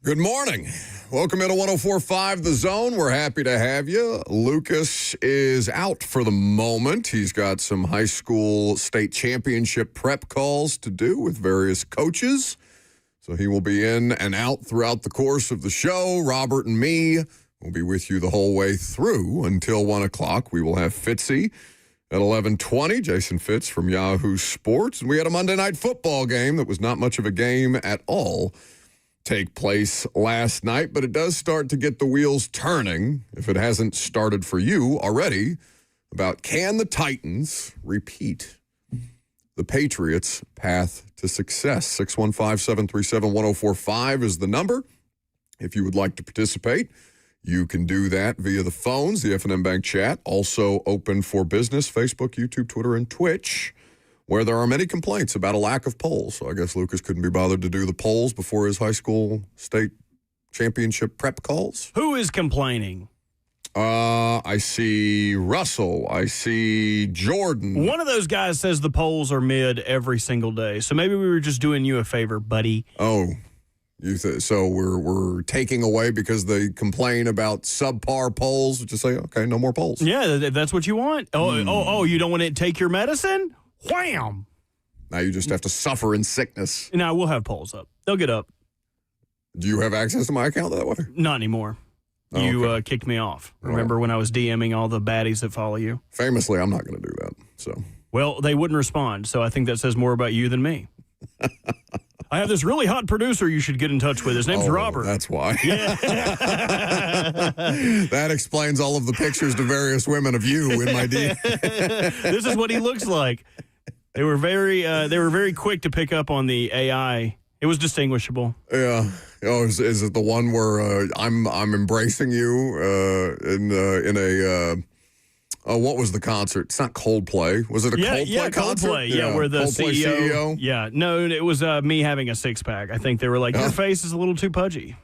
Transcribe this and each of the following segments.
Good morning. Welcome into 104.5 The Zone. We're happy to have you. Lucas is out for the moment. He's got some high school state championship prep calls to do with various coaches. So he will be in and out throughout the course of the show. Robert and me will be with you the whole way through until 1 o'clock. We will have Fitzy at 11:20, Jason Fitz from Yahoo Sports. And we had a Monday Night Football game that was not much of a game at all take place last night, but it does start to get the wheels turning, if it hasn't started for you already, about can the Titans repeat the Patriots' path to success. 615-737-1045 is the number. If you would like to participate, you can do that via the phones, the F&M Bank chat, also open for business, Facebook, YouTube, Twitter, and Twitch, where there are many complaints about a lack of polls. So I guess Lucas couldn't be bothered to do the polls before his high school state championship prep calls. Who is complaining? I see Russell. I see Jordan. One of those guys says the polls are mid every single day. So maybe we were just doing you a favor, buddy. Oh, so we're taking away because they complain about subpar polls. Just say, okay, no more polls. Yeah, if that's what you want. Oh, you don't want to take your medicine? Wham! Now you just have to suffer in sickness. No, we'll have polls up. They'll get up. Do you have access to my account that way? Not anymore. Oh, you okay. Kicked me off. Remember when I was DMing all the baddies that follow you? Famously, I'm not going to do that. So, well, they wouldn't respond, so I think that says more about you than me. I have this really hot producer you should get in touch with. His name's Robert. That's why. Yeah. That explains all of the pictures to various women of you in my DM. This is what he looks like. They were very quick to pick up on the AI. It was distinguishable. Yeah. Oh, is it the one where I'm embracing you in a what was the concert? It's not Coldplay. Was it a Coldplay concert? Coldplay. Yeah, where the Coldplay CEO. Yeah, no, it was me having a six-pack. I think they were like, your face is a little too pudgy.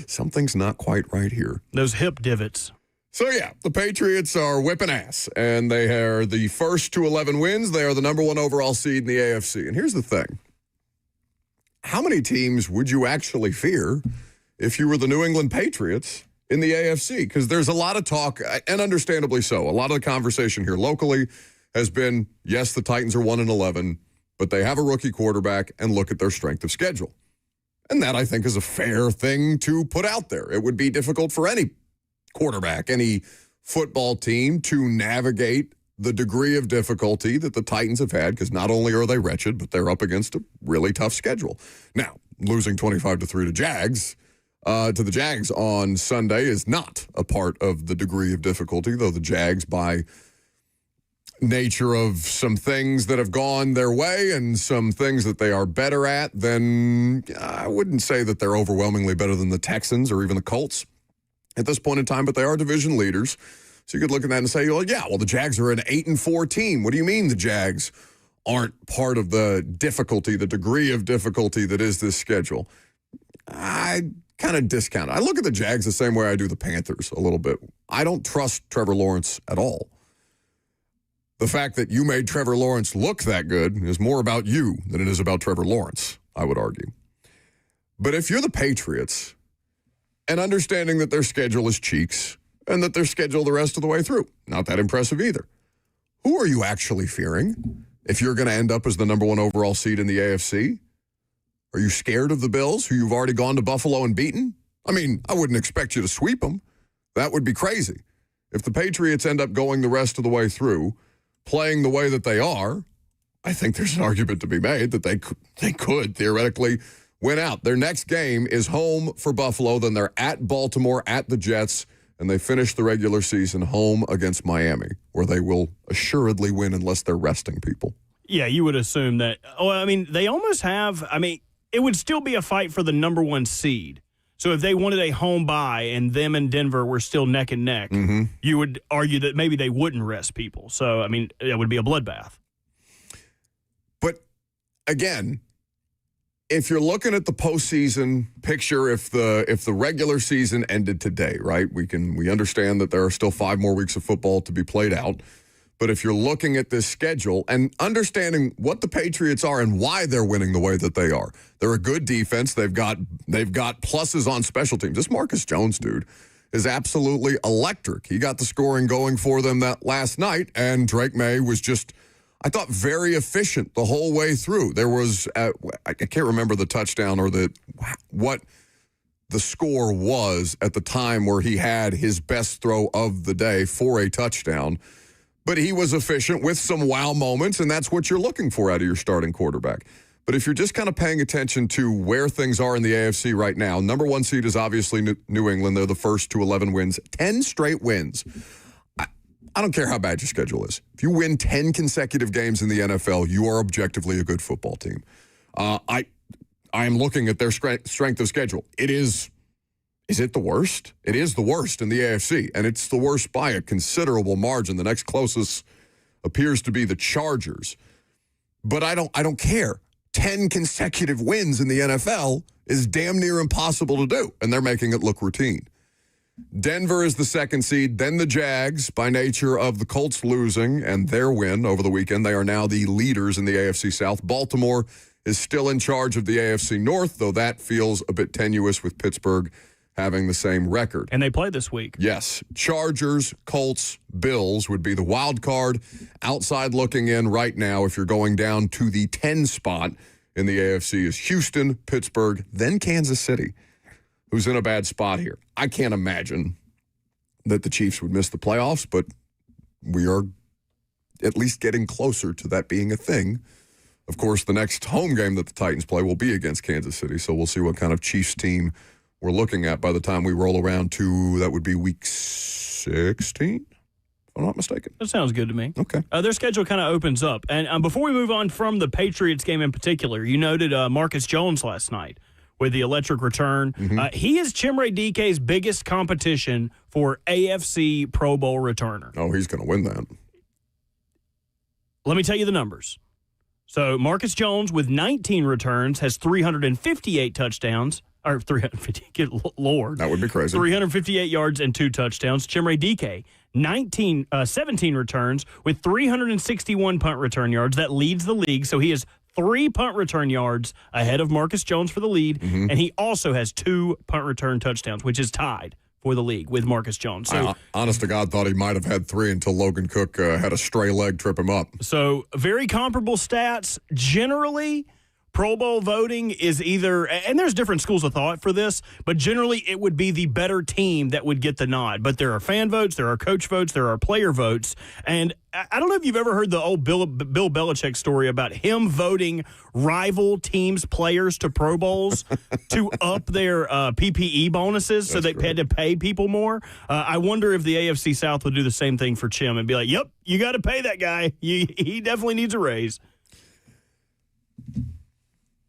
Something's not quite right here. Those hip divots. So, yeah, the Patriots are whipping ass, and they are the first to 11 wins. They are the number one overall seed in the AFC. And here's the thing. How many teams would you actually fear if you were the New England Patriots in the AFC? Because there's a lot of talk, and understandably so. A lot of the conversation here locally has been, yes, the Titans are 1-11, but they have a rookie quarterback, and look at their strength of schedule. And that, I think, is a fair thing to put out there. It would be difficult for any quarterback, any football team to navigate the degree of difficulty that the Titans have had, because not only are they wretched, but they're up against a really tough schedule. Now, losing 25-3 to the Jags on Sunday is not a part of the degree of difficulty, though the Jags, by nature of some things that have gone their way and some things that they are better at, then I wouldn't say that they're overwhelmingly better than the Texans or even the Colts at this point in time, but they are division leaders. So you could look at that and say, well, yeah, well, the Jags are an 8-4 team. What do you mean the Jags aren't part of the difficulty, the degree of difficulty that is this schedule? I kind of discount it. I look at the Jags the same way I do the Panthers a little bit. I don't trust Trevor Lawrence at all. The fact that you made Trevor Lawrence look that good is more about you than it is about Trevor Lawrence, I would argue. But if you're the Patriots, and understanding that their schedule is cheeks, and that their schedule the rest of the way through, not that impressive either, who are you actually fearing if you're going to end up as the number one overall seed in the AFC? Are you scared of the Bills, who you've already gone to Buffalo and beaten? I mean, I wouldn't expect you to sweep them. That would be crazy. If the Patriots end up going the rest of the way through, playing the way that they are, I think there's an argument to be made that they could theoretically win out. Their next game is home for Buffalo, then they're at Baltimore, at the Jets, and they finish the regular season home against Miami, where they will assuredly win unless they're resting people. Yeah, you would assume that. Oh, I mean, they almost have, it would still be a fight for the number one seed. So if they wanted a home bye and them and Denver were still neck and neck, you would argue that maybe they wouldn't rest people. So, it would be a bloodbath. But, again, if you're looking at the postseason picture, if the regular season ended today, right? We understand that there are still 5 more weeks of football to be played out. But if you're looking at this schedule and understanding what the Patriots are and why they're winning the way that they are, they're a good defense. They've got They've got pluses on special teams. This Marcus Jones dude is absolutely electric. He got the scoring going for them that last night, and Drake May was just, I thought, very efficient the whole way through. There was, I can't remember the touchdown or what the score was at the time where he had his best throw of the day for a touchdown. But he was efficient with some wow moments, and that's what you're looking for out of your starting quarterback. But if you're just kind of paying attention to where things are in the AFC right now, number one seed is obviously New England. They're the first to 11 wins, 10 straight wins. I don't care how bad your schedule is. If you win 10 consecutive games in the NFL, you are objectively a good football team. I am looking at their strength of schedule. Is it the worst? It is the worst in the AFC, and it's the worst by a considerable margin. The next closest appears to be the Chargers. But I don't care. 10 consecutive wins in the NFL is damn near impossible to do, and they're making it look routine. Denver is the second seed, then the Jags, by nature of the Colts losing and their win over the weekend. They are now the leaders in the AFC South. Baltimore is still in charge of the AFC North, though that feels a bit tenuous with Pittsburgh having the same record. And they play this week. Yes. Chargers, Colts, Bills would be the wild card. Outside looking in right now, if you're going down to the 10 spot in the AFC, is Houston, Pittsburgh, then Kansas City, who's in a bad spot here. I can't imagine that the Chiefs would miss the playoffs, but we are at least getting closer to that being a thing. Of course, the next home game that the Titans play will be against Kansas City, so we'll see what kind of Chiefs team we're looking at by the time we roll around to, that would be week 16, if I'm not mistaken. That sounds good to me. Okay. Their schedule kind of opens up. And before we move on from the Patriots game in particular, you noted Marcus Jones last night with the electric return. Mm-hmm. He is Chimere DK's biggest competition for AFC Pro Bowl returner. Oh, he's going to win that. Let me tell you the numbers. So Marcus Jones with 19 returns has 358 touchdowns. Or 350, good Lord. That would be crazy. 358 yards and 2 touchdowns. Chimere DK, 17 returns with 361 punt return yards. That leads the league. So he has 3 punt return yards ahead of Marcus Jones for the lead. Mm-hmm. And he also has 2 punt return touchdowns, which is tied for the league with Marcus Jones. So, I, honest to God, thought he might have had 3 until Logan Cook had a stray leg trip him up. So very comparable stats. Generally, Pro Bowl voting is either, and there's different schools of thought for this, but generally it would be the better team that would get the nod. But there are fan votes, there are coach votes, there are player votes. And I don't know if you've ever heard the old Bill Belichick story about him voting rival teams' players to Pro Bowls to up their PPE bonuses so they had to pay people more. I wonder if the AFC South would do the same thing for Chim and be like, yep, you got to pay that guy. He definitely needs a raise.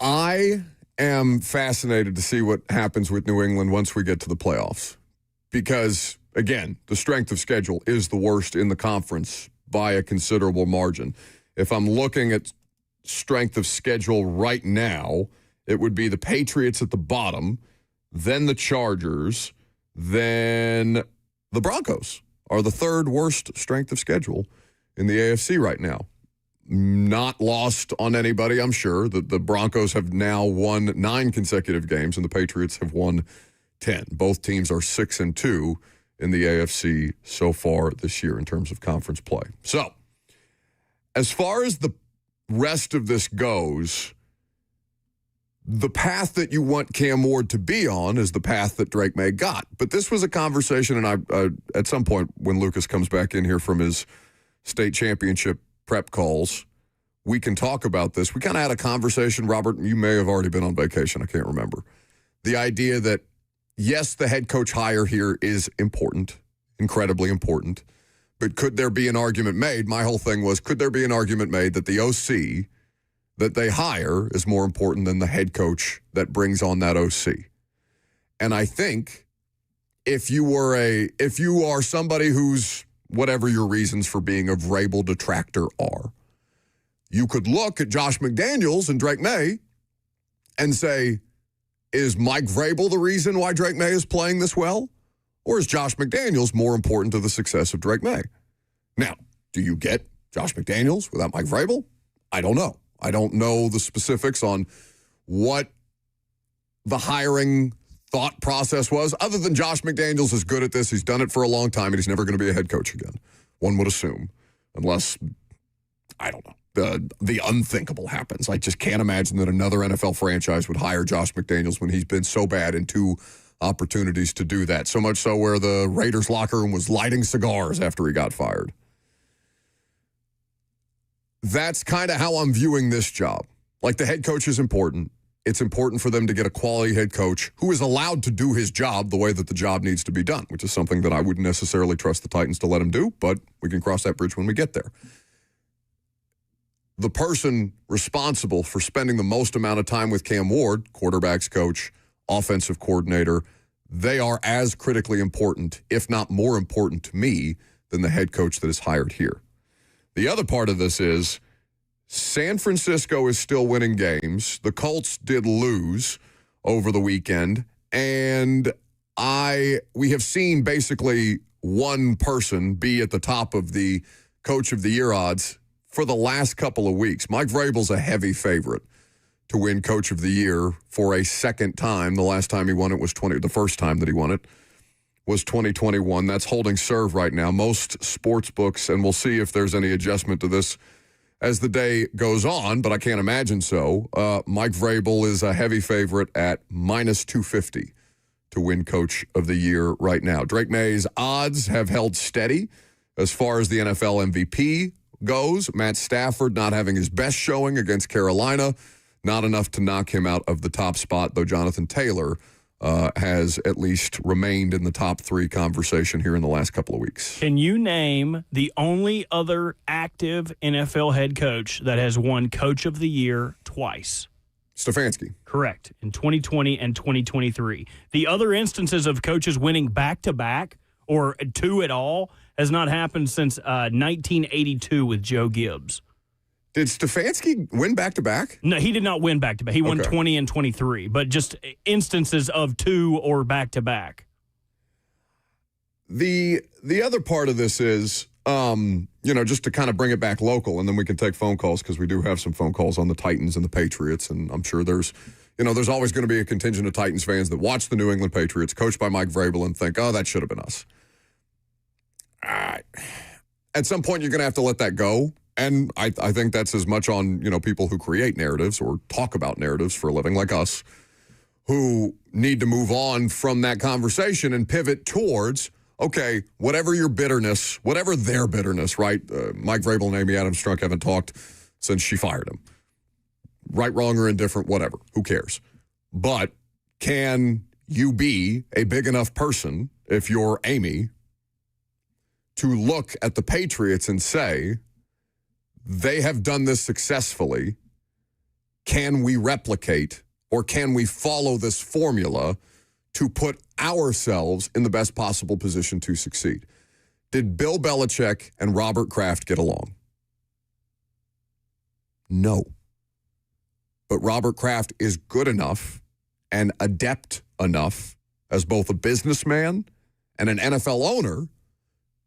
I am fascinated to see what happens with New England once we get to the playoffs. Because, again, the strength of schedule is the worst in the conference by a considerable margin. If I'm looking at strength of schedule right now, it would be the Patriots at the bottom, then the Chargers, then the Broncos are the third worst strength of schedule in the AFC right now. Not lost on anybody, I'm sure. The Broncos have now won 9 consecutive games, and the Patriots have won 10. Both teams are 6-2 in the AFC so far this year in terms of conference play. So, as far as the rest of this goes, the path that you want Cam Ward to be on is the path that Drake May got. But this was a conversation, and I at some point when Lucas comes back in here from his state championship prep calls, we can talk about this. We kind of had a conversation, Robert, you may have already been on vacation, I can't remember. The idea that, yes, the head coach hire here is important, incredibly important, but could there be an argument made? My whole thing was, could there be an argument made that the OC that they hire is more important than the head coach that brings on that OC? And I think if you are somebody who's, whatever your reasons for being a Vrabel detractor are, you could look at Josh McDaniels and Drake May and say, is Mike Vrabel the reason why Drake May is playing this well? Or is Josh McDaniels more important to the success of Drake May? Now, do you get Josh McDaniels without Mike Vrabel? I don't know. I don't know the specifics on what the hiring thought process was, other than Josh McDaniels is good at this. He's done it for a long time, and he's never going to be a head coach again. One would assume, unless, I don't know, the unthinkable happens. I just can't imagine that another NFL franchise would hire Josh McDaniels when he's been so bad in 2 opportunities to do that. So much so where the Raiders locker room was lighting cigars after he got fired. That's kind of how I'm viewing this job. Like, the head coach is important. It's important for them to get a quality head coach who is allowed to do his job the way that the job needs to be done, which is something that I wouldn't necessarily trust the Titans to let him do, but we can cross that bridge when we get there. The person responsible for spending the most amount of time with Cam Ward, quarterback's coach, offensive coordinator, they are as critically important, if not more important to me, than the head coach that is hired here. The other part of this is San Francisco is still winning games. The Colts did lose over the weekend, and we have seen basically one person be at the top of the Coach of the Year odds for the last couple of weeks. Mike Vrabel's a heavy favorite to win Coach of the Year for a second time. The last time he won it was the first time that he won it was 2021. That's holding serve right now. Most sports books, and we'll see if there's any adjustment to this as the day goes on, but I can't imagine so. Mike Vrabel is a heavy favorite at minus 250 to win Coach of the Year right now. Drake May's odds have held steady as far as the NFL MVP goes. Matt Stafford not having his best showing against Carolina, not enough to knock him out of the top spot, though Jonathan Taylor has at least remained in the top 3 conversation here in the last couple of weeks. Can you name the only other active NFL head coach that has won Coach of the Year twice? Stefanski. Correct, in 2020 and 2023. The other instances of coaches winning back-to-back or 2 at all has not happened since 1982 with Joe Gibbs. Did Stefanski win back-to-back? No, he did not win back-to-back. He won 20 and 23, but just instances of 2 or back-to-back. The other part of this is, just to kind of bring it back local, and then we can take phone calls because we do have some phone calls on the Titans and the Patriots, and I'm sure there's always going to be a contingent of Titans fans that watch the New England Patriots, coached by Mike Vrabel, and think, oh, that should have been us. At some point, you're going to have to let that go. And I think that's as much on, people who create narratives or talk about narratives for a living like us, who need to move on from that conversation and pivot towards, okay, whatever your bitterness, whatever their bitterness, right? Mike Vrabel and Amy Adams-Strunk haven't talked since she fired him. Right, wrong, or indifferent, whatever. Who cares? But can you be a big enough person, if you're Amy, to look at the Patriots and say, they have done this successfully. Can we replicate, or can we follow this formula to put ourselves in the best possible position to succeed? Did Bill Belichick and Robert Kraft get along? No. But Robert Kraft is good enough and adept enough as both a businessman and an NFL owner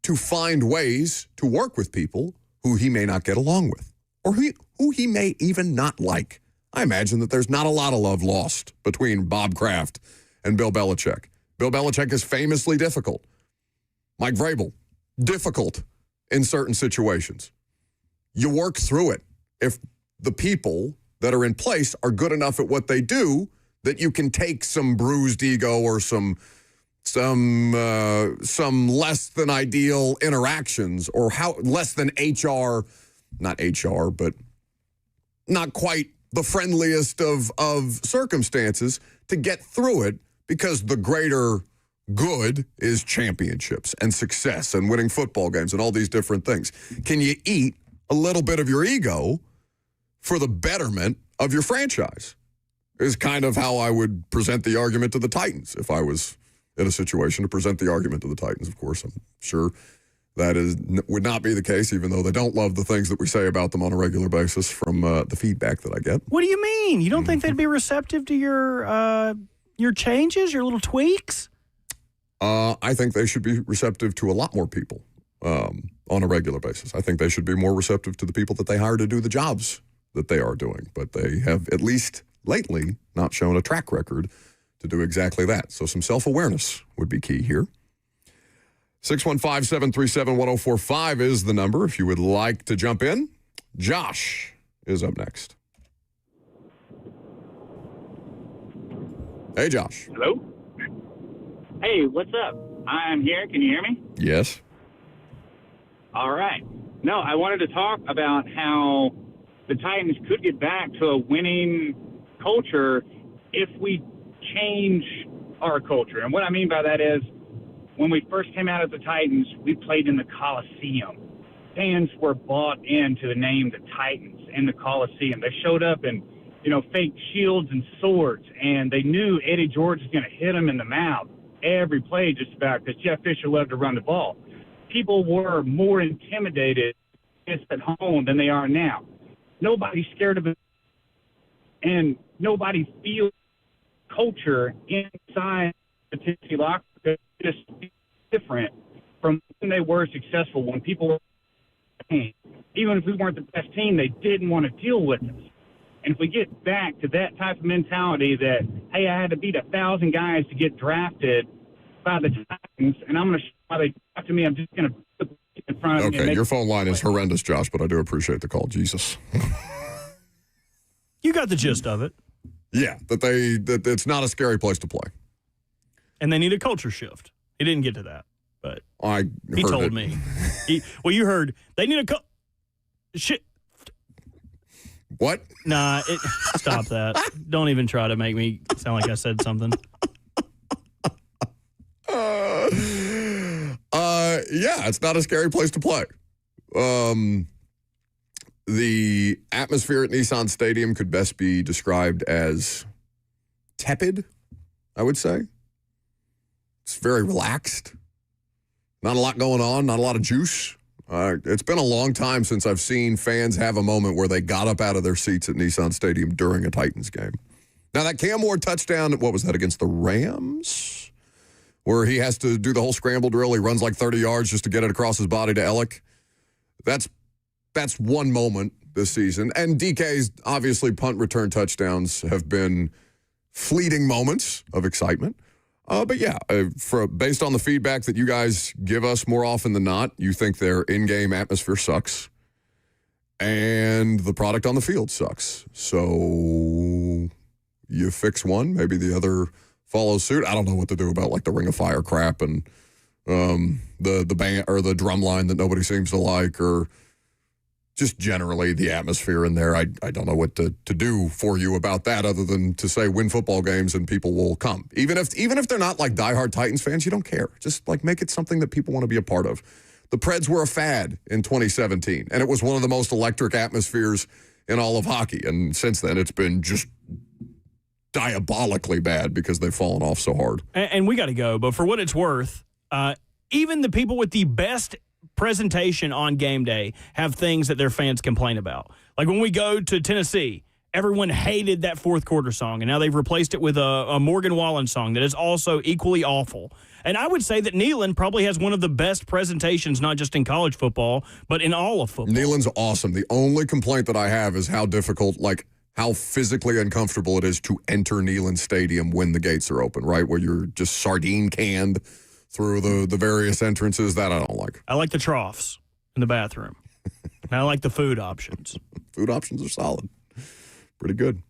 to find ways to work with people who he may not get along with, or who he may even not like. I imagine that there's not a lot of love lost between Bob Kraft and Bill Belichick. Bill Belichick is famously difficult. Mike Vrabel, difficult in certain situations. You work through it if the people that are in place are good enough at what they do that you can take some bruised ego or some less than ideal interactions, or less than not HR, but not quite the friendliest of circumstances to get through it, because the greater good is championships and success and winning football games and all these different things. Can you eat a little bit of your ego for the betterment of your franchise? Is kind of how I would present the argument to the Titans if I was in a situation to present the argument to the Titans. Of course, I'm sure that would not be the case, even though they don't love the things that we say about them on a regular basis from the feedback that I get. What do you mean? You don't think they'd be receptive to your changes, your little tweaks? I think they should be receptive to a lot more people on a regular basis. I think they should be more receptive to the people that they hire to do the jobs that they are doing. But they have, at least lately, not shown a track record to do exactly that. So some self-awareness would be key here. 615-737-1045 is the number if you would like to jump in. Josh is up next. Hey, Josh. Hello? Hey, what's up? I'm here. Can you hear me? Yes. All right. No, I wanted to talk about how the Titans could get back to a winning culture if we change our culture. And what I mean by that is when we first came out as the Titans, we played in the Coliseum. Fans were bought into the name the Titans in the Coliseum. They showed up in, fake shields and swords, and they knew Eddie George was going to hit them in the mouth every play just about because Jeff Fisher loved to run the ball. People were more intimidated at home than they are now. Nobody's scared of it, and nobody feels culture inside the Tennessee locker room is different from when they were successful, when people were playing. Even if we weren't the best team, they didn't want to deal with us. And if we get back to that type of mentality that, hey, I had to beat 1,000 guys to get drafted by the Titans, and I'm going to show how they drafted me, I'm just going to put it in front of me. Okay, your phone line is horrendous, Josh, but I do appreciate the call. Jesus. You got the gist of it. Yeah, that it's not a scary place to play. And they need a culture shift. He didn't get to that, but he heard told it. me. You heard they need a shit. What? Nah, stop that. Don't even try to make me sound like I said something. Yeah, it's not a scary place to play. The atmosphere at Nissan Stadium could best be described as tepid, I would say. It's very relaxed. Not a lot going on, not a lot of juice. It's been a long time since I've seen fans have a moment where they got up out of their seats at Nissan Stadium during a Titans game. Now, that Cam Ward touchdown, what was that, against the Rams? Where he has to do the whole scramble drill. He runs like 30 yards just to get it across his body to Ellick. That's one moment this season. And DK's, obviously, punt return touchdowns have been fleeting moments of excitement. But yeah, based on the feedback that you guys give us more often than not, you think their in-game atmosphere sucks. And the product on the field sucks. So you fix one, maybe the other follows suit. I don't know what to do about like the Ring of Fire crap and the band or the drum line that nobody seems to like, or just generally the atmosphere in there. I don't know what to do for you about that other than to say win football games and people will come. Even if they're not like diehard Titans fans, you don't care. Just like make it something that people want to be a part of. The Preds were a fad in 2017, and it was one of the most electric atmospheres in all of hockey. And since then, it's been just diabolically bad because they've fallen off so hard. And we got to go, but for what it's worth, even the people with the best presentation on game day have things that their fans complain about. Like when we go to Tennessee, everyone hated that fourth quarter song, and now they've replaced it with a Morgan Wallen song that is also equally awful. And I would say that Neyland probably has one of the best presentations, not just in college football, but in all of football. Neyland's awesome. The only complaint that I have is how difficult, like how physically uncomfortable it is to enter Neyland Stadium when the gates are open, right? Where you're just sardine canned through the various entrances. That I don't like. I like the troughs in the bathroom. And I like the food options. Food options are solid. Pretty good.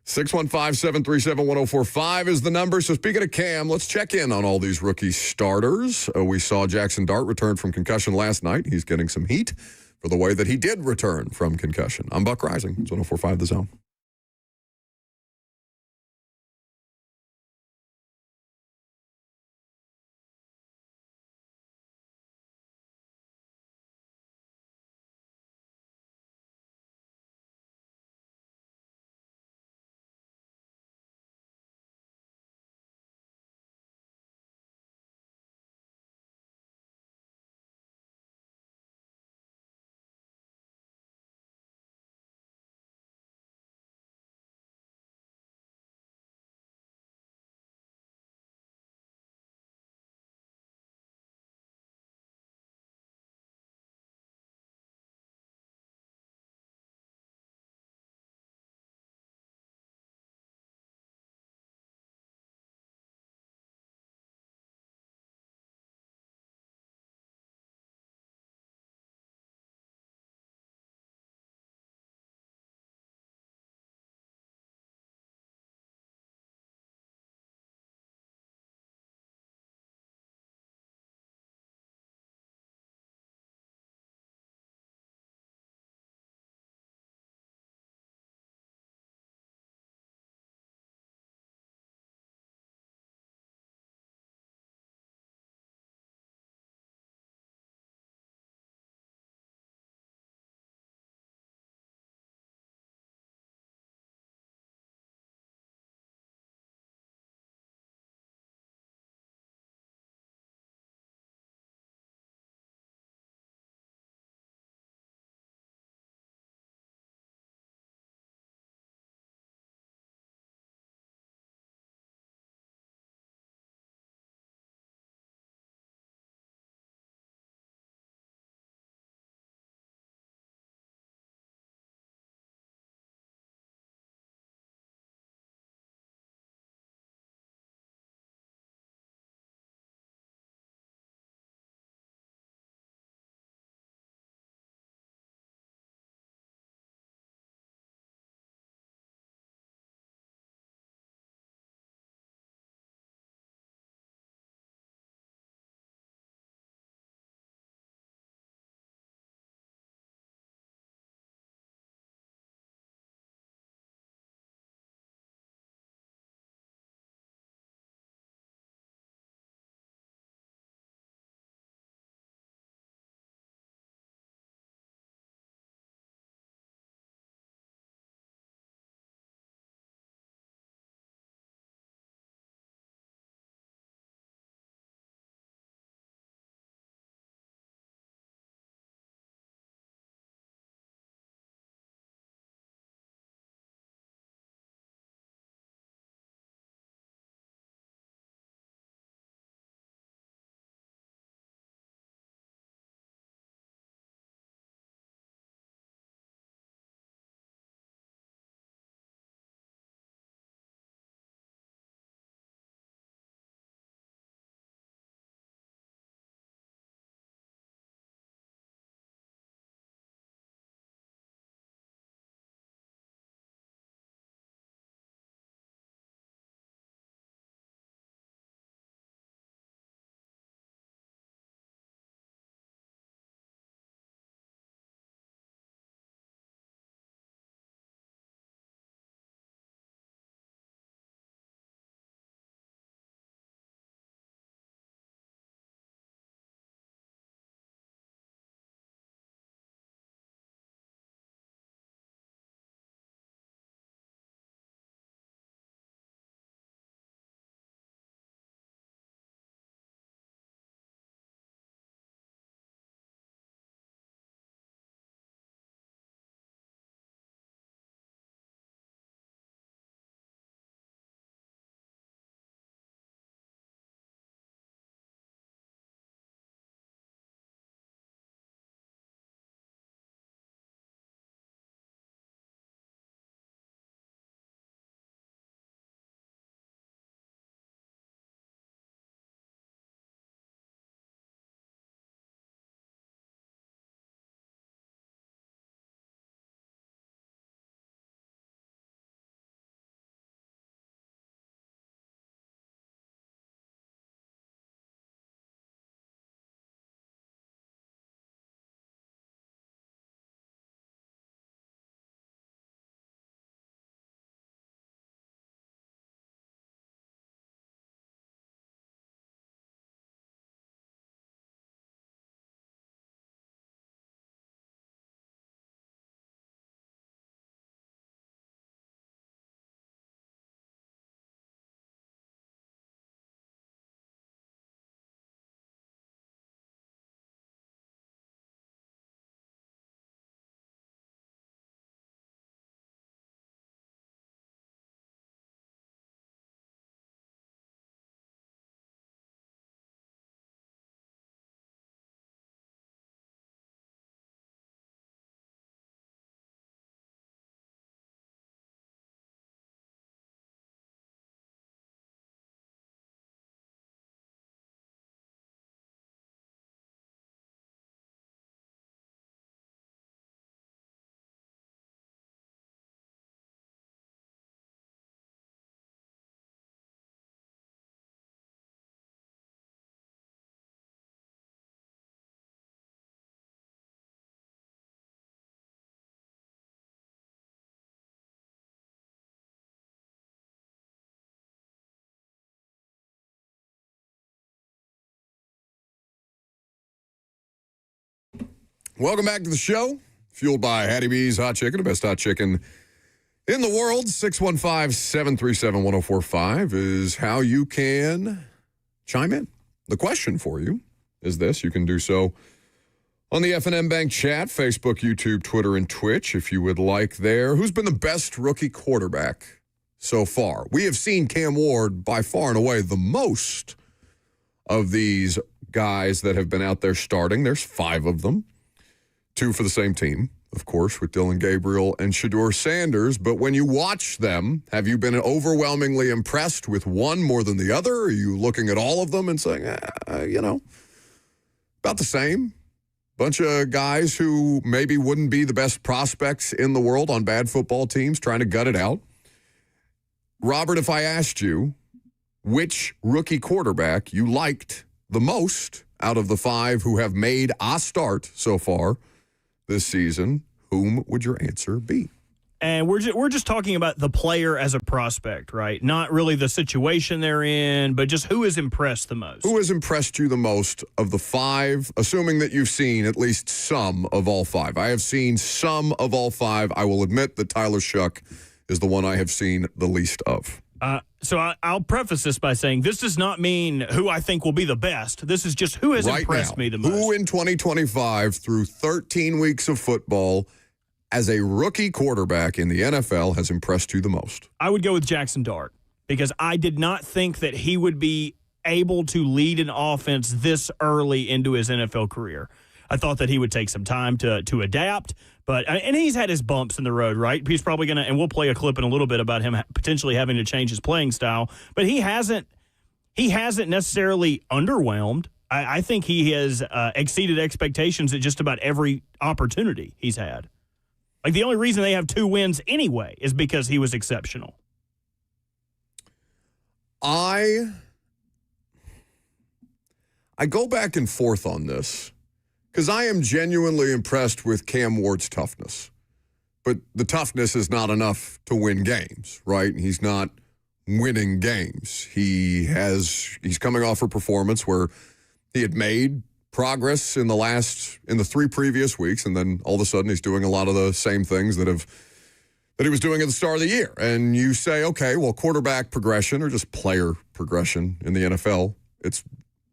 615-737-1045 is the number. So speaking of Cam, let's check in on all these rookie starters. We saw Jackson Dart return from concussion last night. He's getting some heat for the way that he did return from concussion. I'm Buck Rising. It's 1045 The Zone. Welcome back to the show. Fueled by Hattie B's Hot Chicken, the best hot chicken in the world. 615-737-1045 is how you can chime in. The question for you is this. You can do so on the F&M Bank chat, Facebook, YouTube, Twitter, and Twitch if you would like there. Who's been the best rookie quarterback so far? We have seen Cam Ward by far and away the most of these guys that have been out there starting. There's 5 of them. 2 for the same team, of course, with Dillon Gabriel and Shedeur Sanders. But when you watch them, have you been overwhelmingly impressed with one more than the other? Are you looking at all of them and saying, about the same? Bunch of guys who maybe wouldn't be the best prospects in the world on bad football teams trying to gut it out. Robert, if I asked you which rookie quarterback you liked the most out of the 5 who have made a start so far this season, whom would your answer be? And we're just talking about the player as a prospect, right? Not really the situation they're in, but just who has impressed the most. Who has impressed you the most of the 5, assuming that you've seen at least some of all 5? I have seen some of all 5. I will admit that Tyler Shuck is the one I have seen the least of. So I'll preface this by saying this does not mean who I think will be the best. This is just who has impressed me the most. Who in 2025, through 13 weeks of football, as a rookie quarterback in the NFL, has impressed you the most? I would go with Jackson Dart because I did not think that he would be able to lead an offense this early into his NFL career. I thought that he would take some time to adapt, and he's had his bumps in the road, right? He's probably going to, and we'll play a clip in a little bit about him potentially having to change his playing style, but he hasn't necessarily underwhelmed. I think he has exceeded expectations at just about every opportunity he's had. Like, the only reason they have 2 wins anyway is because he was exceptional. I go back and forth on this because I am genuinely impressed with Cam Ward's toughness. But the toughness is not enough to win games, right? He's not winning games. He's coming off a performance where he had made progress in the 3 previous weeks, and then all of a sudden he's doing a lot of the same things that he was doing at the start of the year. And you say, okay, well, quarterback progression or just player progression in the NFL, it's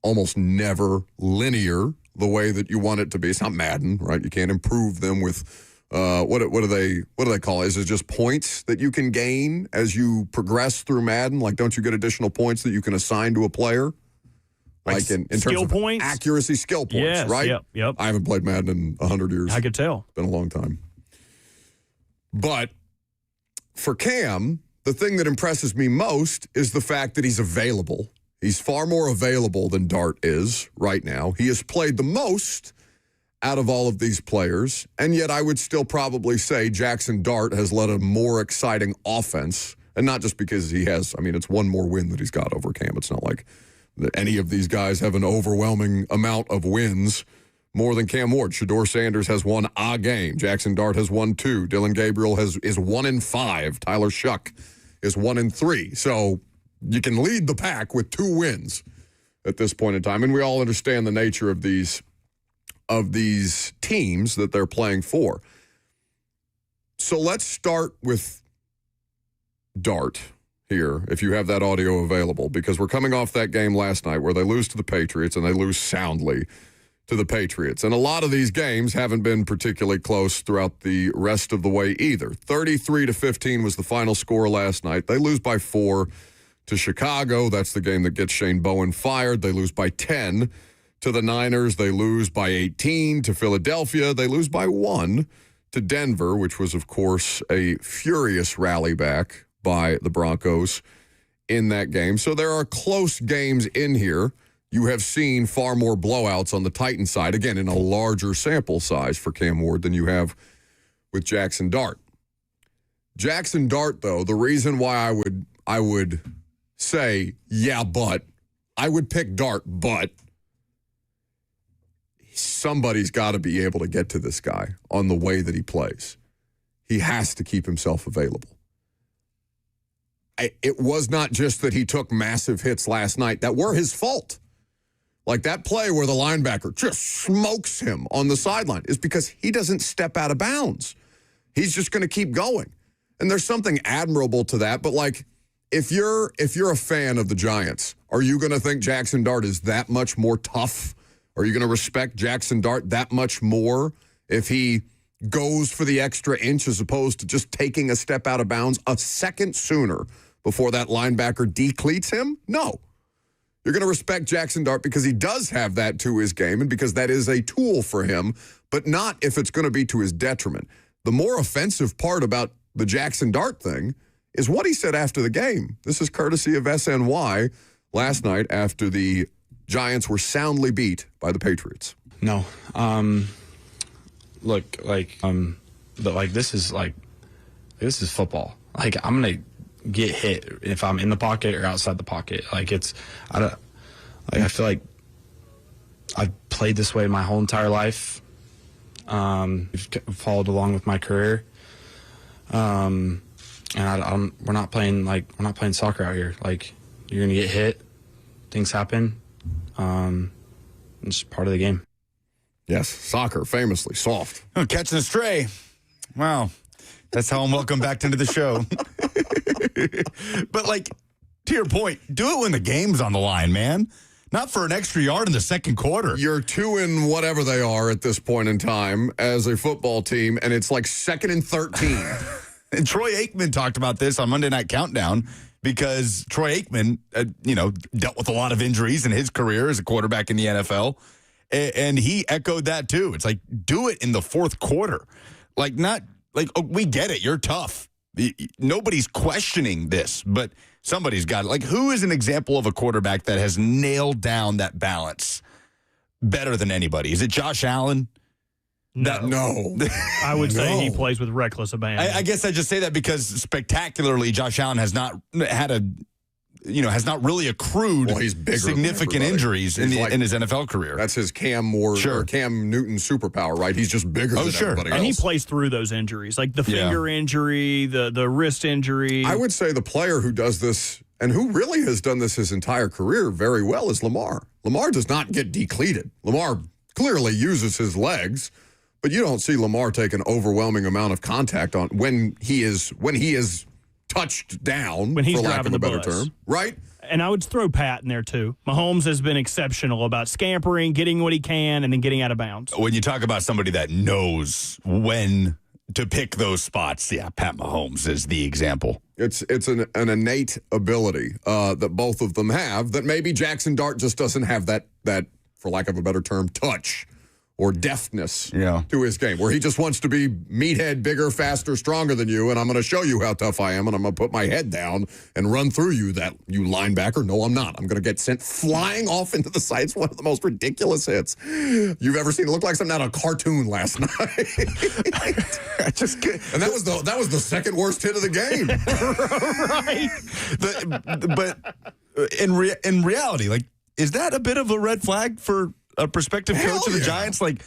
almost never linear the way that you want it to be. It's not Madden, right? You can't improve them with what do they call it? Is it just points that you can gain as you progress through Madden? Like, don't you get additional points that you can assign to a player? Like in terms of points? Accuracy, skill points, yes, right? Yep. I haven't played Madden in 100 years. I could tell. It's been a long time. But for Cam, the thing that impresses me most is the fact that he's available. He's far more available than Dart is right now. He has played the most out of all of these players, and yet I would still probably say Jackson Dart has led a more exciting offense, and not just because it's one more win that he's got over Cam. It's not like any of these guys have an overwhelming amount of wins more than Cam Ward. Shedeur Sanders has won a game. Jackson Dart has won 2. Dillon Gabriel is 1-5. Tyler Shuck is 1-3. So you can lead the pack with 2 wins at this point in time. And we all understand the nature of these teams that they're playing for. So let's start with Dart here, if you have that audio available, because we're coming off that game last night where they lose to the Patriots, and they lose soundly to the Patriots. And a lot of these games haven't been particularly close throughout the rest of the way either. 33-15 was the final score last night. They lose by 4 to Chicago. That's the game that gets Shane Bowen fired. They lose by 10 to the Niners. They lose by 18 to Philadelphia. They lose by 1 to Denver, which was, of course, a furious rally back by the Broncos in that game. So there are close games in here. You have seen far more blowouts on the Titans side, again, in a larger sample size for Cam Ward than you have with Jackson Dart. Jackson Dart, though, the reason why I would say, yeah, but I would pick Dart, but somebody's got to be able to get to this guy on the way that he plays. He has to keep himself available. It was not just that he took massive hits last night that were his fault. Like that play where the linebacker just smokes him on the sideline is because he doesn't step out of bounds. He's just going to keep going. And there's something admirable to that. But like, if you're a fan of the Giants, are you going to think Jackson Dart is that much more tough? Are you going to respect Jackson Dart that much more if he goes for the extra inch as opposed to just taking a step out of bounds a second sooner before that linebacker decleats him? No. You're going to respect Jackson Dart because he does have that to his game and because that is a tool for him, but not if it's going to be to his detriment. The more offensive part about the Jackson Dart thing is what he said after the game. This is courtesy of SNY last night after the Giants were soundly beat by the Patriots. No. Look, this is football. Like, I'm going to get hit if I'm in the pocket or outside the pocket. Like, I feel like I've played this way my whole entire life. Followed along with my career. And we're not playing soccer out here. Like, you're going to get hit. Things happen. It's part of the game. Yes, soccer, famously soft. Oh, catching a stray. Wow. That's how I'm welcome back into the show. But, like, to your point, do it when the game's on the line, man. Not for an extra yard in the second quarter. You're 2 in whatever they are at this point in time as a football team, and it's like 2nd and 13. And Troy Aikman talked about this on Monday Night Countdown because Troy Aikman, dealt with a lot of injuries in his career as a quarterback in the NFL. And he echoed that too. It's like, do it in the fourth quarter. We get it. You're tough. Nobody's questioning this, but somebody's got it. Like, who is an example of a quarterback that has nailed down that balance better than anybody? Is it Josh Allen? No. I would say he plays with reckless abandon. I guess I just say that because spectacularly, Josh Allen has not really accrued significant injuries in his NFL career. That's his Cam Newton superpower, right? He's just bigger than everybody else. And he plays through those injuries, like the finger injury, the wrist injury. I would say the player who does this and who really has done this his entire career very well is Lamar. Lamar does not get decleated. Lamar clearly uses his legs, but you don't see Lamar take an overwhelming amount of contact on when he is touched down, when he's for lack of a better bus. term, right? And I would throw Pat in there too. Mahomes has been exceptional about scampering, getting what he can, and then getting out of bounds. When you talk about somebody that knows when to pick those spots, Pat Mahomes is the example. It's an innate ability that both of them have that maybe Jackson Dart just doesn't have that for lack of a better term, touch or deftness to his game, where he just wants to be meathead, bigger, faster, stronger than you, and I'm going to show you how tough I am, and I'm going to put my head down and run through you linebacker. No, I'm not. I'm going to get sent flying off into the sights. One of the most ridiculous hits you've ever seen. It looked like something out of a cartoon last night. And that was the second worst hit of the game. Right. But in reality, like, is that a bit of a red flag for a prospective coach of the Giants? Like,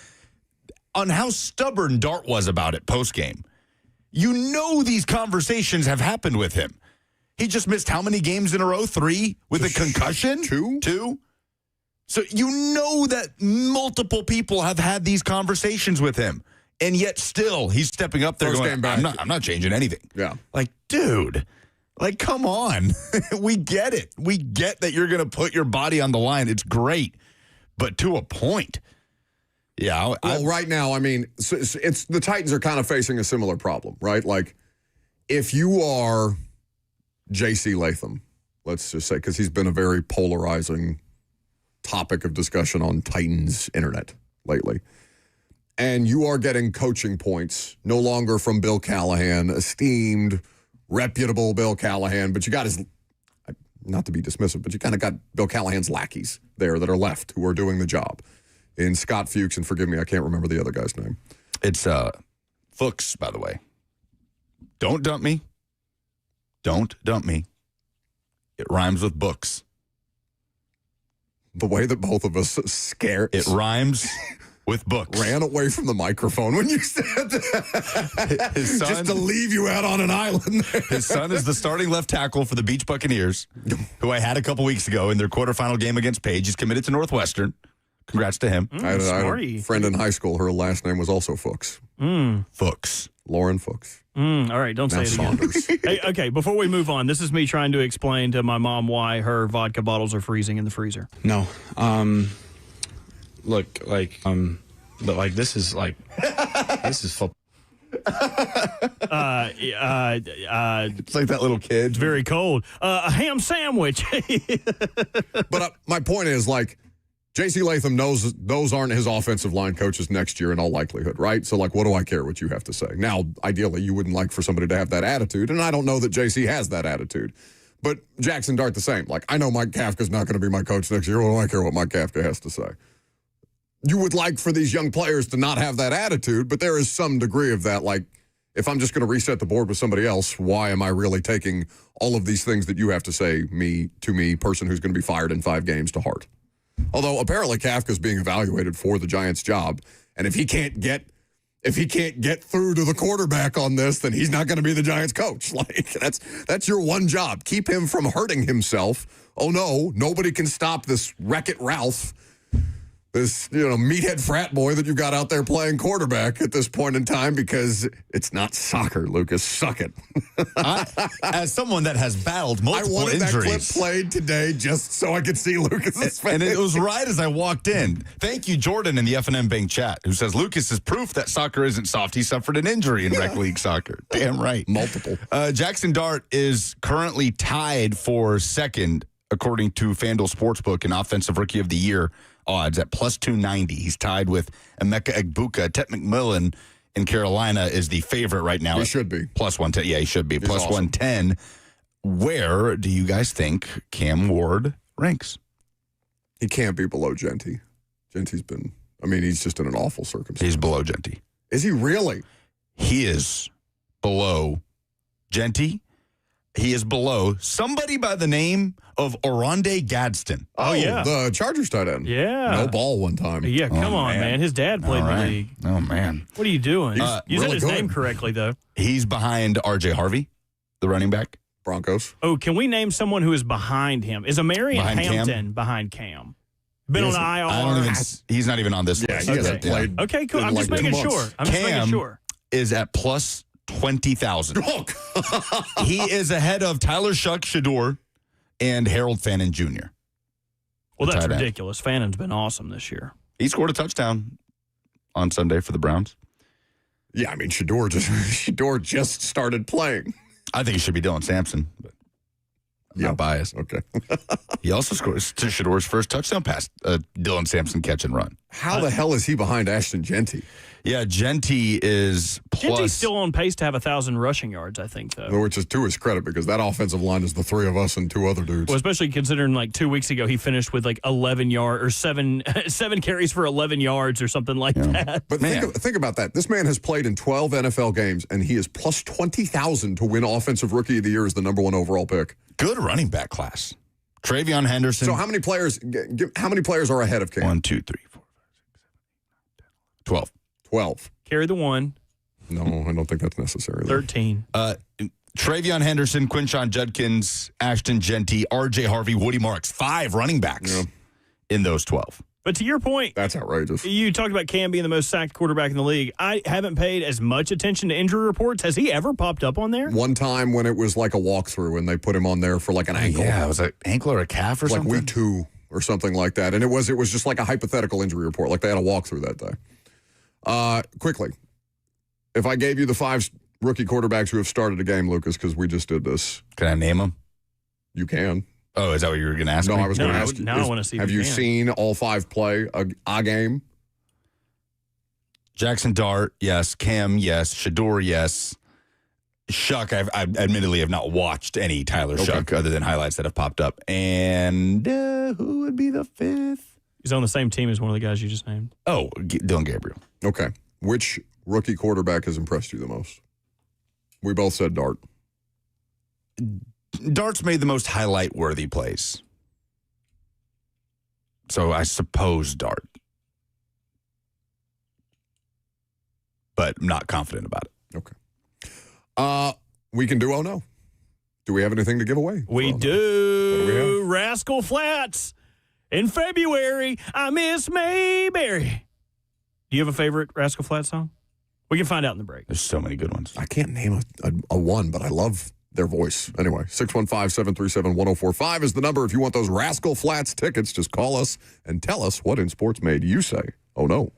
on how stubborn Dart was about it post-game. These conversations have happened with him. He just missed how many games in a row? 3 with a concussion? 2. So that multiple people have had these conversations with him. And yet still, he's stepping up there going, I'm not changing anything. Yeah. Like, dude, like, come on. We get it. We get that you're going to put your body on the line. It's great. But to a point. Yeah. Right now, I mean, it's the Titans are kind of facing a similar problem, right? Like, if you are J.C. Latham, let's just say, because he's been a very polarizing topic of discussion on Titans internet lately, and you are getting coaching points no longer from Bill Callahan, esteemed, reputable Bill Callahan, but you got his, not to be dismissive, but you kind of got Bill Callahan's lackeys there that are left who are doing the job. In Scott Fuchs, and forgive me, I can't remember the other guy's name. It's Fuchs, by the way. Don't dump me. Don't dump me. It rhymes with books. The way that both of us scare. It rhymes with books. Ran away from the microphone when you said that. His son, Just to leave you out on an island there. His son is the starting left tackle for the Beach Buccaneers, who I had a couple weeks ago in their quarterfinal game against Page. He's committed to Northwestern. Congrats to him. I had a friend in high school. Her last name was also Fuchs. Fuchs. Lauren Fuchs. All right, don't say it again. Hey, okay, before we move on, this is me trying to explain to my mom why her vodka bottles are freezing in the freezer. No. Look, but like this is football. It's like that little kid. It's very cold. A ham sandwich. But my point is, like, J.C. Latham knows those aren't his offensive line coaches next year in all likelihood, right? So, like, what do I care what you have to say? Now, ideally, you wouldn't like for somebody to have that attitude, and I don't know that J.C. has that attitude. But Jackson Dart the same. Like, I know Mike Kafka's not going to be my coach next year. What do I care what Mike Kafka has to say? You would like for these young players to not have that attitude, but there is some degree of that. Like, if I'm just going to reset the board with somebody else, why am I really taking all of these things that you have to say to me, person who's going to be fired in 5 games, to heart? Although apparently Kafka's being evaluated for the Giants' job, and if he can't get through to the quarterback on this, then he's not going to be the Giants' coach. Like, that's your one job. Keep him from hurting himself. Oh no, nobody can stop this Wreck-It Ralph, this meathead frat boy that you got out there playing quarterback at this point in time, because it's not soccer, Lucas. Suck it. As someone that has battled multiple I wanted injuries. that clip played today just so I could see Lucas's face. And it was right as I walked in. Thank you, Jordan, in the F&M Bank chat, who says Lucas is proof that soccer isn't soft. He suffered an injury in rec league soccer. Damn right. Multiple. Jackson Dart is currently tied for second, according to FanDuel Sportsbook, in Offensive Rookie of the Year odds at plus 290. He's tied with Emeka Egbuka. Ted McMillan in Carolina is the favorite right now. He should be. Plus 110. Yeah, he should be. He's Plus awesome. 110. Where do you guys think Cam Ward ranks? He can't be below Genty. Genty's been, he's just in an awful circumstance. He's below Genty. Is he really? He is below Genty. He is below somebody by the name of Oronde Gadsden. Oh, yeah. The Chargers tight end. Yeah. No ball one time. Yeah, come on, man. His dad played in the league. Oh, man. What are you doing? You said really his good. name correctly, though. He's behind R.J. Harvey, the running back. Broncos. Oh, can we name someone who is behind him? Is Amarian Behind Cam? Hampton behind Cam? Been on IR. He's not even on this Yeah, list. he hasn't played. Okay, cool. in I'm just like 2 making months. sure. I'm just making Cam sure. is at plus 20,000. Oh, He is ahead of Tyler Shuck Shador and Harold Fannin Jr. Well, that's tight end. ridiculous. Fannon's been awesome this year. He scored a touchdown on Sunday for the Browns. yeah, Shador just started playing. I think it should be Dylan Sampson, but I'm not biased. Okay. He also scores to Shador's first touchdown pass, Dylan Sampson catch and run. How the hell is he behind Ashton Genty? Yeah, Genty is plus. Genty's still on pace to have 1,000 rushing yards, I think, though. Which is to his credit, because that offensive line is the 3 of us and 2 other dudes. Well, especially considering like 2 weeks ago he finished with like 11 yards or seven carries for 11 yards or something like that. But think about that. This man has played in 12 NFL games, and he is plus 20,000 to win Offensive Rookie of the Year as the number 1 overall pick. Good running back class. Travion Henderson. So how many players are ahead of Cam? 1, 2, 3, 4, 5, 6, 7, 8, 9, 10, 11, 12. Carry the 1. No, I don't think that's necessary. though. 13. 12. Travion Henderson, Quinshon Judkins, Ashton Genty, R.J. Harvey, Woody Marks. 5 running backs in those 12. But to your point, That's outrageous. you talked about Cam being the most sacked quarterback in the league. I haven't paid as much attention to injury reports. Has he ever popped up on there? One time when it was like a walkthrough and they put him on there for like an ankle. Yeah, it was an ankle or a calf or Like something. week 2 or something like that. And it was just like a hypothetical injury report. Like they had a walkthrough that day. Quickly, if I gave you the 5 rookie quarterbacks who have started a game, Lucas, because we just did this, Can I name them? you can. Oh, is that what you were going to ask No, me? I was going to ask you. Now I want to see if Have you you can. seen all 5 play a game? Jackson Dart, yes. Cam, yes. Shador, yes. Shuck, I admittedly have not watched any Tyler Shuck other than highlights that have popped up. And who would be the 5th? He's on the same team as one of the guys you just named. Oh, Dylan Gabriel. Okay. Which rookie quarterback has impressed you the most? We both said Dart. Dart's made the most highlight-worthy plays. So I suppose Dart. but I'm not confident about it. Okay. We can do Oh No. Do we have anything to give away? We What do. do we have? Rascal Flats. In February, I miss Mayberry. Do you have a favorite Rascal Flatts song? We can find out in the break. There's so many good ones. I can't name a one, but I love their voice. Anyway, 615-737-1045 is the number. If you want those Rascal Flats tickets, just call us and tell us what in sports made you say, oh no.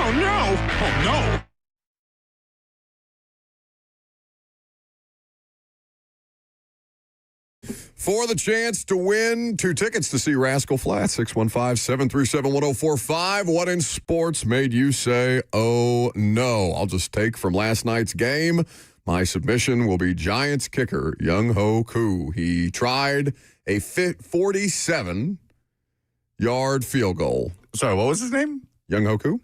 Oh, no. Oh, no. For the chance to win 2 tickets to see Rascal Flatts, 615-737-1045. What in sports made you say, oh, no? I'll just take from last night's game. My submission will be Giants kicker Young-Ho Koo. He tried a 47-yard field goal. Sorry, what was his name? Young-Ho Koo?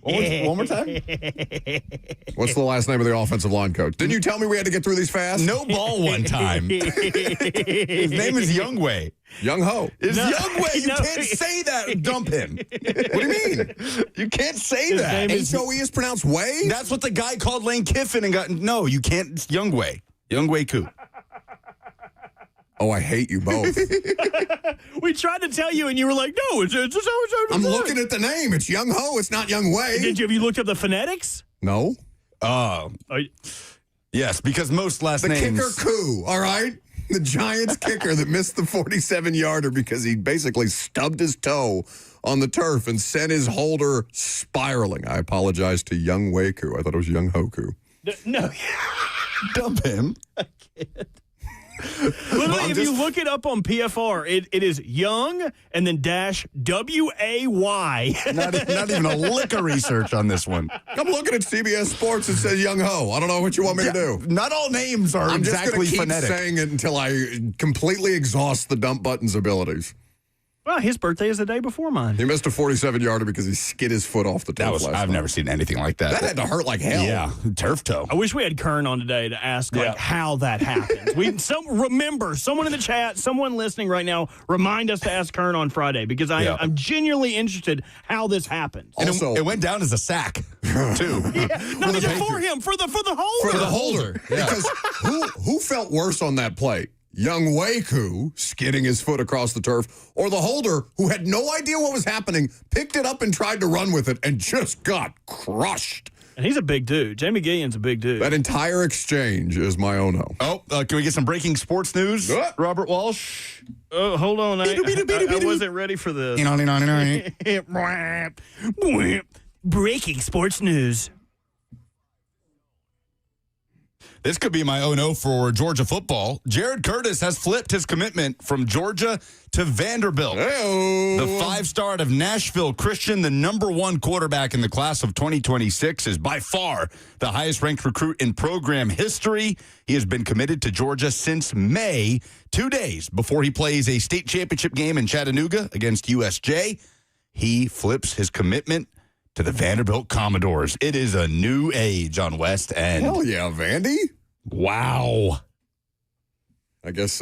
One more time? What's the last name of the offensive line coach? Didn't you tell me we had to get through these fast? No ball one time. His name is Youngway. Young-Ho. It's Youngway. You can't say that. Dump him. What do you mean? You can't say that. H-O-E is pronounced way? That's what the guy called Lane Kiffin and got. No, you can't. It's Youngway. Youngway Koo. Oh, I hate you both. We tried to tell you, and you were like, no, it's I'm looking at the name. It's Young-Ho. It's not Young-Way. Have you looked up the phonetics? No. Yes, because most last The names. kicker Koo, all right? The Giants kicker that missed the 47-yarder because he basically stubbed his toe on the turf and sent his holder spiraling. I apologize to Young-Way Koo. I thought it was Young-Ho Koo. No. Dump him. Literally, if you look it up on PFR, it is Young and then dash W-A-Y. Not even a lick of research on this one. I'm looking at CBS Sports. It says Young-Ho. I don't know what you want me to do. Not all names are I'm exactly just going to keep phonetic. saying it until I completely exhaust the dump button's abilities. Well, his birthday is the day before mine. He missed a 47-yarder because he skid his foot off the turf last I've night. never seen anything like that. That had to hurt like hell. Yeah, turf toe. I wish we had Kern on today to ask how that happens. Someone in the chat, someone listening right now, remind us to ask Kern on Friday because I'm genuinely interested how this happens. And Also, it went down as a sack, too. Not even for him, for the holder. for the holder. Because who felt worse on that play? Young-Way Koo skidding his foot across the turf, or the holder who had no idea what was happening, picked it up and tried to run with it and just got crushed. And he's a big dude. Jamie Gillian's a big dude. That entire exchange is my oh no. Oh, can we get some breaking sports news? What? Robert Walsh. Hold on. I wasn't ready for this. Breaking sports news. This could be my oh no for Georgia football. Jared Curtis has flipped his commitment from Georgia to Vanderbilt. Hey-o. The 5-star out of Nashville Christian, the number 1 quarterback in the class of 2026, is by far the highest ranked recruit in program history. He has been committed to Georgia since May, 2 days before he plays a state championship game in Chattanooga against USJ. He flips his commitment to the Vanderbilt Commodores. It is a new age on West End. Hell yeah, Vandy. Wow. I guess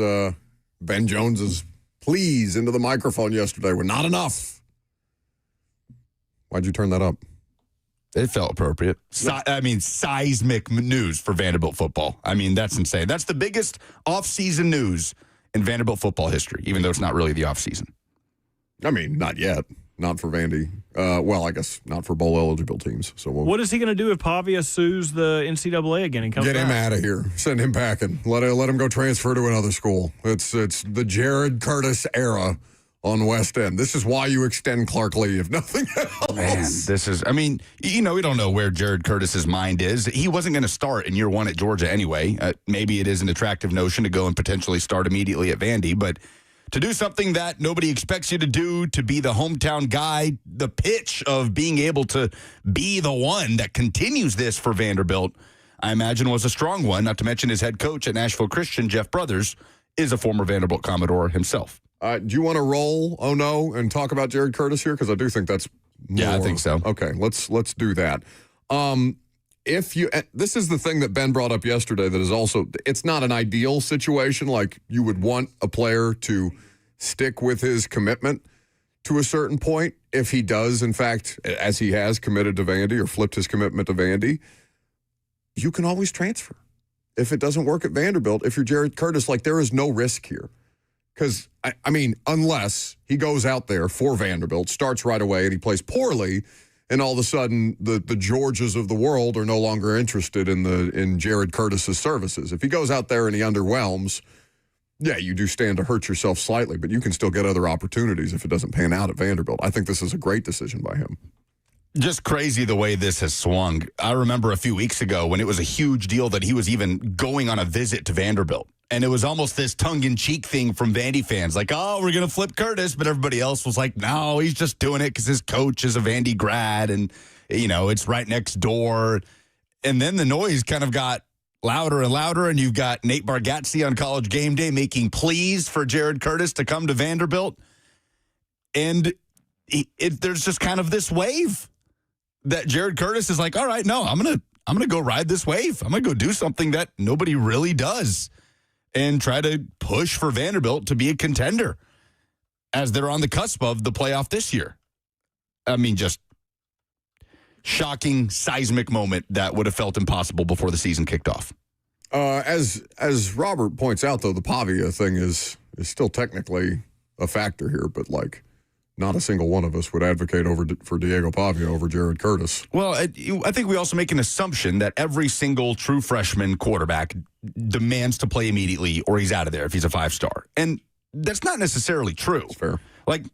Ben Jones's pleas into the microphone yesterday were not enough. Why'd you turn that up? It felt appropriate. Seismic news for Vanderbilt football. I mean, that's insane. That's the biggest offseason news in Vanderbilt football history, even though it's not really the offseason. I mean, not yet. Not for Vandy. Well, I guess not for bowl-eligible teams. So What is he going to do if Pavia sues the NCAA again and comes get him back? out of here. Send him packing. Let him go transfer to another school. It's the Jared Curtis era on West End. This is why you extend Clark Lee, if nothing else. Man, this is, we don't know where Jared Curtis's mind is. He wasn't going to start in year 1 at Georgia anyway. Maybe it is an attractive notion to go and potentially start immediately at Vandy, but to do something that nobody expects you to do, to be the hometown guy, the pitch of being able to be the one that continues this for Vanderbilt, I imagine was a strong one, not to mention his head coach at Nashville Christian, Jeff Brothers, is a former Vanderbilt Commodore himself. Do you want to roll, oh no, and talk about Jared Curtis here? Because I do think that's more. Yeah, I think so. Okay, let's do that. This is the thing that Ben brought up yesterday that is also, it's not an ideal situation. Like you would want a player to stick with his commitment to a certain point. If he does, in fact, as he has committed to Vandy or flipped his commitment to Vandy, you can always transfer. If it doesn't work at Vanderbilt, if you're Jared Curtis, like there is no risk here. Because, I mean, unless he goes out there for Vanderbilt, starts right away, and he plays poorly, and all of a sudden the Georgias of the world are no longer interested in Jared Curtis's services. If he goes out there and he underwhelms, yeah, you do stand to hurt yourself slightly, but you can still get other opportunities if it doesn't pan out at Vanderbilt. I think this is a great decision by him. Just crazy the way this has swung. I remember a few weeks ago when it was a huge deal that he was even going on a visit to Vanderbilt. And it was almost this tongue-in-cheek thing from Vandy fans. Like, oh, we're going to flip Curtis. But everybody else was like, no, he's just doing it because his coach is a Vandy grad. And, it's right next door. And then the noise kind of got louder and louder. And you've got Nate Bargatze on College Game Day making pleas for Jared Curtis to come to Vanderbilt. And there's just kind of this wave that Jared Curtis is like, all right, no, I'm gonna go ride this wave. I'm gonna go do something that nobody really does and try to push for Vanderbilt to be a contender as they're on the cusp of the playoff this year. I mean, just shocking, seismic moment that would have felt impossible before the season kicked off. As Robert points out, though, the Pavia thing is still technically a factor here, but not a single one of us would advocate for Diego Pavia over Jared Curtis. Well, I think we also make an assumption that every single true freshman quarterback demands to play immediately or he's out of there if he's a 5-star. And that's not necessarily true. That's fair.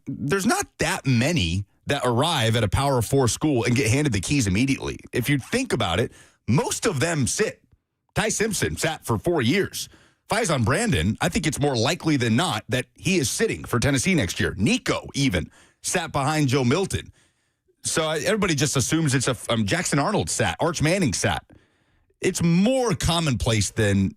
There's not that many that arrive at a Power 4 school and get handed the keys immediately. If you think about it, most of them sit. Ty Simpson sat for 4 years. Faison Brandon, I think it's more likely than not that he is sitting for Tennessee next year. Nico even sat behind Joe Milton. So everybody just assumes it's Jackson Arnold sat, Arch Manning sat. It's more commonplace than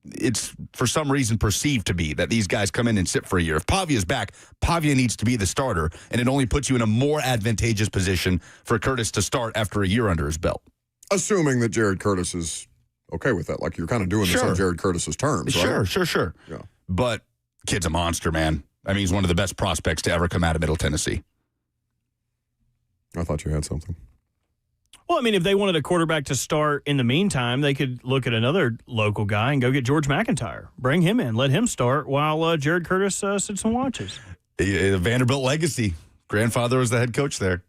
it's for some reason perceived to be that these guys come in and sit for a year. If Pavia's back, Pavia needs to be the starter, and it only puts you in a more advantageous position for Curtis to start after a year under his belt. Assuming that Jared Curtis is okay with that. You're kind of doing this on Jared Curtis's terms, right? Sure. Yeah. But kid's a monster, man. I mean, he's one of the best prospects to ever come out of Middle Tennessee. I thought you had something. Well, I mean, if they wanted a quarterback to start in the meantime, they could look at another local guy and go get George McIntyre. Bring him in. Let him start while Jared Curtis sits and watches. Vanderbilt legacy. Grandfather was the head coach there.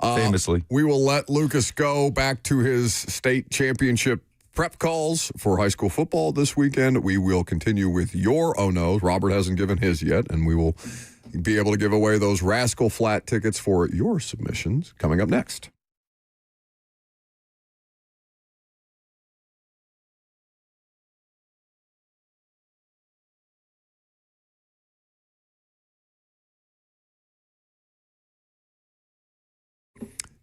Famously. We will let Lucas go back to his state championship prep calls for high school football this weekend. We will continue with your oh no's. Robert hasn't given his yet, and we will be able to give away those Rascal Flat tickets for your submissions coming up next.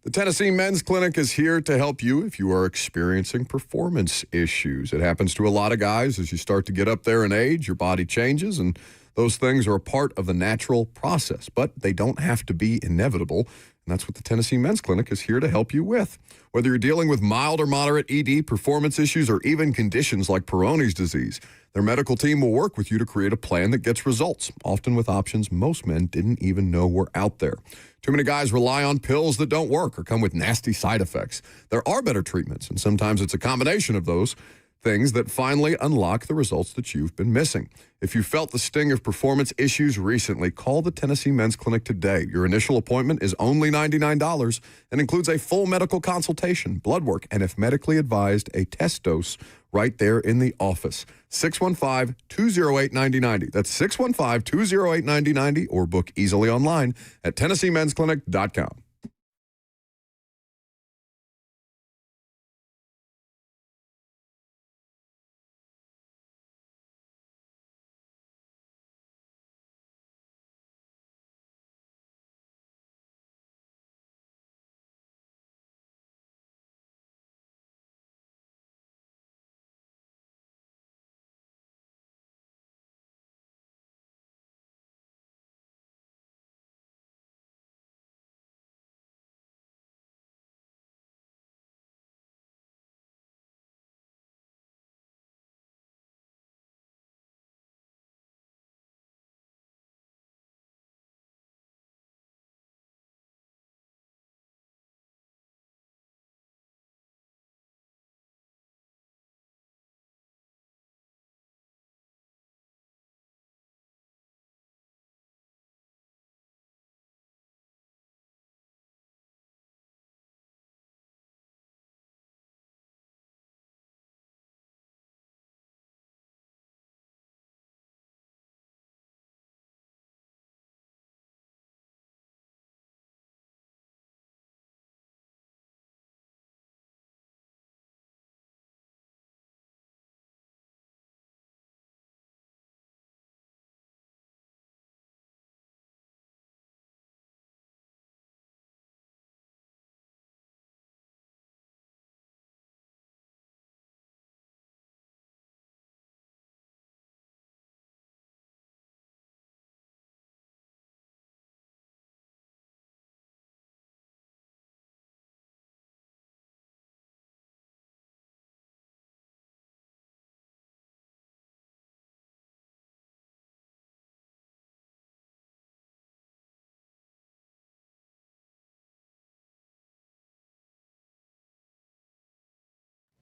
The Tennessee Men's Clinic is here to help you if you are experiencing performance issues. It happens to a lot of guys as you start to get up there in age, your body changes, and those things are a part of the natural process, but they don't have to be inevitable. And that's what the Tennessee Men's Clinic is here to help you with. Whether you're dealing with mild or moderate ED, performance issues, or even conditions like Peyronie's disease, their medical team will work with you to create a plan that gets results, often with options most men didn't even know were out there. Too many guys rely on pills that don't work or come with nasty side effects. There are better treatments, and sometimes it's a combination of those things that finally unlock the results that you've been missing. If you felt the sting of performance issues recently, call the Tennessee Men's Clinic today. Your initial appointment is only $99 and includes a full medical consultation, blood work, and if medically advised, a test dose right there in the office. 615-208-9090. That's 615-208-9090 or book easily online at TennesseeMen'sClinic.com.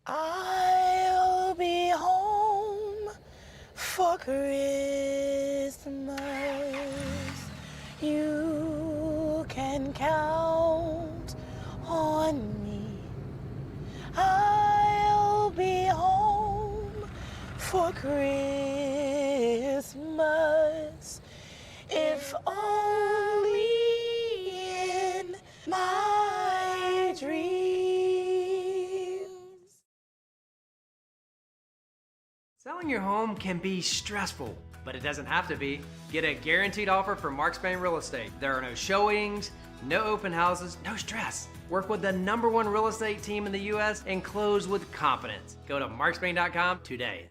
I'll be home for Christmas. You can count on me. I'll be home for Christmas. If only in my dreams. Selling your home can be stressful, but it doesn't have to be. Get a guaranteed offer from Mark Spain Real Estate. There are no showings, no open houses, no stress. Work with the #1 real estate team in the U.S. and close with confidence. Go to markspain.com today.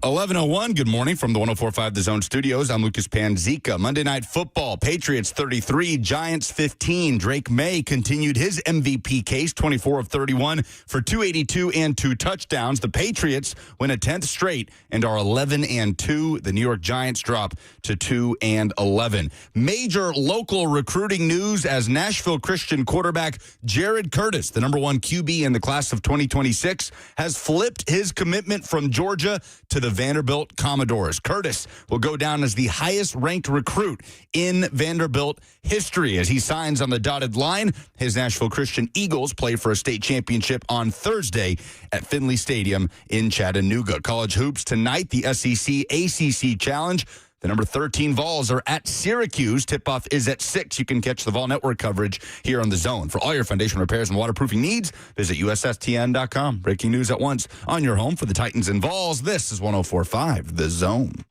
.11:01, good morning from the 104.5 The Zone Studios. I'm Lucas Panzica. Monday Night Football, Patriots 33, Giants 15. Drake May continued his MVP case, 24 of 31 for 282 and 2 touchdowns. The Patriots win a 10th straight and are 11-2. The New York Giants drop to 2-11. Major local recruiting news as Nashville Christian quarterback Jared Curtis, the #1 QB in the class of 2026, has flipped his commitment from Georgia to the Vanderbilt Commodores. Curtis will go down as the highest-ranked recruit in Vanderbilt history as he signs on the dotted line. His Nashville Christian Eagles play for a state championship on Thursday at Finley Stadium in Chattanooga. College hoops tonight, the SEC ACC Challenge. The number 13 Vols are at Syracuse. Tip-off is at 6. You can catch the Vol Network coverage here on The Zone. For all your foundation repairs and waterproofing needs, visit USSTN.com. Breaking news at once on your home for the Titans and Vols. This is 104.5 The Zone.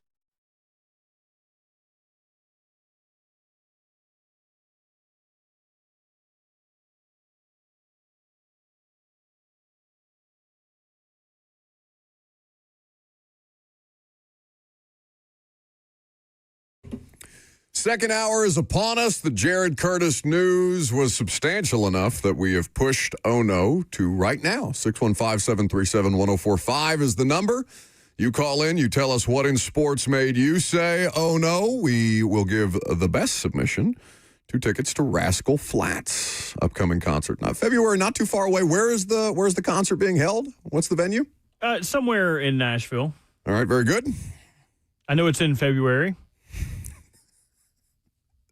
Second hour is upon us. The Jared Curtis news was substantial enough that we have pushed Oh No to right now. 615-737-1045 is the number. You call in, you tell us what in sports made you say, oh no. We will give the best submission 2 tickets to Rascal Flatts upcoming concert. Now, February, not too far away. Where's the concert being held? What's the venue? Somewhere in Nashville. All right, very good. I know it's in February.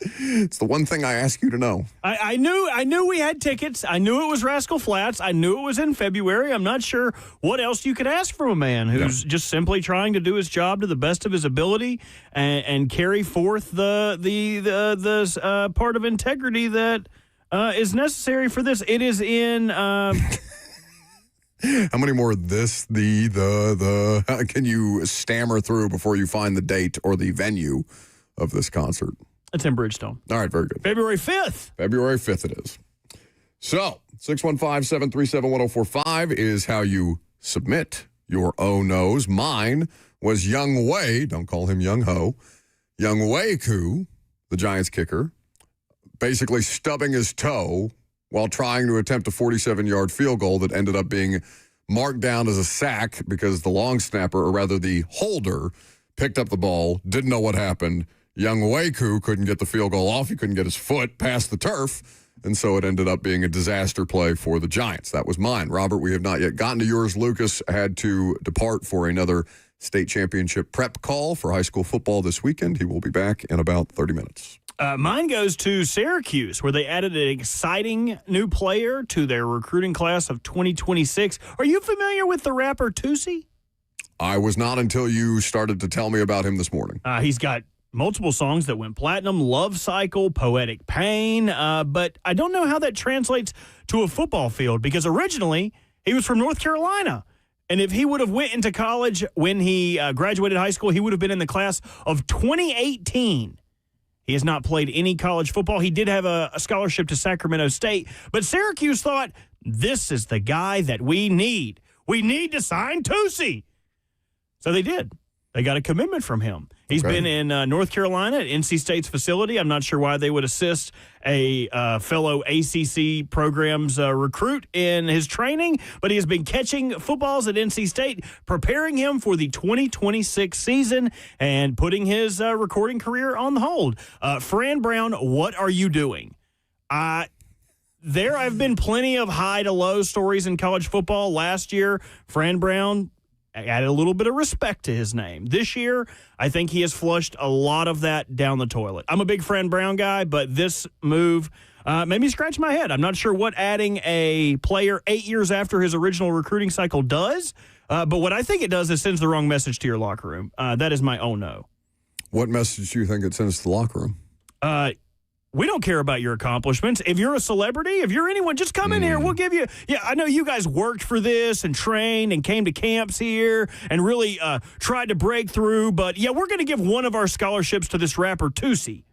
It's the one thing I ask you to know. I knew we had tickets. I knew it was Rascal Flatts. I knew it was in February. I'm not sure what else you could ask from a man who's just simply trying to do his job to the best of his ability and carry forth the part of integrity that is necessary for this. It is in. How many more the can you stammer through before you find the date or the venue of this concert? It's in Bridgestone. All right, very good. February 5th. February 5th it is. So, 615-737-1045 is how you submit your oh no's. Mine was Young Wei, don't call him Young Ho, Young Wei Koo, the Giants kicker, basically stubbing his toe while trying to attempt a 47-yard field goal that ended up being marked down as a sack because the long snapper, or rather the holder, picked up the ball, didn't know what happened. Young Wei Koo couldn't get the field goal off. He couldn't get his foot past the turf, and so it ended up being a disaster play for the Giants. That was mine. Robert, we have not yet gotten to yours. Lucas had to depart for another state championship prep call for high school football this weekend. He will be back in about 30 minutes. Mine goes to Syracuse, where they added an exciting new player to their recruiting class of 2026. Are you familiar with the rapper Tootsie? I was not until you started to tell me about him this morning. He's got multiple songs that went platinum, Love Cycle, Poetic Pain, but I don't know how that translates to a football field because originally he was from North Carolina. And if he would have went into college when he graduated high school, he would have been in the class of 2018. He has not played any college football. He did have a scholarship to Sacramento State, but Syracuse thought, this is the guy that we need. We need to sign Tootsie. So they did. They got a commitment from him. He's been in North Carolina at NC State's facility. I'm not sure why they would assist a fellow ACC program's recruit in his training, but he has been catching footballs at NC State, preparing him for the 2026 season and putting his recording career on hold. Fran Brown, what are you doing? There have been plenty of high to low stories in college football. Last year, Fran Brown added a little bit of respect to his name. This year, I think he has flushed a lot of that down the toilet. I'm a big Fran Brown guy, but this move made me scratch my head. I'm not sure what adding a player 8 years after his original recruiting cycle does, but what I think it does is sends the wrong message to your locker room. That is my oh no. What message do you think it sends to the locker room? We don't care about your accomplishments. If you're a celebrity, if you're anyone, just come in here. We'll give you. Yeah, I know you guys worked for this and trained and came to camps here and really tried to break through. But, yeah, we're going to give one of our scholarships to this rapper, Tootsie.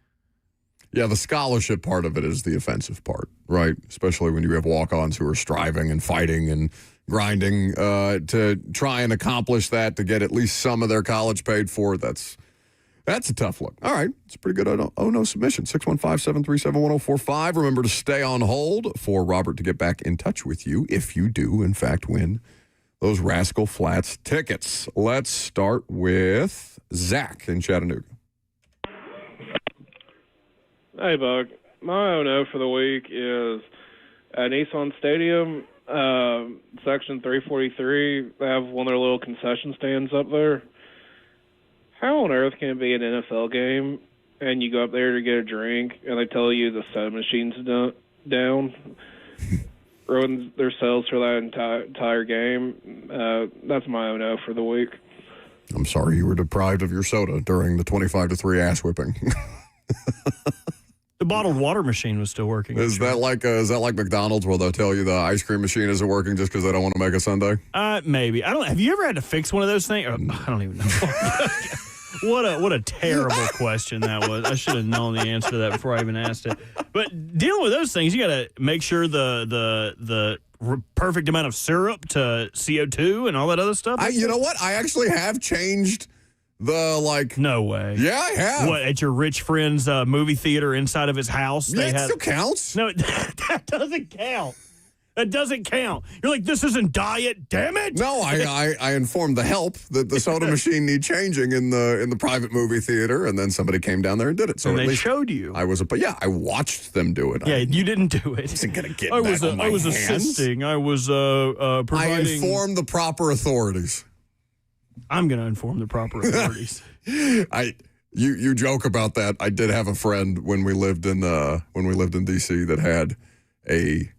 Yeah, the scholarship part of it is the offensive part, right? Especially when you have walk-ons who are striving and fighting and grinding to try and accomplish that, to get at least some of their college paid for. That's a tough look. All right. It's a pretty good oh no submission. 615-737-1045. Remember to stay on hold for Robert to get back in touch with you if you do, in fact, win those Rascal Flats tickets. Let's start with Zach in Chattanooga. Hey, Buck. My oh no for the week is at Nissan Stadium, Section 343. They have one of their little concession stands up there. How on earth can it be an NFL game and you go up there to get a drink and they tell you the soda machine's down? Ruins their sales for that entire game. That's my oh no for the week. I'm sorry you were deprived of your soda during the 25-3 ass whipping. The bottled water machine was still working. Is that like McDonald's where they'll tell you the ice cream machine isn't working just because they don't want to make a sundae? Maybe. I don't. Have you ever had to fix one of those things? I don't even know. What a terrible question that was. I should have known the answer to that before I even asked it. But dealing with those things, you got to make sure the perfect amount of syrup to CO2 and all that other stuff. You know what? I actually have changed No way. Yeah, I have. What, at your rich friend's movie theater inside of his house? Yeah, it still counts. No, that doesn't count. That doesn't count. You're like, this isn't diet, damn it. No, I informed the help that the soda machine need changing in the private movie theater, and then somebody came down there and did it. So and at they least showed you. I watched them do it. Yeah, you didn't do it. I wasn't gonna get I back on my was hands. assisting. I was providing. I informed the proper authorities. I'm going to inform the proper authorities. You joke about that. I did have a friend when we lived in DC that had a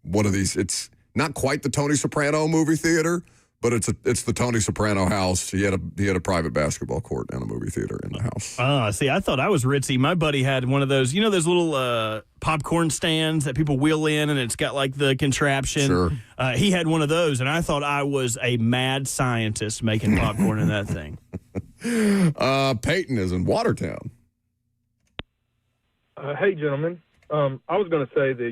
one of these. It's not quite the Tony Soprano movie theater, but it's the Tony Soprano house. He had a private basketball court and a movie theater in the house. See, I thought I was ritzy. My buddy had one of those, those little popcorn stands that people wheel in, and it's got like the contraption. Sure. He had one of those, and I thought I was a mad scientist making popcorn in that thing. Peyton is in Watertown. Hey, gentlemen. I was going to say the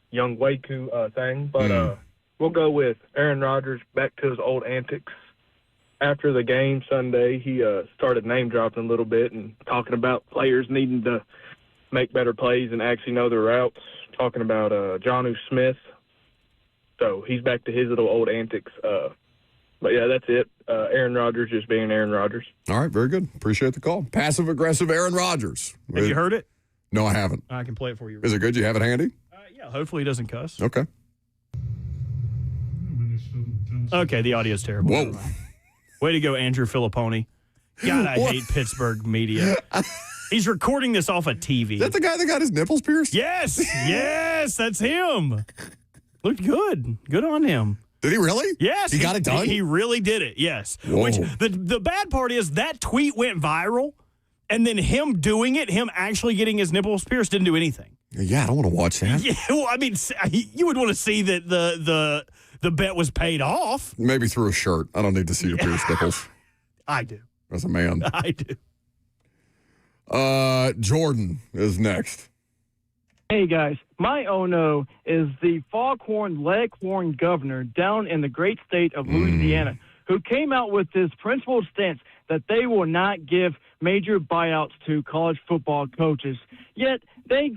young Waku thing, but we'll go with Aaron Rodgers back to his old antics. After the game Sunday, he started name dropping a little bit and talking about players needing to make better plays and actually know their routes, talking about Jonnu Smith. So he's back to his little old antics. But, yeah, that's it. Aaron Rodgers just being Aaron Rodgers. All right, very good. Appreciate the call. Passive-aggressive Aaron Rodgers. Have you heard it? No, I haven't. I can play it for you. Is it good? You have it handy? Yeah, hopefully he doesn't cuss. Okay. Okay, the audio's terrible. Whoa. Way to go, Andrew Filipponi. God, I hate Pittsburgh media. He's recording this off a TV. Is that the guy that got his nipples pierced? Yes, that's him. Looked good. Good on him. Did he really? Yes. He got it done? He really did it, yes. Whoa. Which, the bad part is that tweet went viral, and then him doing it, him actually getting his nipples pierced, didn't do anything. Yeah, I don't want to watch that. Yeah, well, I mean, you would want to see that the bet was paid off. Maybe through a shirt. I don't need to see your pierced nipples. I do. As a man. I do. Jordan is next. Hey guys, my oh-no is the foghorn leghorn governor down in the great state of Louisiana who came out with this principled stance that they will not give major buyouts to college football coaches. Yet they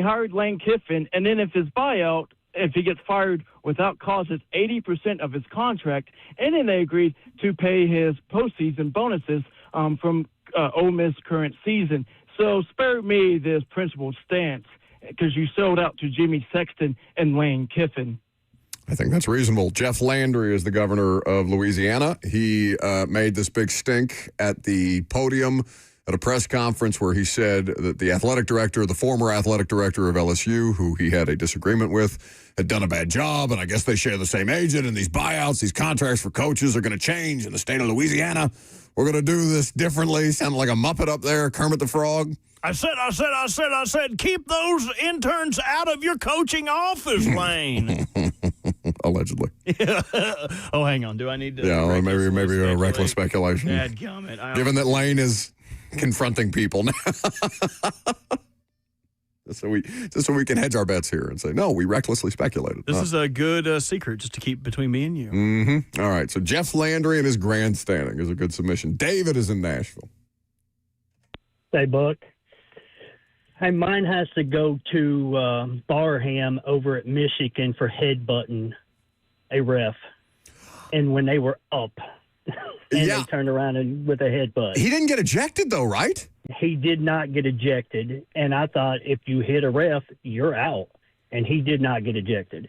hired Lane Kiffin, and then if he gets fired without cause, it's 80% of his contract, and then they agreed to pay his postseason bonuses from Ole Miss current season. So spare me this principled stance because you sold out to Jimmy Sexton and Lane Kiffin. I think that's reasonable. Jeff Landry is the governor of Louisiana. He made this big stink at the podium at a press conference where he said that the former athletic director of LSU, who he had a disagreement with, had done a bad job, and I guess they share the same agent, and these buyouts, these contracts for coaches are going to change in the state of Louisiana. We're going to do this differently. Sounded like a Muppet up there, Kermit the Frog. I said, keep those interns out of your coaching office, Lane. Allegedly. Oh, hang on. Do I need to? Yeah, maybe a reckless speculation. Dadgummit. Given that Lane is confronting people now. just so we can hedge our bets here and say, no, we recklessly speculated. This is a good secret just to keep between me and you. Mm-hmm. All right. So Jeff Landry and his grandstanding is a good submission. David is in Nashville. Hey, Buck. Hey, mine has to go to Barham over at Michigan for headbutting a ref. And when they were up, and they turned around and with a headbutt. He didn't get ejected, though, right? He did not get ejected. And I thought if you hit a ref, you're out. And he did not get ejected.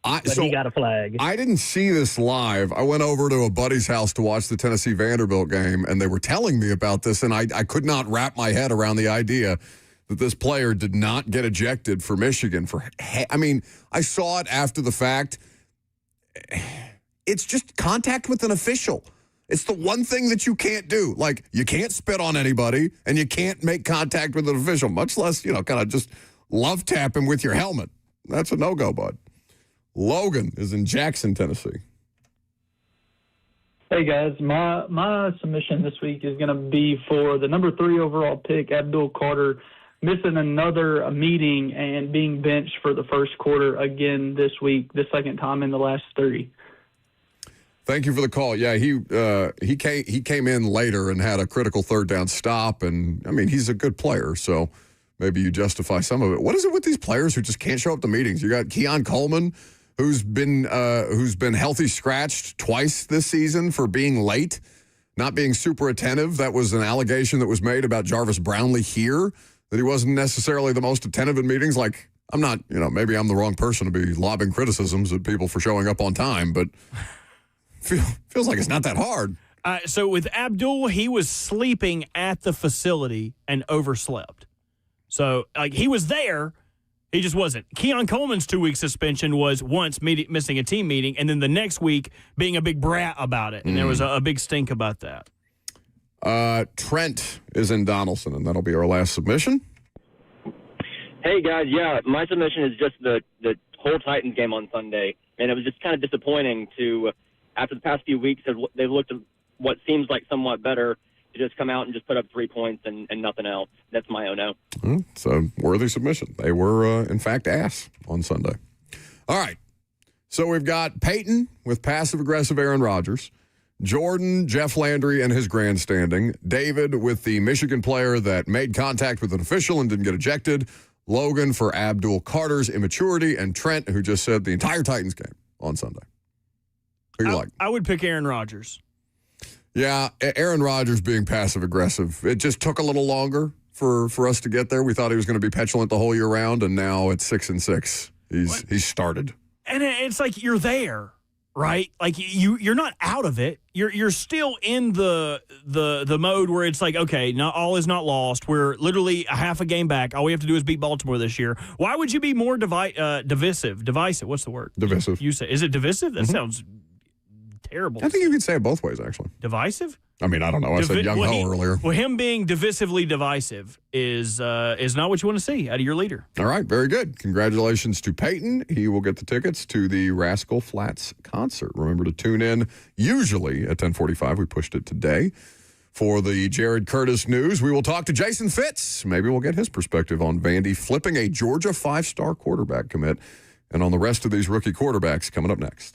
But he got a flag. I didn't see this live. I went over to a buddy's house to watch the Tennessee Vanderbilt game, and they were telling me about this, and I could not wrap my head around the idea that this player did not get ejected for Michigan. I saw it after the fact. It's just contact with an official. It's the one thing that you can't do. Like, you can't spit on anybody, and you can't make contact with an official, much less, kind of just love tap him with your helmet. That's a no-go, bud. Logan is in Jackson, Tennessee. Hey, guys. My submission this week is going to be for the number 3 overall pick, Abdul Carter, missing another meeting and being benched for the first quarter again this week, the second time in the last 30. Thank you for the call. Yeah, he came in later and had a critical third down stop, and he's a good player, so maybe you justify some of it. What is it with these players who just can't show up to meetings? You got Keon Coleman, who's been healthy scratched twice this season for being late, not being super attentive. That was an allegation that was made about Jarvis Brownlee here, that he wasn't necessarily the most attentive in meetings. Like, I'm not, maybe I'm the wrong person to be lobbing criticisms at people for showing up on time, but feels like it's not that hard. So with Abdul, he was sleeping at the facility and overslept. So, he was there, he just wasn't. Keon Coleman's 2-week suspension was once missing a team meeting, and then the next week being a big brat about it. And there was a big stink about that. Trent is in Donaldson, and that'll be our last submission. Hey, guys. Yeah, my submission is just the whole Titans game on Sunday. And it was just kind of disappointing to, after the past few weeks, they've looked at what seems like somewhat better, to just come out and just put up 3 points and nothing else. That's my oh-no. It's a worthy submission. They were, in fact, ass on Sunday. All right. So we've got Peyton with passive-aggressive Aaron Rodgers, Jordan, Jeff Landry, and his grandstanding, David with the Michigan player that made contact with an official and didn't get ejected, Logan for Abdul Carter's immaturity, and Trent, who just said the entire Titans game on Sunday. Who you like? I would pick Aaron Rodgers. Yeah, Aaron Rodgers being passive-aggressive. It just took a little longer for us to get there. We thought he was going to be petulant the whole year round, and now it's 6-6. He's started. And it's like you're there, right? Like you're not out of it. You're still in the mode where it's like, okay, not all is not lost. We're literally a half a game back. All we have to do is beat Baltimore this year. Why would you be more divisive? Divisive. What's the word? Divisive. You say, is it divisive? That sounds terrible. I think you could say it both ways, actually. Divisive? I mean, I don't know. I said young ho earlier. Well, him being divisively divisive is not what you want to see out of your leader. All right, very good. Congratulations to Peyton. He will get the tickets to the Rascal Flatts concert. Remember to tune in, usually at 10:45. We pushed it today. For the Jared Curtis news, we will talk to Jason Fitz. Maybe we'll get his perspective on Vandy flipping a Georgia 5-star quarterback commit, and on the rest of these rookie quarterbacks coming up next.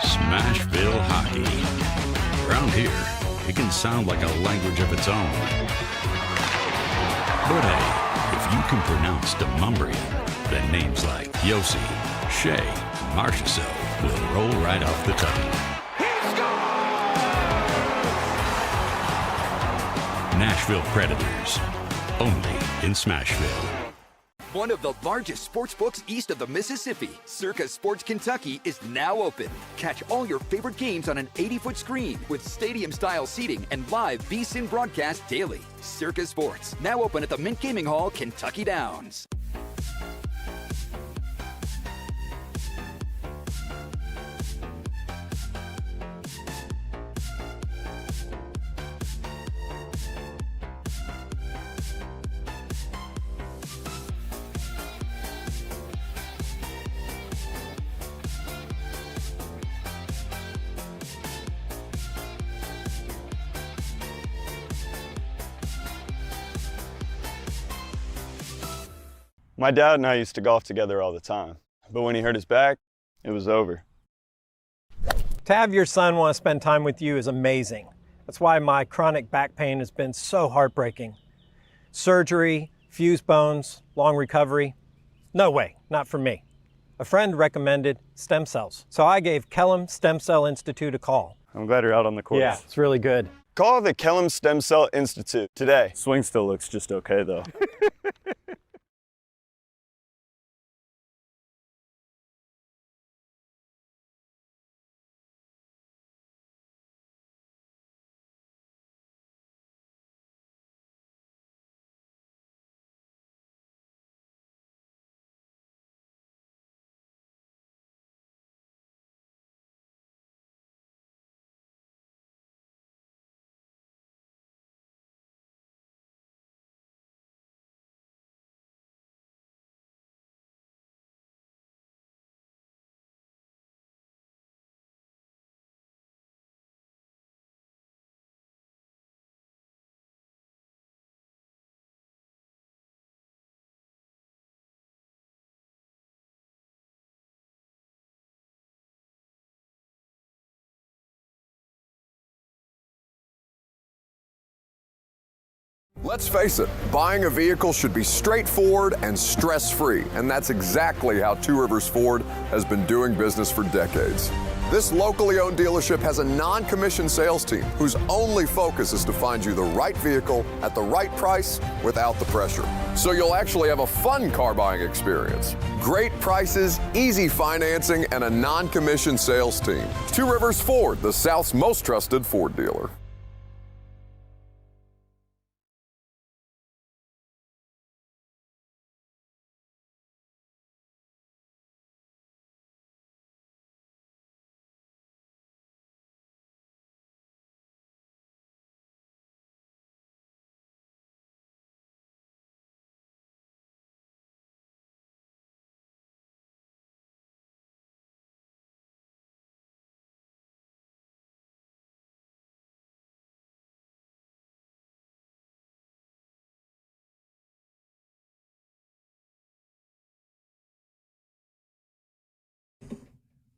Smashville hockey. Around here, it can sound like a language of its own. But hey, if you can pronounce Demumbrian, then names like Yossi, Shea, Marchessault will roll right off the tongue. Nashville Predators, only in Smashville. One of the largest sports books east of the Mississippi, Circa Sports Kentucky, is now open. Catch all your favorite games on an 80-foot screen with stadium-style seating and live VSiN broadcast daily. Circa Sports, now open at the Mint Gaming Hall, Kentucky Downs. My dad and I used to golf together all the time, but when he hurt his back, it was over. To have your son want to spend time with you is amazing. That's why my chronic back pain has been so heartbreaking. Surgery, fused bones, long recovery. No way, not for me. A friend recommended stem cells, so I gave Kellum Stem Cell Institute a call. I'm glad you're out on the course. Yeah, it's really good. Call the Kellum Stem Cell Institute today. Swing still looks just okay, though. Let's face it, buying a vehicle should be straightforward and stress-free, and that's exactly how Two Rivers Ford has been doing business for decades. This locally owned dealership has a non-commissioned sales team whose only focus is to find you the right vehicle at the right price without the pressure. So you'll actually have a fun car buying experience. Great prices, easy financing, and a non-commissioned sales team. Two Rivers Ford, the South's most trusted Ford dealer.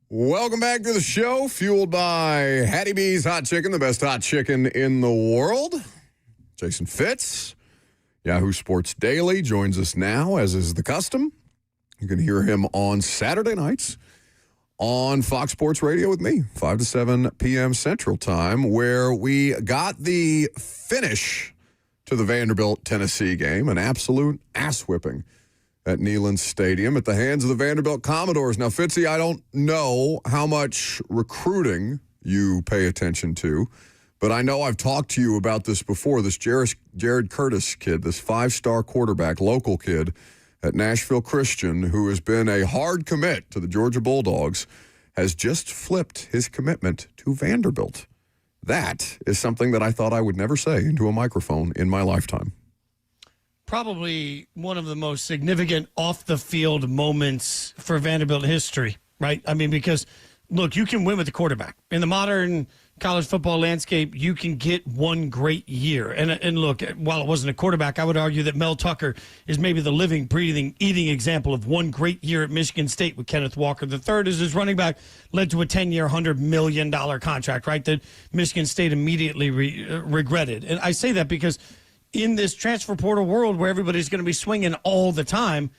Welcome back to the show, fueled by Hattie B's Hot Chicken, the best hot chicken in the world. Jason Fitz, Yahoo Sports Daily, joins us now, as is the custom. You can hear him on Saturday nights on Fox Sports Radio with me, 5 to 7 p.m. Central Time, where we got the finish to the Vanderbilt-Tennessee game, an absolute ass-whipping at Neyland Stadium at the hands of the Vanderbilt Commodores. Now, Fitzy, I don't know how much recruiting you pay attention to, but I know I've talked to you about this before. This Jared Curtis kid, this five-star quarterback, local kid at Nashville Christian, who has been a hard commit to the Georgia Bulldogs, has just flipped his commitment to Vanderbilt. That is something that I thought I would never say into a microphone in my lifetime. Probably one of the most significant off-the-field moments for Vanderbilt history, right? I mean, because, look, you can win with the quarterback. In the modern college football landscape, you can get one great year. And look, while it wasn't a quarterback, I would argue that Mel Tucker is maybe the living, breathing, eating example of one great year at Michigan State with Kenneth Walker. The third is his running back led to a 10-year, $100 million contract, right, that Michigan State immediately regretted. And I say that because in this transfer portal world where everybody's going to be swinging all the time,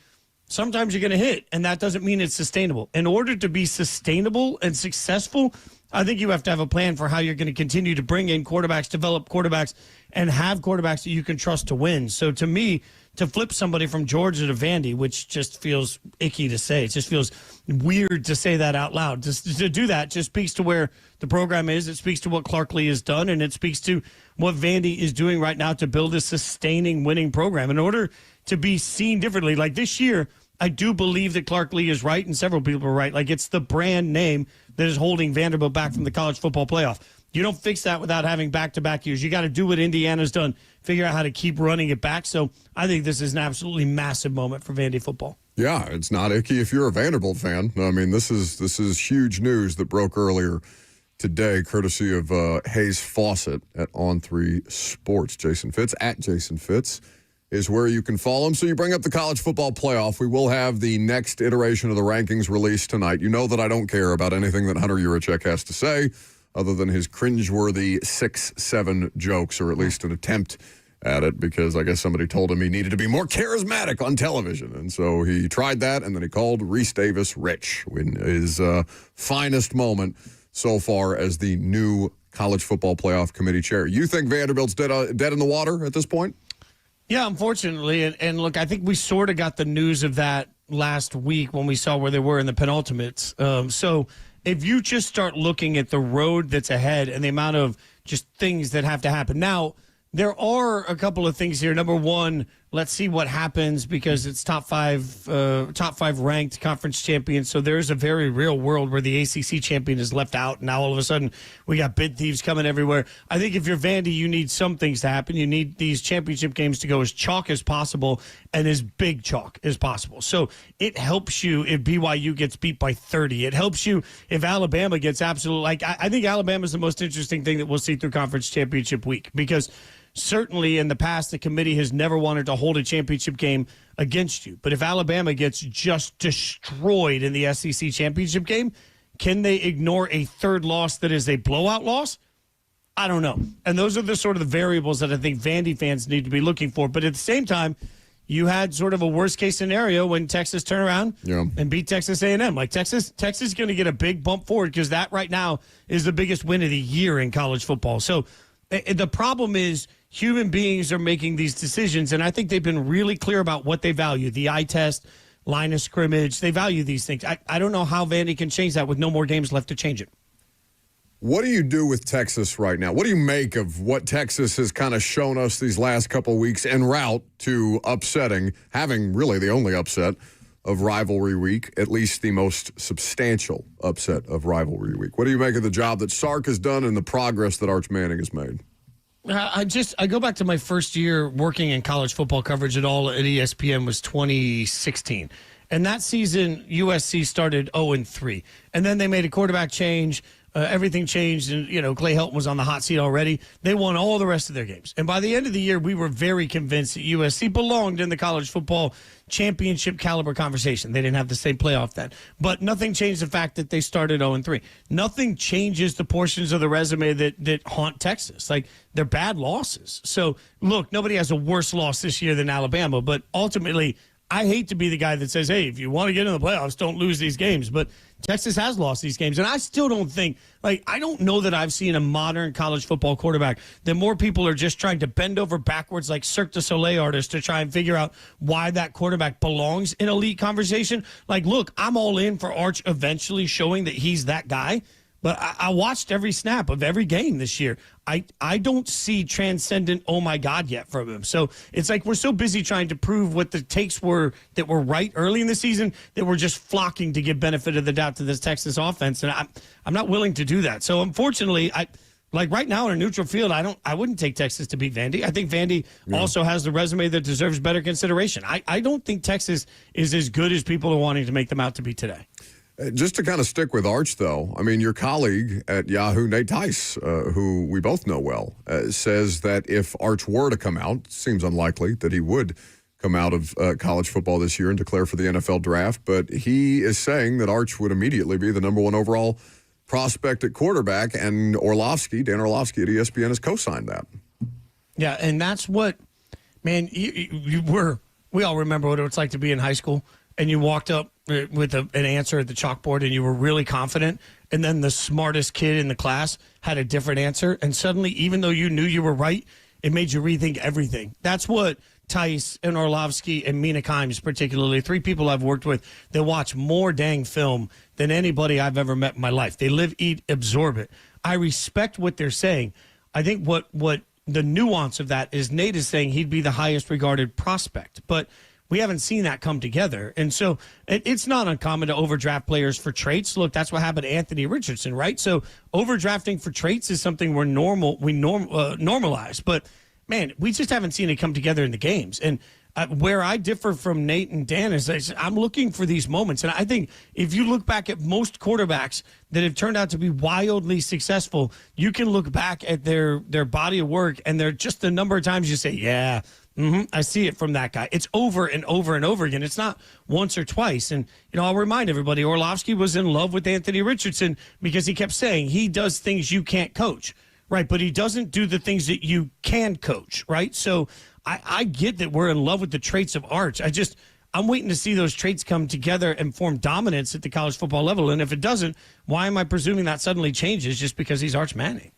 sometimes you're going to hit, and that doesn't mean it's sustainable. In order to be sustainable and successful, I think you have to have a plan for how you're going to continue to bring in quarterbacks, develop quarterbacks, and have quarterbacks that you can trust to win. So to me, to flip somebody from Georgia to Vandy, which just feels icky to say, it just feels weird to say that out loud. Just to do that just speaks to where the program is. It speaks to what Clark Lee has done, and it speaks to what Vandy is doing right now to build a sustaining winning program. In order to be seen differently, like this year, I do believe that Clark Lee is right, and several people are right. Like, it's the brand name that is holding Vanderbilt back from the college football playoff. You don't fix that without having back-to-back years. You got to do what Indiana's done, figure out how to keep running it back. So I think this is an absolutely massive moment for Vandy football. Yeah, it's not icky if you're a Vanderbilt fan. I mean, this is huge news that broke earlier today, courtesy of Hayes Fawcett at On3 Sports. Jason Fitz, at Jason Fitz, is where you can follow him. So you bring up the college football playoff. We will have the next iteration of the rankings released tonight. You know that I don't care about anything that Hunter Yurachek has to say other than his cringeworthy 6-7 jokes, or at least an attempt at it, because I guess somebody told him he needed to be more charismatic on television. And so he tried that, and then he called Reese Davis rich in his finest moment so far as the new College Football Playoff Committee chair. You think Vanderbilt's dead in the water at this point? Yeah, unfortunately. And look, I think we sort of got the news of that last week when we saw where they were in the penultimates. So if you just start looking at the road that's ahead and the amount of just things that have to happen. Now, there are a couple of things here. Number one, let's see what happens, because it's top five ranked conference champions. So there's a very real world where the ACC champion is left out. Now all of a sudden we got bid thieves coming everywhere. I think if you're Vandy, you need some things to happen. You need these championship games to go as chalk as possible and as big chalk as possible. So it helps you if BYU gets beat by 30. It helps you if Alabama gets absolutely, I think Alabama is the most interesting thing that we'll see through conference championship week, because certainly in the past, the committee has never wanted to hold a championship game against you. But if Alabama gets just destroyed in the SEC championship game, can they ignore a third loss that is a blowout loss? I don't know. And those are the sort of the variables that I think Vandy fans need to be looking for. But at the same time, you had sort of a worst-case scenario when Texas turned around and beat Texas A&M. Like, Texas is going to get a big bump forward because that right now is the biggest win of the year in college football. So the problem is human beings are making these decisions, and I think they've been really clear about what they value, the eye test, line of scrimmage. They value these things. I don't know how Vandy can change that with no more games left to change it. What do you do with Texas right now? What do you make of what Texas has kind of shown us these last couple of weeks en route to having really the only upset of rivalry week, at least the most substantial upset of rivalry week? What do you make of the job that Sark has done and the progress that Arch Manning has made? I go back to my first year working in college football coverage at ESPN was 2016. And that season, USC started 0-3. And then they made a quarterback change. Everything changed, and, Clay Helton was on the hot seat already. They won all the rest of their games. And by the end of the year, we were very convinced that USC belonged in the college football championship caliber conversation. They didn't have the same playoff then. But nothing changed the fact that they started 0-3. Nothing changes the portions of the resume that haunt Texas. Like, they're bad losses. So, look, nobody has a worse loss this year than Alabama, but ultimately, I hate to be the guy that says, hey, if you want to get in the playoffs, don't lose these games. But Texas has lost these games. And I still don't think, I don't know that I've seen a modern college football quarterback that more people are just trying to bend over backwards like Cirque du Soleil artists to try and figure out why that quarterback belongs in elite conversation. Like, look, I'm all in for Arch eventually showing that he's that guy. But I watched every snap of every game this year. I don't see transcendent, oh, my God, yet from him. So it's like we're so busy trying to prove what the takes were that were right early in the season that we're just flocking to give benefit of the doubt to this Texas offense. And I'm not willing to do that. So, unfortunately, right now in a neutral field, I wouldn't take Texas to beat Vandy. I think Vandy also has the resume that deserves better consideration. I don't think Texas is as good as people are wanting to make them out to be today. Just to kind of stick with Arch, though, I mean, your colleague at Yahoo, Nate Tice, who we both know well, says that if Arch were to come out, seems unlikely that he would come out of college football this year and declare for the NFL draft, but he is saying that Arch would immediately be the number one overall prospect at quarterback, and Dan Orlovsky at ESPN has co-signed that. Yeah, and that's what, man, we all remember what it was like to be in high school, and you walked up with an answer at the chalkboard and you were really confident, and then the smartest kid in the class had a different answer, and suddenly, even though you knew you were right, it made you rethink everything. That's what Tice and Orlovsky and Mina Kimes, particularly, three people I've worked with, they watch more dang film than anybody I've ever met in my life. They live, eat, absorb it. I respect what they're saying. I think what the nuance of that is Nate is saying he'd be the highest regarded prospect, but we haven't seen that come together. And so it's not uncommon to overdraft players for traits. Look, that's what happened to Anthony Richardson, right? So overdrafting for traits is something we normalize. But, man, we just haven't seen it come together in the games. And where I differ from Nate and Dan is I'm looking for these moments. And I think if you look back at most quarterbacks that have turned out to be wildly successful, you can look back at their body of work, and they're just the number of times you say, yeah, I see it from that guy. It's over and over and over again. It's not once or twice. And, I'll remind everybody, Orlovsky was in love with Anthony Richardson because he kept saying he does things you can't coach, right? But he doesn't do the things that you can coach, right? So I get that we're in love with the traits of Arch. I'm waiting to see those traits come together and form dominance at the college football level. And if it doesn't, why am I presuming that suddenly changes just because he's Arch Manning?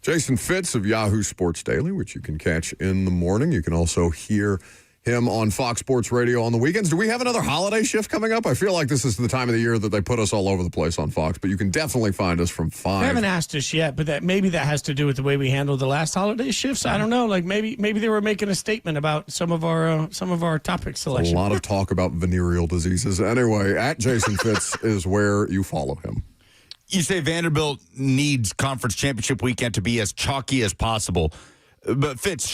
Jason Fitz of Yahoo Sports Daily, which you can catch in the morning. You can also hear him on Fox Sports Radio on the weekends. Do we have another holiday shift coming up? I feel like this is the time of the year that they put us all over the place on Fox, but you can definitely find us from 5. They haven't asked us yet, but maybe that has to do with the way we handled the last holiday shifts. I don't know. Like maybe they were making a statement about some of our topic selection. A lot of talk about venereal diseases. Anyway, at Jason Fitz is where you follow him. You say Vanderbilt needs conference championship weekend to be as chalky as possible, but Fitz,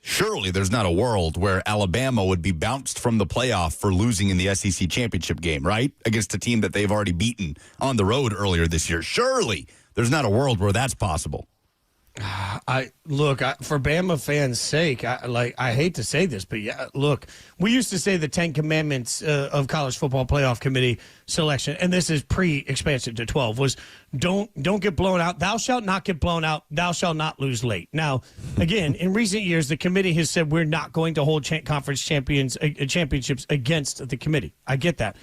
Surely there's not a world where Alabama would be bounced from the playoff for losing in the SEC championship game, right? Against a team that they've already beaten on the road earlier this year. Surely there's not a world where that's possible. For Bama fans' sake, I hate to say this, but yeah, look, we used to say the 10 Commandments of college football playoff committee selection, and this is pre-expansion to 12, was don't get blown out. Thou shalt not get blown out. Thou shalt not lose late. Now, again, in recent years, the committee has said we're not going to hold conference championships against the committee. I get that.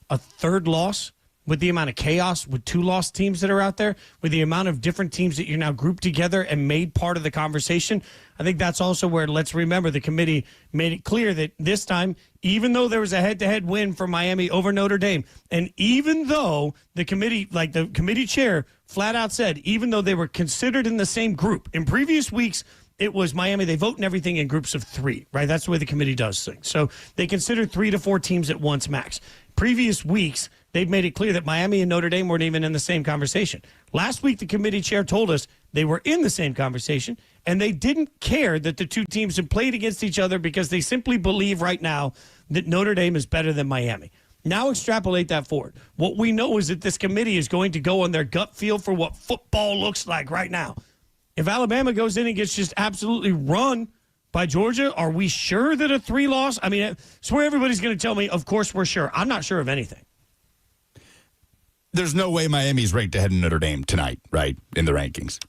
A third loss? With the amount of chaos, with 2 lost teams that are out there, with the amount of different teams that you're now grouped together and made part of the conversation, I think that's also where, let's remember, the committee made it clear that this time, even though there was a head-to-head win for Miami over Notre Dame, and even though the committee, like the committee chair flat out said, even though they were considered in the same group, in previous weeks, it was Miami. They vote and everything in groups of 3, right? That's the way the committee does things. So they consider 3 to 4 teams at once max. Previous weeks, they've made it clear that Miami and Notre Dame weren't even in the same conversation. Last week, the committee chair told us they were in the same conversation, and they didn't care that the 2 teams had played against each other because they simply believe right now that Notre Dame is better than Miami. Now extrapolate that forward. What we know is that this committee is going to go on their gut feel for what football looks like right now. If Alabama goes in and gets just absolutely run by Georgia, are we sure that a 3 loss? I mean, I swear everybody's going to tell me, of course we're sure. I'm not sure of anything. There's no way Miami's ranked ahead of Notre Dame tonight, right, in the rankings.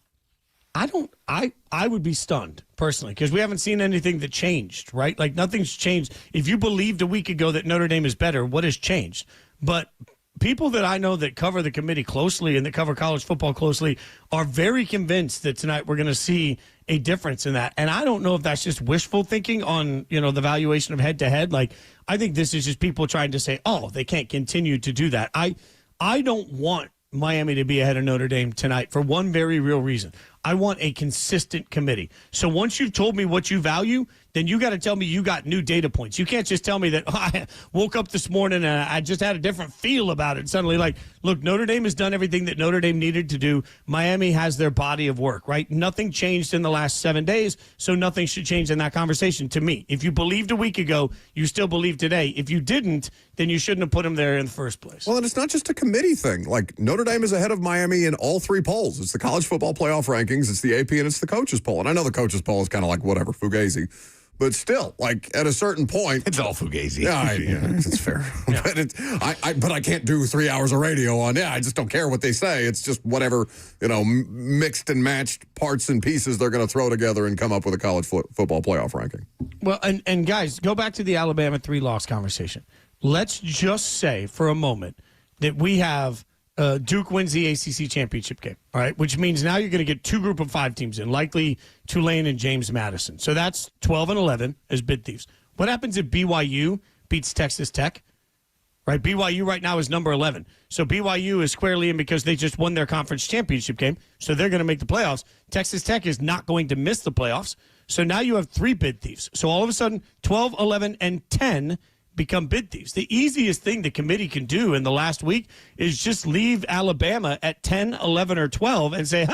I would be stunned, personally, because we haven't seen anything that changed, right? Like, nothing's changed. If you believed a week ago that Notre Dame is better, what has changed? But people that I know that cover the committee closely and that cover college football closely are very convinced that tonight we're going to see a difference in that. And I don't know if that's just wishful thinking on, the valuation of head-to-head. Like, I think this is just people trying to say, oh, they can't continue to do that. I don't want Miami to be ahead of Notre Dame tonight for one very real reason. I want a consistent committee. So once you've told me what you value, then you got to tell me you got new data points. You can't just tell me that I woke up this morning and I just had a different feel about it. Suddenly, like, look, Notre Dame has done everything that Notre Dame needed to do. Miami has their body of work, right? Nothing changed in the last 7 days, so nothing should change in that conversation to me. If you believed a week ago, you still believe today. If you didn't, then you shouldn't have put them there in the first place. Well, and it's not just a committee thing. Like, Notre Dame is ahead of Miami in all 3 polls. It's the college football playoff rankings, it's the AP, and it's the coaches poll. And I know the coaches poll is kind of like whatever, Fugazi. But still, like, at a certain point, it's all Fugazi. Yeah, it's fair. Yeah. But I can't do 3 hours of radio on. Yeah, I just don't care what they say. It's just whatever mixed and matched parts and pieces they're going to throw together and come up with a college football playoff ranking. Well, and guys, go back to the Alabama 3-loss conversation. Let's just say for a moment that we have Duke wins the ACC championship game, all right, which means now you're going to get 2 group of 5 teams in, likely Tulane and James Madison. So that's 12 and 11 as bid thieves. What happens if BYU beats Texas Tech? Right, BYU right now is number 11. So BYU is squarely in because they just won their conference championship game, so they're going to make the playoffs. Texas Tech is not going to miss the playoffs. So now you have 3 bid thieves. So all of a sudden, 12, 11, and 10 become bid thieves. The easiest thing the committee can do in the last week is just leave Alabama at 10, 11, or 12 and say,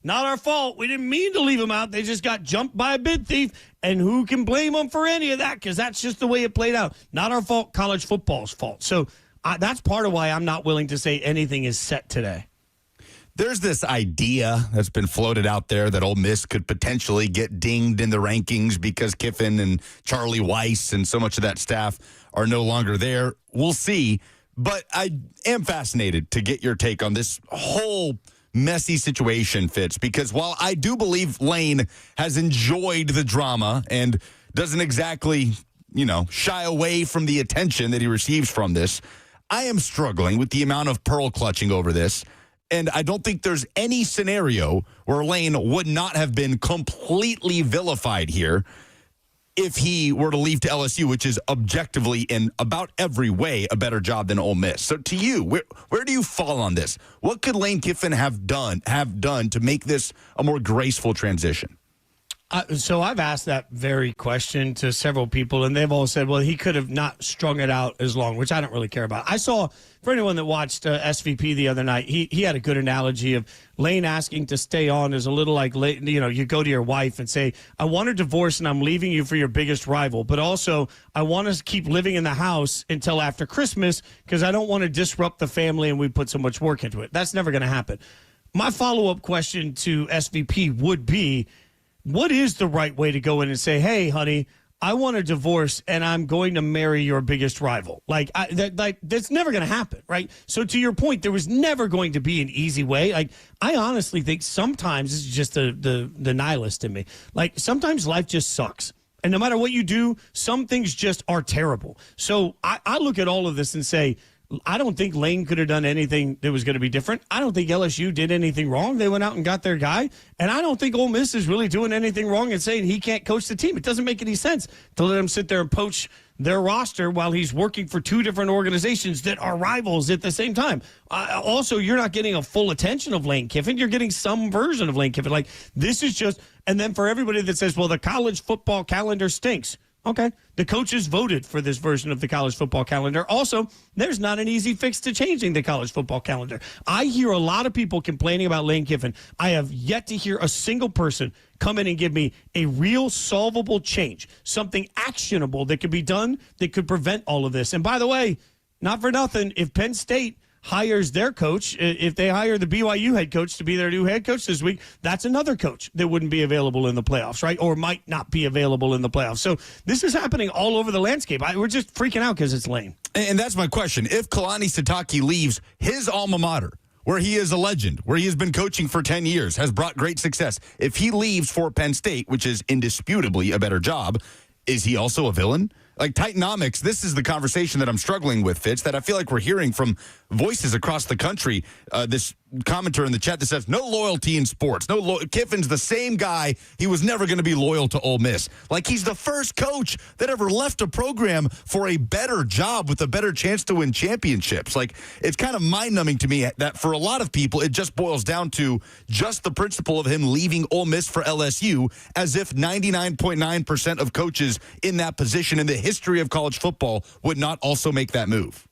not our fault. We didn't mean to leave them out. They just got jumped by a bid thief, and who can blame them for any of that? Because that's just the way it played out. Not our fault, college football's fault. So that's part of why I'm not willing to say anything is set today. There's this idea that's been floated out there that Ole Miss could potentially get dinged in the rankings because Kiffin and Charlie Weiss and so much of that staff are no longer there. We'll see. But I am fascinated to get your take on this whole messy situation, Fitz, because while I do believe Lane has enjoyed the drama and doesn't exactly, shy away from the attention that he receives from this, I am struggling with the amount of pearl clutching over this. And I don't think there's any scenario where Lane would not have been completely vilified here if he were to leave to LSU, which is objectively in about every way a better job than Ole Miss. So to you, where do you fall on this? What could Lane Kiffin have done to make this a more graceful transition? So I've asked that very question to several people, and they've all said, well, he could have not strung it out as long, which I don't really care about. I saw, for anyone that watched SVP the other night, he had a good analogy of Lane asking to stay on is a little like, you go to your wife and say, I want a divorce and I'm leaving you for your biggest rival, but also I want to keep living in the house until after Christmas because I don't want to disrupt the family and we put so much work into it. That's never going to happen. my follow-up question to SVP would be, what is the right way to go in and say, hey, honey, I want a divorce and I'm going to marry your biggest rival? That's never going to happen, right? So to your point, there was never going to be an easy way. Like, I honestly think sometimes this is just the nihilist in me. Like, sometimes life just sucks. And no matter what you do, some things just are terrible. So I look at all of this and say, I don't think Lane could have done anything that was going to be different. I don't think LSU did anything wrong. They went out and got their guy. And I don't think Ole Miss is really doing anything wrong and saying he can't coach the team. It doesn't make any sense to let him sit there and poach their roster while he's working for two different organizations that are rivals at the same time. Also, you're not getting a full attention of Lane Kiffin. You're getting some version of Lane Kiffin. Like, this is just, and then for everybody that says, well, the college football calendar stinks. Okay, the coaches voted for this version of the college football calendar. Also, there's not an easy fix to changing the college football calendar. I hear a lot of people complaining about Lane Kiffin. I have yet to hear a single person come in and give me a real solvable change, something actionable that could be done that could prevent all of this. And by the way, not for nothing, if Penn State hires their coach, if they hire the BYU head coach to be their new head coach this week, that's another coach that wouldn't be available in the playoffs, right? Or might not be available in the playoffs. So this is happening all over the landscape. We're just freaking out because it's Lane. And that's my question. If Kalani Sitake leaves his alma mater, where he is a legend, where he has been coaching for 10 years, has brought great success, if he leaves for Penn State, which is indisputably a better job, is he also a villain? Like, Titanomics, this is the conversation that I'm struggling with, Fitz, that I feel like we're hearing from voices across the country. This commenter in the chat that says, no loyalty in sports. Kiffin's the same guy. He was never going to be loyal to Ole Miss. Like, he's the first coach that ever left a program for a better job with a better chance to win championships. Like, it's kind of mind-numbing to me that for a lot of people, it just boils down to just the principle of him leaving Ole Miss for LSU, as if 99.9% of coaches in that position in the history of college football would not also make that move.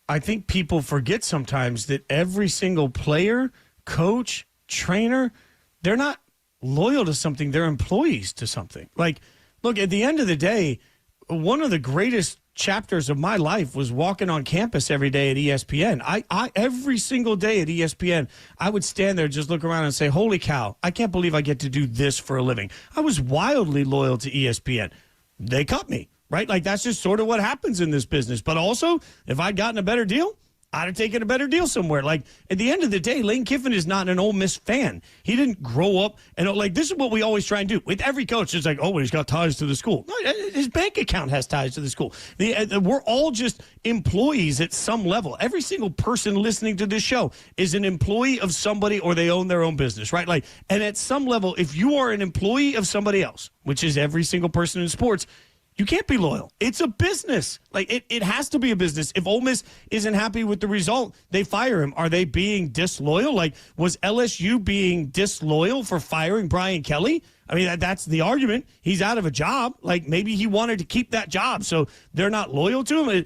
I think people forget sometimes that every single player, coach, trainer, they're not loyal to something. They're employees to something. Like, look, at the end of the day, one of the greatest chapters of my life was walking on campus every day at ESPN. I every single day at ESPN, I would stand there, just look around and say, holy cow, I can't believe I get to do this for a living. I was wildly loyal to ESPN. They cut me. Right? Like, that's just sort of what happens in this business. But also, if I'd gotten a better deal, I'd have taken a better deal somewhere. Like, at the end of the day, Lane Kiffin is not an Ole Miss fan. He didn't grow up. And, like, this is what we always try and do. With every coach, it's like, oh, well, he's got ties to the school. No, his bank account has ties to the school. We're all just employees at some level. Every single person listening to this show is an employee of somebody, or they own their own business, right? Like, and at some level, if you are an employee of somebody else, which is every single person in sports, you can't be loyal. It's a business. Like, it has to be a business. If Ole Miss isn't happy with the result, they fire him. Are they being disloyal? Like, was LSU being disloyal for firing Brian Kelly? I mean, that's the argument. He's out of a job. Like, maybe he wanted to keep that job, so they're not loyal to him.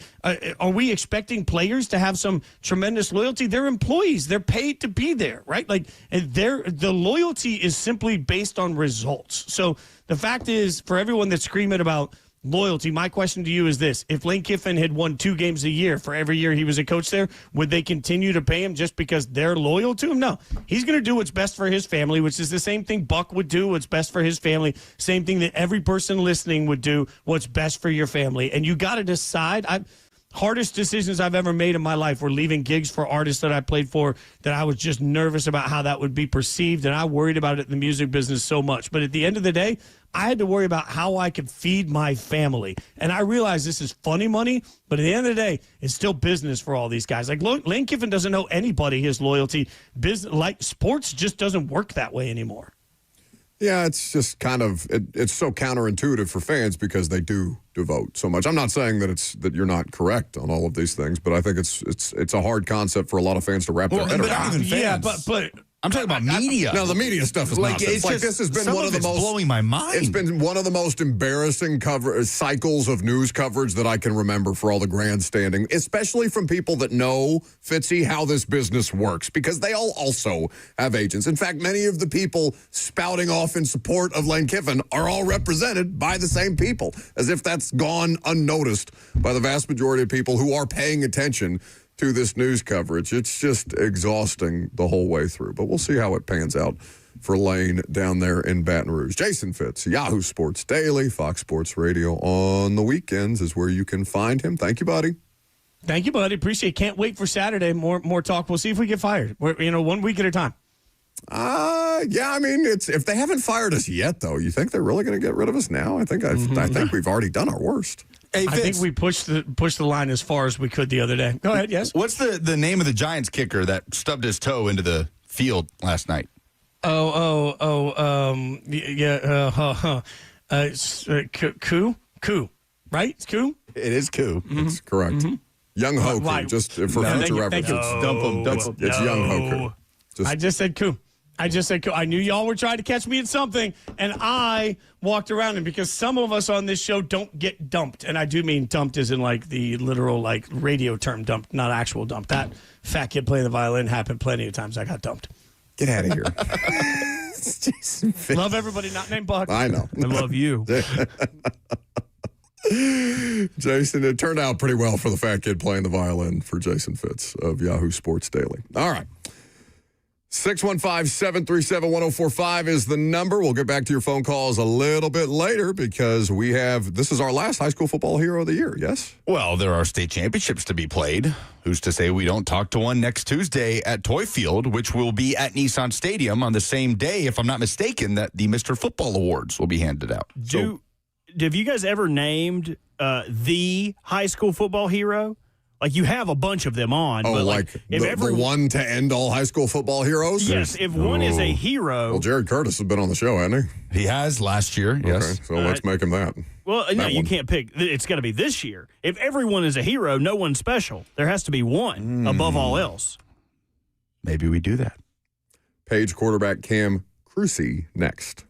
Are we expecting players to have some tremendous loyalty? They're employees. They're paid to be there, right? Like, and the loyalty is simply based on results. So the fact is, for everyone that's screaming about loyalty, my question to you is this. If Lane Kiffin had won 2 games a year for every year he was a coach there, would they continue to pay him just because they're loyal to him? No. He's going to do what's best for his family, which is the same thing Buck would do, what's best for his family, same thing that every person listening would do, what's best for your family. And you got to decide. Hardest decisions I've ever made in my life were leaving gigs for artists that I played for that I was just nervous about how that would be perceived, and I worried about it in the music business so much. But at the end of the day, I had to worry about how I could feed my family. And I realize this is funny money, but at the end of the day, it's still business for all these guys. Like, Lane Kiffin doesn't owe anybody his loyalty. Like, sports just doesn't work that way anymore. Yeah, it's just kind of it's so counterintuitive for fans because they do devote so much. I'm not saying that you're not correct on all of these things, but I think it's a hard concept for a lot of fans to wrap their head around. Yeah, but I'm talking about media. No, the media stuff is nonsense. Like, this has been one of the most blowing my mind. It's been one of the most embarrassing cycles of news coverage that I can remember for all the grandstanding, especially from people that know, Fitzy, how this business works, because they all also have agents. In fact, many of the people spouting off in support of Lane Kiffin are all represented by the same people, as if that's gone unnoticed by the vast majority of people who are paying attention to this news coverage. It's just exhausting the whole way through. But we'll see how it pans out for Lane down there in Baton Rouge. Jason Fitz, Yahoo Sports Daily, Fox Sports Radio on the weekends is where you can find him. Thank you, buddy. Thank you, buddy. Appreciate it. Can't wait for Saturday. More talk. We'll see if we get fired. We're, 1 week at a time. Yeah, I mean, if they haven't fired us yet, though, you think they're really going to get rid of us now? I think we've already done our worst. Hey, I think we pushed the line as far as we could the other day. Go ahead, yes. What's the name of the Giants kicker that stubbed his toe into the field last night? Coup, right? It's Coup? It is Coup. That's correct. Young Hoku, just for future reference. Dump him. It's Young Hoku. I just said Coup. I knew y'all were trying to catch me in something, and I walked around it because some of us on this show don't get dumped. And I do mean dumped as in like the literal like radio term dumped, not actual dumped. That fat kid playing the violin happened plenty of times. I got dumped. Get out of here. Love everybody not named Buck. I know. I love you. Jason, it turned out pretty well for the fat kid playing the violin for Jason Fitz of Yahoo Sports Daily. All right. 615-737-1045 is the number. We'll get back to your phone calls a little bit later because this is our last high school football hero of the year, yes? Well, there are state championships to be played. Who's to say we don't talk to one next Tuesday at Toy Field, which will be at Nissan Stadium on the same day, if I'm not mistaken, that the Mr. Football Awards will be handed out. Have you guys ever named the high school football hero? Like, you have a bunch of them on. Oh, but like the one to end all high school football heroes? Yes, if one is a hero. Well, Jared Curtis has been on the show, hasn't he? He has last year, yes. Okay, so let's make him that. Well, no, you can't pick. It's got to be this year. If everyone is a hero, no one's special. There has to be one above all else. Maybe we do that. Page quarterback Cam Crucey next.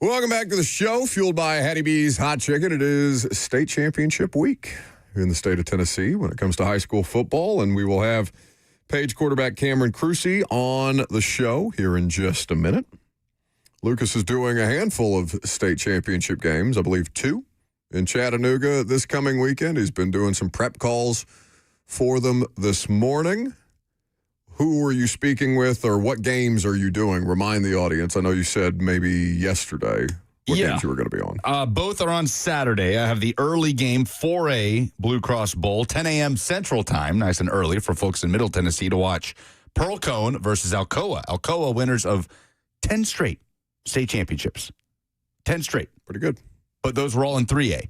Welcome back to the show, fueled by Hattie B's Hot Chicken. It is state championship week in the state of Tennessee when it comes to high school football, and we will have Page quarterback Cameron Crucy on the show here in just a minute. Lucas is doing a handful of state championship games, I believe 2 in Chattanooga this coming weekend. He's been doing some prep calls for them this morning. Who are you speaking with, or what games are you doing? Remind the audience. I know you said maybe yesterday what games you were going to be on. Both are on Saturday. I have the early game, 4A Blue Cross Bowl, 10 a.m. Central Time, nice and early for folks in Middle Tennessee to watch. Pearl Cone versus Alcoa. Alcoa winners of 10 straight state championships. 10 straight. Pretty good. But those were all in 3A.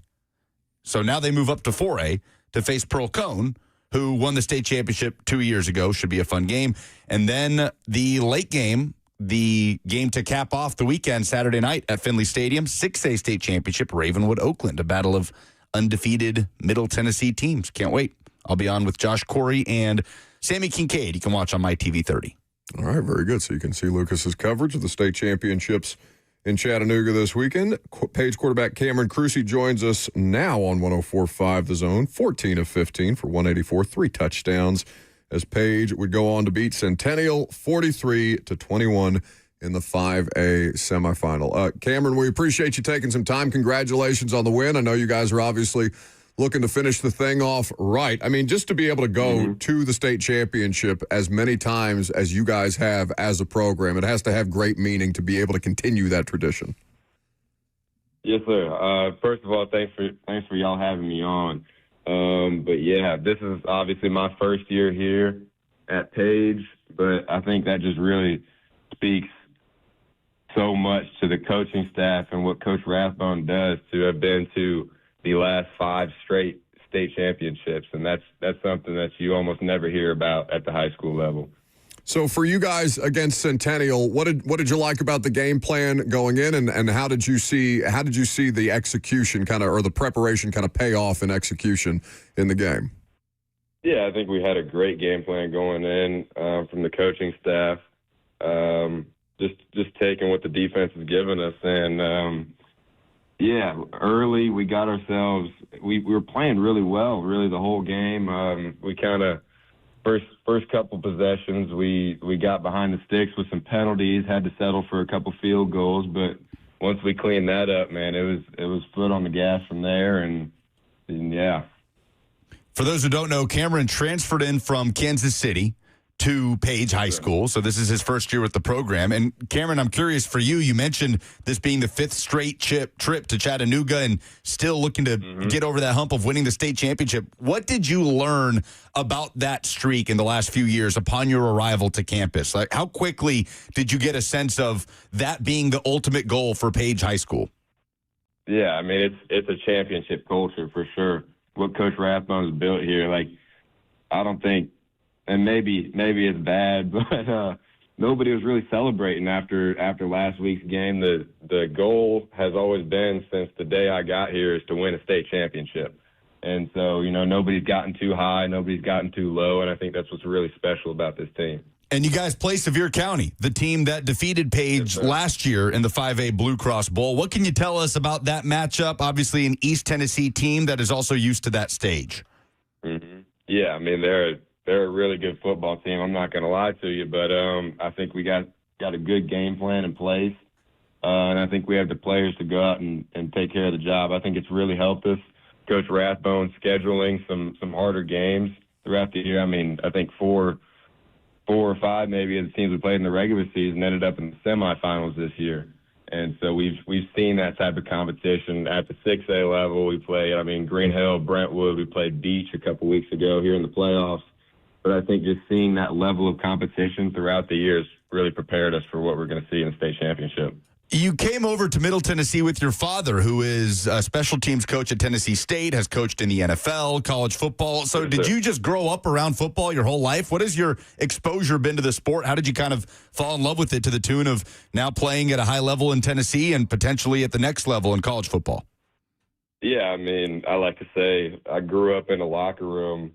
So now they move up to 4A to face Pearl Cone, who won the state championship 2 years ago. Should be a fun game. And then the late game, the game to cap off the weekend, Saturday night at Finley Stadium, 6A state championship, Ravenwood, Oakland, a battle of undefeated Middle Tennessee teams. Can't wait. I'll be on with Josh Corey and Sammy Kincaid. You can watch on my TV 30. All right, very good. So you can see Lucas's coverage of the state championships in Chattanooga this weekend. Page quarterback Cameron Crucy joins us now on 104.5 The Zone, 14 of 15 for 184, 3 touchdowns, as Page would go on to beat Centennial 43-21 in the 5A semifinal. Cameron, we appreciate you taking some time. Congratulations on the win. I know you guys are obviously looking to finish the thing off right. I mean, just to be able to go to the state championship as many times as you guys have as a program, it has to have great meaning to be able to continue that tradition. Yes, sir. First of all, thanks for y'all having me on. But yeah, this is obviously my first year here at Page, but I think that just really speaks so much to the coaching staff and what Coach Rathbone does to have been to the last 5 straight state championships, and that's something that you almost never hear about at the high school level. So for you guys against Centennial, what did you like about the game plan going in, and how did you see the execution kind of, or the preparation kind of pay off in execution in the game? Yeah, I think we had a great game plan going in from the coaching staff. Just taking what the defense has given us, and yeah, early we got ourselves. We were playing really well, really the whole game. We kind of first couple possessions we got behind the sticks with some penalties, had to settle for a couple field goals, but once we cleaned that up, man, it was foot on the gas from there, and yeah. For those who don't know, Cameron transferred in from Kansas City to Page High School, so this is his first year with the program. And Cameron, I'm curious for you. You mentioned this being the 5th straight trip to Chattanooga and still looking to get over that hump of winning the state championship. What did you learn about that streak in the last few years upon your arrival to campus? Like, how quickly did you get a sense of that being the ultimate goal for Page High School? Yeah, I mean, it's a championship culture for sure. What Coach Rathbone has built here, like, I don't think, and maybe it's bad, but nobody was really celebrating after last week's game. The goal has always been, since the day I got here, is to win a state championship. And so, nobody's gotten too high, nobody's gotten too low, and I think that's what's really special about this team. And you guys play Sevier County, the team that defeated Page last year in the 5A Blue Cross Bowl. What can you tell us about that matchup? Obviously, an East Tennessee team that is also used to that stage. Yeah, I mean, they're a really good football team. I'm not going to lie to you, but I think we got a good game plan in place, and I think we have the players to go out and take care of the job. I think it's really helped us. Coach Rathbone scheduling some harder games throughout the year. I mean, I think four or five maybe of the teams we played in the regular season ended up in the semifinals this year. And so we've seen that type of competition at the 6A level. We played, Green Hill, Brentwood. We played Beach a couple weeks ago here in the playoffs. But I think just seeing that level of competition throughout the years really prepared us for what we're going to see in the state championship. You came over to Middle Tennessee with your father, who is a special teams coach at Tennessee State, has coached in the NFL, college football. So did you just grow up around football your whole life? What has your exposure been to the sport? How did you kind of fall in love with it to the tune of now playing at a high level in Tennessee and potentially at the next level in college football? Yeah, I mean, I like to say I grew up in a locker room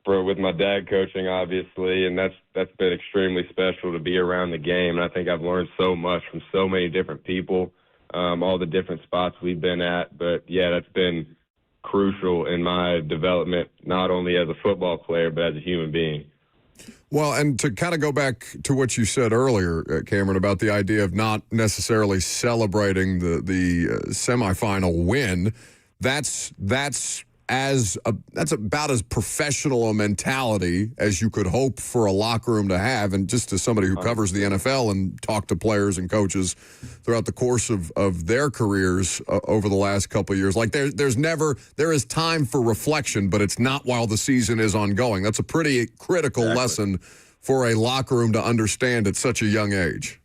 with my dad coaching, obviously, and that's been extremely special to be around the game. And I think I've learned so much from so many different people, all the different spots we've been at. But, yeah, that's been crucial in my development, not only as a football player, but as a human being. Well, and to kind of go back to what you said earlier, Cameron, about the idea of not necessarily celebrating the semifinal win, that's about as professional a mentality as you could hope for a locker room to have. And just as somebody who covers the NFL and talked to players and coaches throughout the course of their careers over the last couple of years, like there is time for reflection, but it's not while the season is ongoing. That's a pretty critical lesson for a locker room to understand at such a young age.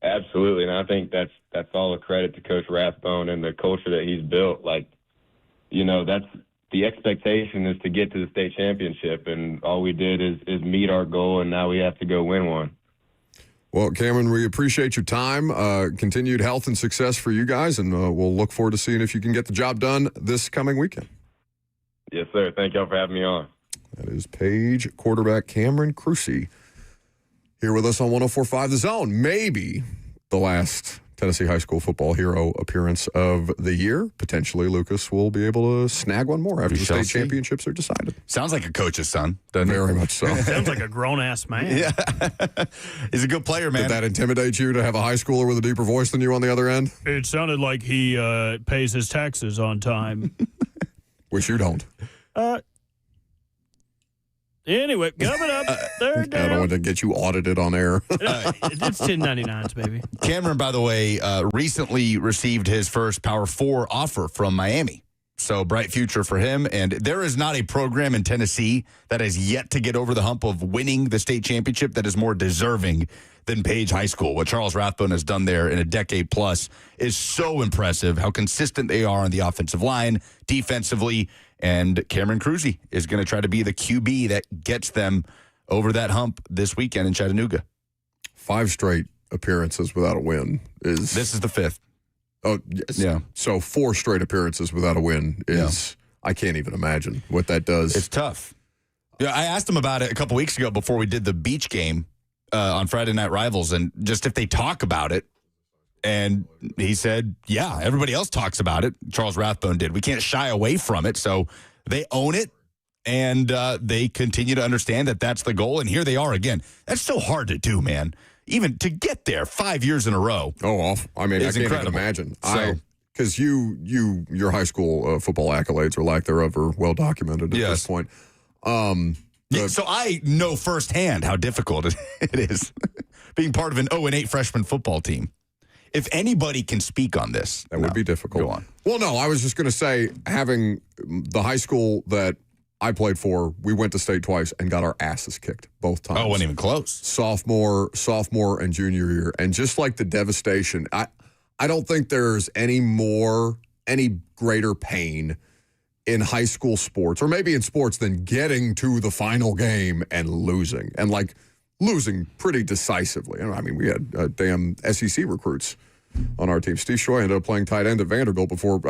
Absolutely, and I think that's all a credit to Coach Rathbone and the culture that he's built. Like, you know, that's the expectation is to get to the state championship, and all we did is meet our goal, and now we have to go win one. Well, Cameron, we appreciate your time. Continued health and success for you guys, and we'll look forward to seeing if you can get the job done this coming weekend. Yes, sir. Thank y'all for having me on. That is Page quarterback Cameron Crucy here with us on 104.5 The Zone. Maybe the last Tennessee high school football hero appearance of the year. Potentially, Lucas will be able to snag one more after the state championships are decided. Sounds like a coach's son, doesn't it? Very much so. Sounds like a grown-ass man. Yeah. He's a good player, man. Did that intimidate you to have a high schooler with a deeper voice than you on the other end? It sounded like he pays his taxes on time. Which you don't. Anyway, coming up, third down. I don't want to get you audited on air. It's 1099s, baby. Cameron, by the way, recently received his first Power 4 offer from Miami. So bright future for him. And there is not a program in Tennessee that has yet to get over the hump of winning the state championship that is more deserving than Page High School. What Charles Rathbone has done there in a decade plus is so impressive. How consistent they are on the offensive line, defensively. And Cameron Cruzy is going to try to be the QB that gets them over that hump this weekend in Chattanooga. 5 straight appearances without a win is... This is the 5th. Oh, yes. Yeah. So 4 straight appearances without a win is... Yeah. I can't even imagine what that does. It's tough. Yeah, I asked him about it a couple weeks ago before we did the beach game on Friday Night Rivals, and just if they talk about it. And he said, yeah, everybody else talks about it. Charles Rathbone did. We can't shy away from it. So they own it, and they continue to understand that that's the goal. And here they are again. That's so hard to do, man. Even to get there 5 years in a row. Oh, I mean, I can't even imagine. Because your high school football accolades, or lack thereof, are well documented at this point. So I know firsthand how difficult it is being part of an 0-8 freshman football team. If anybody can speak on this, that would be difficult. Go on. Well, no, I was just going to say, having the high school that I played for, we went to state twice and got our asses kicked both times. Oh, it wasn't even close. Sophomore and junior year. And just like the devastation, I don't think there's any greater pain in high school sports, or maybe in sports, than getting to the final game and losing. And like losing pretty decisively. I mean, we had damn SEC recruits on our team. Steve Shoy ended up playing tight end at Vanderbilt before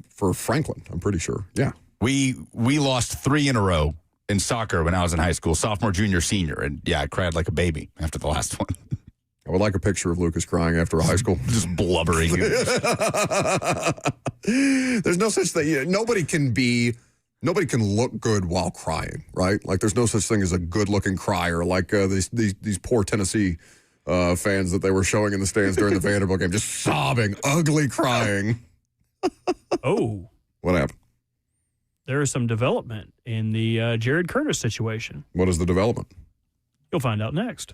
for Franklin, I'm pretty sure. Yeah. We lost 3 in a row in soccer when I was in high school, sophomore, junior, senior. And, yeah, I cried like a baby after the last one. I would like a picture of Lucas crying after a high school. Just blubbering. There's no such thing. Nobody can look good while crying, right? Like, there's no such thing as a good-looking crier, like these poor Tennessee fans that they were showing in the stands during the Vanderbilt game, just sobbing, ugly crying. Oh. What happened? There is some development in the Jared Curtis situation. What is the development? You'll find out next.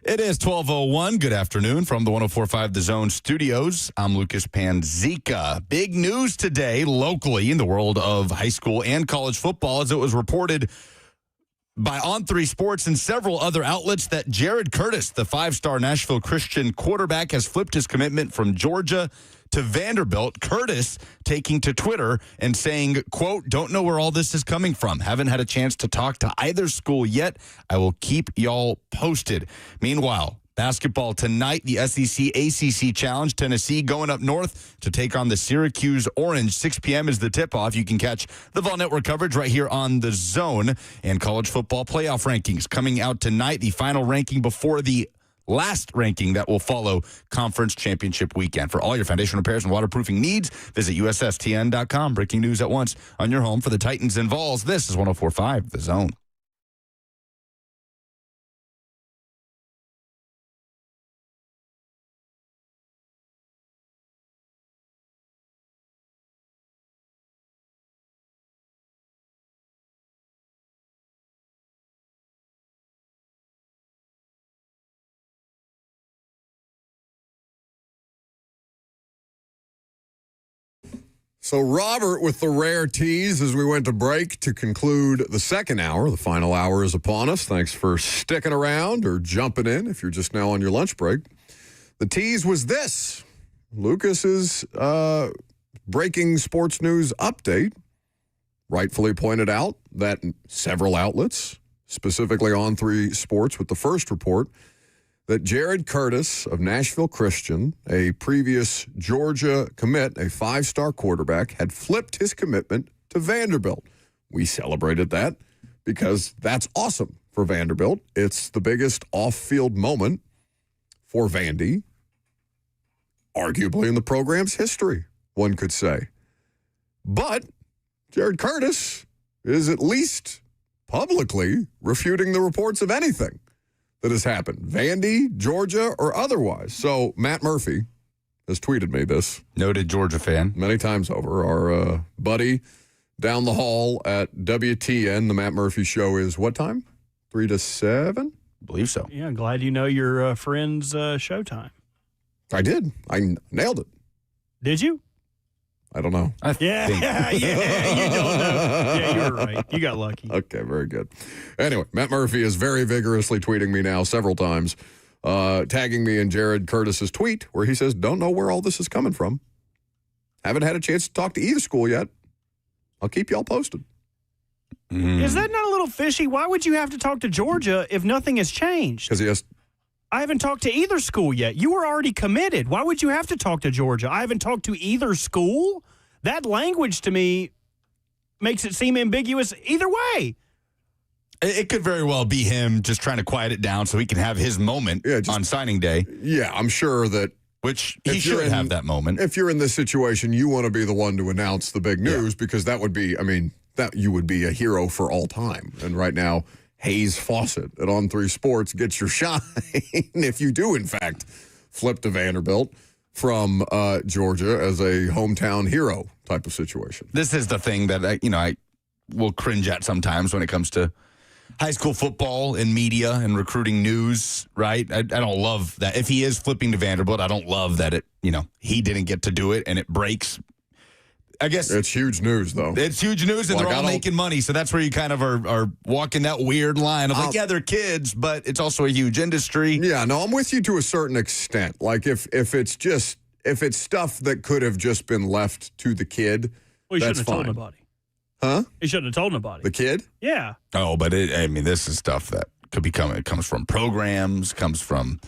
It is 12:01. Good afternoon from the 104.5 The Zone studios. I'm Lucas Panzica. Big news today locally in the world of high school and college football as it was reported by On3 Sports and several other outlets that Jared Curtis, the five-star Nashville Christian quarterback, has flipped his commitment from Georgia to Vanderbilt. Curtis taking to Twitter and saying, quote, "Don't know where all this is coming from. Haven't had a chance to talk to either school yet. I will keep y'all posted." Meanwhile, basketball tonight, the SEC ACC Challenge. Tennessee going up north to take on the Syracuse Orange. 6 p.m. is the tip-off. You can catch the Vol Network coverage right here on The Zone. And college football playoff rankings coming out tonight. The final ranking before the last ranking that will follow conference championship weekend. For all your foundation repairs and waterproofing needs, visit USSTN.com. Breaking news at once on your home for the Titans and Vols. This is 104.5 The Zone. So Robert with the rare tease as we went to break to conclude the second hour. The final hour is upon us. Thanks for sticking around or jumping in if you're just now on your lunch break. The tease was this. Lucas's breaking sports news update rightfully pointed out that several outlets, specifically On3 Sports with the first report, that Jared Curtis of Nashville Christian, a previous Georgia commit, a five-star quarterback, had flipped his commitment to Vanderbilt. We celebrated that because that's awesome for Vanderbilt. It's the biggest off-field moment for Vandy, arguably in the program's history, one could say. But Jared Curtis is at least publicly refuting the reports of anything that has happened, Vandy, Georgia, or otherwise. So Matt Murphy has tweeted me this. Noted Georgia fan. Many times over. Our buddy down the hall at WTN, the Matt Murphy Show is what time? 3 to 7? I believe so. Yeah, glad you know your friend's showtime. I did. I nailed it. Did you? I don't know. Yeah, you don't know. Yeah, you were right. You got lucky. Okay, very good. Anyway, Matt Murphy is very vigorously tweeting me now several times, tagging me in Jared Curtis's tweet where he says, "Don't know where all this is coming from. Haven't had a chance to talk to either school yet. I'll keep y'all posted." Is that not a little fishy? Why would you have to talk to Georgia if nothing has changed? Because he has... I haven't talked to either school yet. You were already committed. Why would you have to talk to Georgia? I haven't talked to either school? That language to me makes it seem ambiguous either way. It could very well be him just trying to quiet it down so he can have his moment on signing day. Yeah, I'm sure that... Which he should have that moment. If you're in this situation, you want to be the one to announce the big news because that would be, that you would be a hero for all time. And right now... Hayes Fawcett at On3 Sports gets your shine if you do, in fact, flip to Vanderbilt from Georgia as a hometown hero type of situation. This is the thing that I will cringe at sometimes when it comes to high school football and media and recruiting news, right? I don't love that. If he is flipping to Vanderbilt, I don't love that he didn't get to do it and it breaks. I guess it's huge news, though. It's huge news, and they're all making money. So that's where you kind of are walking that weird line of they're kids, but it's also a huge industry. Yeah, no, I'm with you to a certain extent. Like if it's stuff that could have just been left to the kid, well, he that's shouldn't have told nobody. Huh? He shouldn't have told nobody. The kid? Yeah. Oh, but this is stuff that could be coming. It comes from programs, comes from.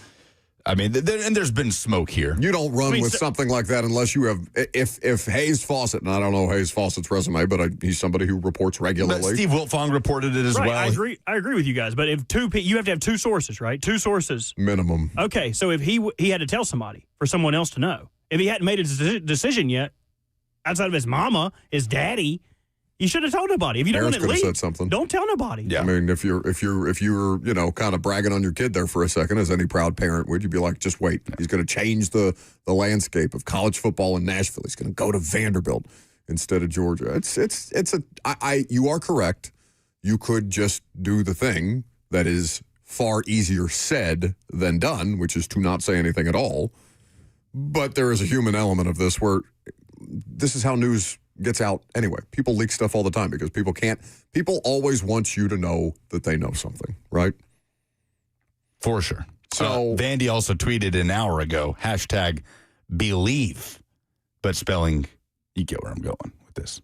And there's been smoke here. You don't run with something like that unless you have. If Hayes Fawcett, and I don't know Hayes Fawcett's resume, but he's somebody who reports regularly. But Steve Wiltfong reported it as well. I agree with you guys. But if you have to have two sources, right? Two sources minimum. Okay, so if he had to tell somebody for someone else to know, if he hadn't made a decision yet, outside of his mama, his daddy. You should have told nobody. If you don't want to leave, said something. Don't tell nobody. Yeah. I mean, if you're kind of bragging on your kid there for a second, as any proud parent would, you'd be like, just wait. He's going to change the landscape of college football in Nashville. He's going to go to Vanderbilt instead of Georgia. You are correct. You could just do the thing that is far easier said than done, which is to not say anything at all. But there is a human element of this where this is how news gets out anyway. People leak stuff all the time because people always want you to know that they know something, right? For sure. So Vandy also tweeted an hour ago, #believe, but spelling, you get where I'm going with this.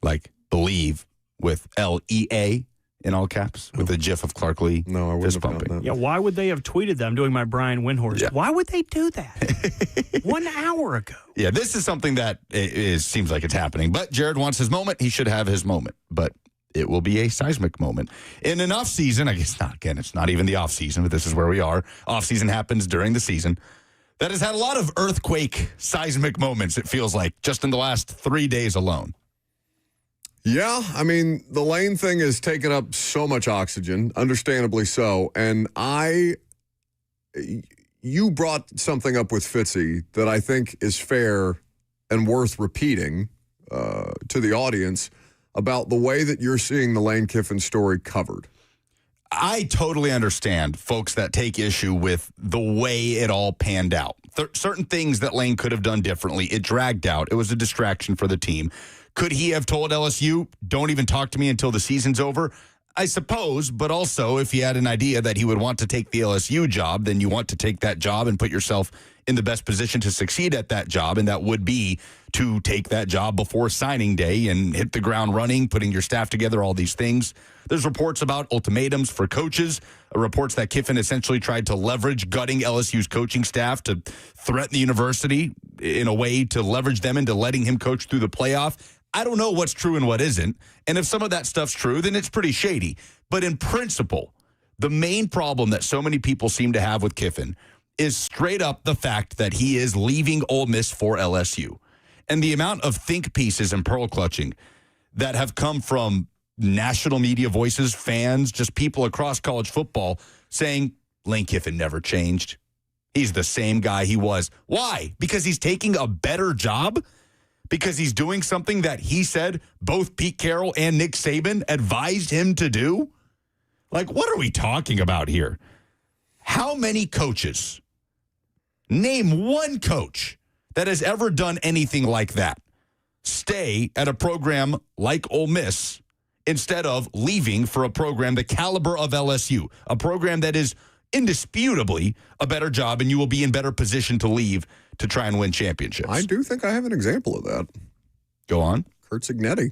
Like believe with L-E-A in all caps with a gif of Clark Lee fist bumping. Yeah, why would they have tweeted that? I'm doing my Brian Windhorst. Yeah. Why would they do that? 1 hour ago. Yeah, this is something that seems like it's happening. But Jared wants his moment. He should have his moment. But it will be a seismic moment. In an off-season, I guess not, again, it's not even the off-season, but this is where we are. Off-season happens during the season. That has had a lot of earthquake seismic moments, it feels like, just in the last 3 days alone. Yeah, I mean, the Lane thing has taken up so much oxygen, understandably so. And you brought something up with Fitzy that I think is fair and worth repeating to the audience about the way that you're seeing the Lane Kiffin story covered. I totally understand folks that take issue with the way it all panned out. Certain things that Lane could have done differently. It dragged out. It was a distraction for the team. Could he have told LSU, don't even talk to me until the season's over? I suppose, but also if he had an idea that he would want to take the LSU job, then you want to take that job and put yourself in the best position to succeed at that job, and that would be to take that job before signing day and hit the ground running, putting your staff together, all these things. There's reports about ultimatums for coaches, reports that Kiffin essentially tried to leverage gutting LSU's coaching staff to threaten the university in a way to leverage them into letting him coach through the playoff. I don't know what's true and what isn't. And if some of that stuff's true, then it's pretty shady. But in principle, the main problem that so many people seem to have with Kiffin is straight up the fact that he is leaving Ole Miss for LSU. And the amount of think pieces and pearl clutching that have come from national media voices, fans, just people across college football saying Lane Kiffin never changed. He's the same guy he was. Why? Because he's taking a better job? Because he's doing something that he said both Pete Carroll and Nick Saban advised him to do? Like, what are we talking about here? How many coaches, name one coach that has ever done anything like that, stay at a program like Ole Miss instead of leaving for a program the caliber of LSU, a program that is indisputably a better job and you will be in better position to leave to try and win championships? I do think I have an example of that. Go on. Curt Cignetti.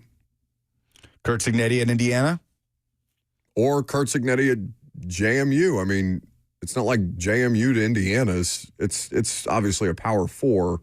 Curt Cignetti at Indiana? Or Curt Cignetti at JMU. I mean, it's not like JMU to Indiana. It's obviously a Power 4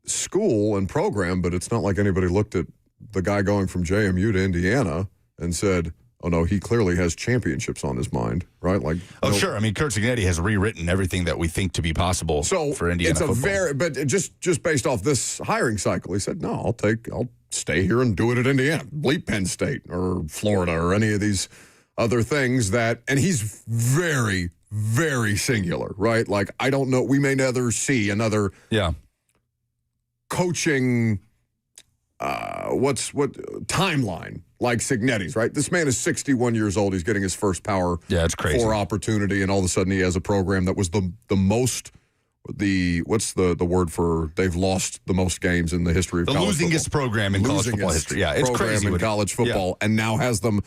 school and program, but it's not like anybody looked at the guy going from JMU to Indiana and said, oh, no, he clearly has championships on his mind, right? Like, sure. I mean, Curt Cignetti has rewritten everything that we think to be possible for Indiana football. But just based off this hiring cycle, he said, no, I'll stay here and do it at Indiana, bleep Penn State or Florida or any of these other things and he's very, very singular, right? Like, I don't know, we may never see another coaching, timeline like Cignetti's, right? This man is 61 years old. He's getting his first Power it's crazy. 4 opportunity, and all of a sudden he has a program that was the most, what's the word for they've lost the most games in the history of college football. The losingest program in college football history. Yeah, it's crazy. In college football, and now has them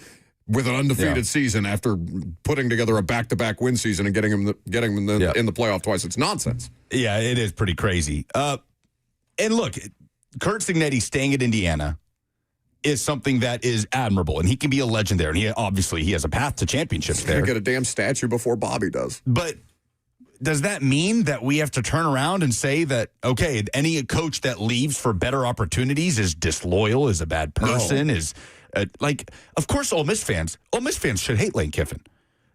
with an undefeated season after putting together a back-to-back win season and getting them in the playoff twice. It's nonsense. Yeah, it is pretty crazy. And look, Curt Cignetti staying at Indiana is something that is admirable, and he can be a legend there. And he has a path to championships there. He'll get a damn statue before Bobby does. But does that mean that we have to turn around and say that, okay, any coach that leaves for better opportunities is disloyal, is a bad person, is of course Ole Miss fans should hate Lane Kiffin.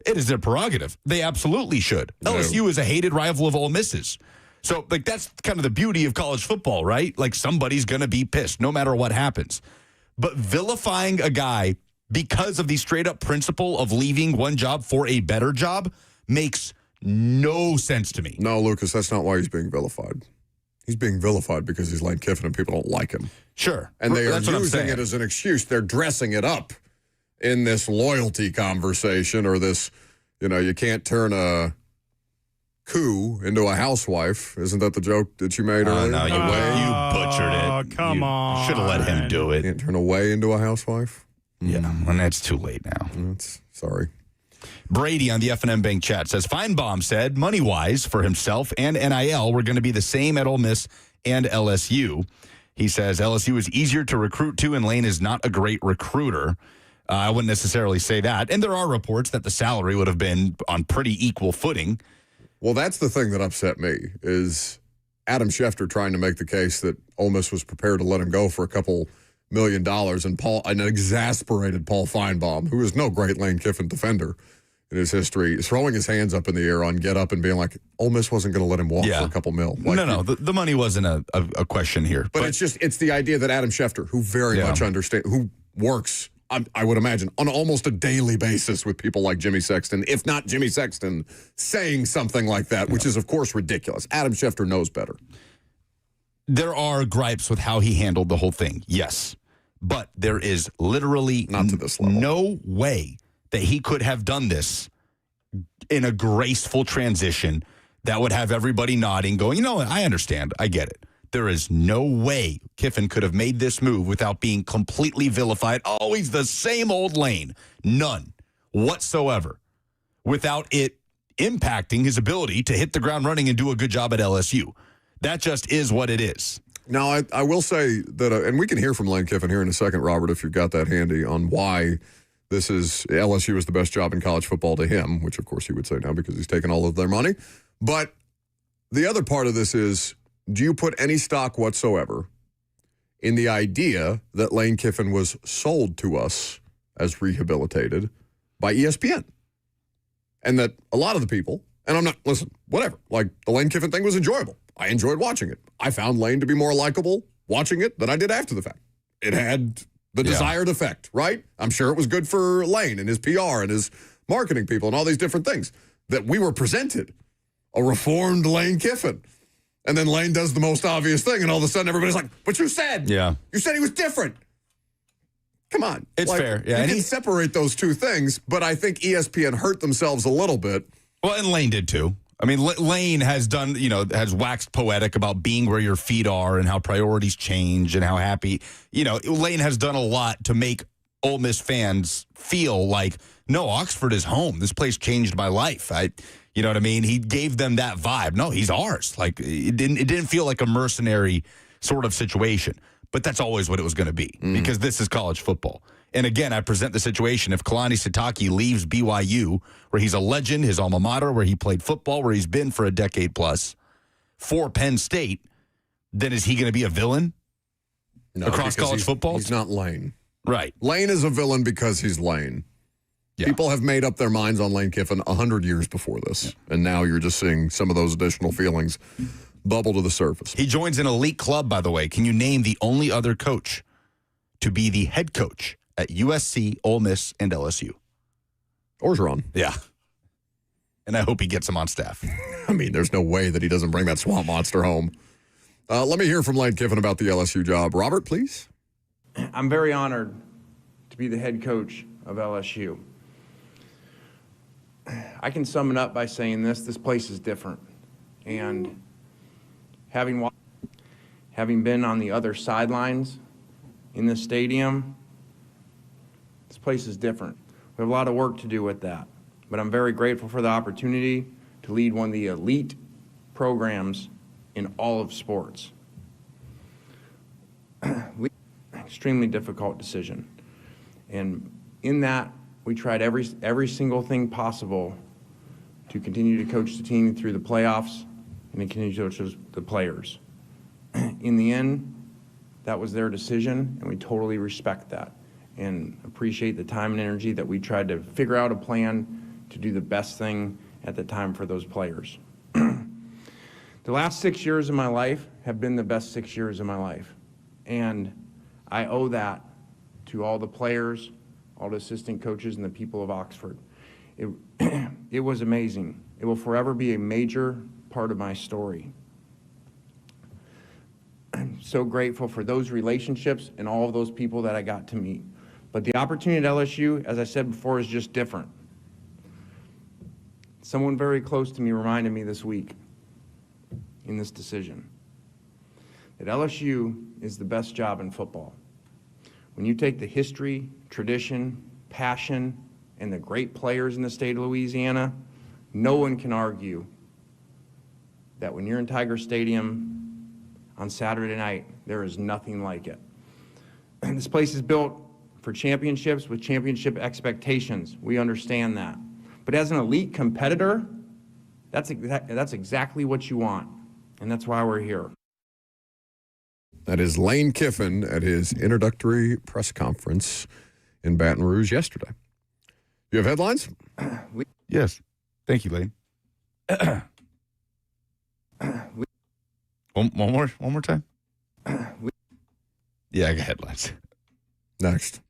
It is their prerogative. They absolutely should. No. LSU is a hated rival of Ole Miss's. So, that's kind of the beauty of college football, right? Like, somebody's going to be pissed no matter what happens. But vilifying a guy because of the straight-up principle of leaving one job for a better job makes no sense to me. No, Lucas, that's not why he's being vilified. He's being vilified because he's Lane Kiffin and people don't like him. Sure. And they are using it as an excuse. They're dressing it up in this loyalty conversation or this You can't turn a coup into a housewife. Isn't that the joke that you made earlier? No, you butchered it. Oh, come on. Should have let him do it. Can't turn a way into a housewife? Yeah, and that's too late now. Sorry. Brady on the F&M Bank chat says, Feinbaum said money-wise for himself and NIL were going to be the same at Ole Miss and LSU. He says LSU is easier to recruit to, and Lane is not a great recruiter. I wouldn't necessarily say that. And there are reports that the salary would have been on pretty equal footing. Well, that's the thing that upset me is Adam Schefter trying to make the case that Ole Miss was prepared to let him go for a couple $1 million, and an exasperated Paul Feinbaum, who is no great Lane Kiffin defender in his history, throwing his hands up in the air on get up and being like, Ole Miss wasn't going to let him walk for a couple mil. No, the money wasn't a question here. But it's the idea that Adam Schefter, who very much understands, who works, I would imagine, on almost a daily basis with people like Jimmy Sexton, if not Jimmy Sexton, saying something like that, which is, of course, ridiculous. Adam Schefter knows better. There are gripes with how he handled the whole thing, yes. But there is literally not to this level. No way that he could have done this in a graceful transition that would have everybody nodding, going, you know what, I understand, I get it. There is no way Kiffin could have made this move without being completely vilified. Oh, he's the same old Lane. None whatsoever. Without it impacting his ability to hit the ground running and do a good job at LSU. That just is what it is. Now, I will say that, and we can hear from Lane Kiffin here in a second, Robert, if you've got that handy, on why LSU is the best job in college football to him, which, of course, he would say now because he's taken all of their money. But the other part of this is, do you put any stock whatsoever in the idea that Lane Kiffin was sold to us as rehabilitated by ESPN? And that a lot of the people, and I'm not, listen, whatever, like the Lane Kiffin thing was enjoyable. I enjoyed watching it. I found Lane to be more likable watching it than I did after the fact. It had the desired effect, right? I'm sure it was good for Lane and his PR and his marketing people and all these different things that we were presented. A reformed Lane Kiffin. And then Lane does the most obvious thing, and all of a sudden everybody's like, but you said. Yeah. You said he was different. Come on. It's fair. Yeah, you can separate those two things, but I think ESPN hurt themselves a little bit. Well, and Lane did too. I mean, Lane has done, has waxed poetic about being where your feet are and how priorities change and how happy. Lane has done a lot to make Ole Miss fans feel like, no, Oxford is home. This place changed my life. You know what I mean? He gave them that vibe. No, he's ours. Like it didn't feel like a mercenary sort of situation. But that's always what it was going to be because this is college football. And again, I present the situation. If Kalani Sitake leaves BYU, where he's a legend, his alma mater, where he played football, where he's been for a decade plus, for Penn State, then is he going to be a villain across college football? He's not Lane. Right. Lane is a villain because he's Lane. Yeah. People have made up their minds on Lane Kiffin 100 years before this. Yeah. And now you're just seeing some of those additional feelings bubble to the surface. He joins an elite club, by the way. Can you name the only other coach to be the head coach at USC, Ole Miss, and LSU? Orgeron. Yeah. And I hope he gets him on staff. I mean, there's no way that he doesn't bring that swamp monster home. Let me hear from Lane Kiffin about the LSU job. Robert, please. I'm very honored to be the head coach of LSU. I can sum it up by saying this place is different. And having been on the other sidelines in this stadium, this place is different. We have a lot of work to do with that. But I'm very grateful for the opportunity to lead one of the elite programs in all of sports. Extremely difficult decision. And in that, we tried every single thing possible to continue to coach the team through the playoffs and to continue to coach the players. In the end, that was their decision, and we totally respect that and appreciate the time and energy that we tried to figure out a plan to do the best thing at the time for those players. The last 6 years of my life have been the best 6 years of my life, and I owe that to all the players, all the assistant coaches, and the people of Oxford. It was amazing. It will forever be a major part of my story. I'm so grateful for those relationships and all of those people that I got to meet. But the opportunity at LSU, as I said before, is just different. Someone very close to me reminded me this week in this decision that LSU is the best job in football. When you take the history, tradition, passion, and the great players in the state of Louisiana, no one can argue that when you're in Tiger Stadium on Saturday night, there is nothing like it. This place is built for championships with championship expectations. We understand that. But as an elite competitor, that's exactly what you want, and that's why we're here. That is Lane Kiffin at his introductory press conference in Baton Rouge yesterday. You have headlines? Yes. Thank you, Lane. One more time? Yeah, I got headlines. Next.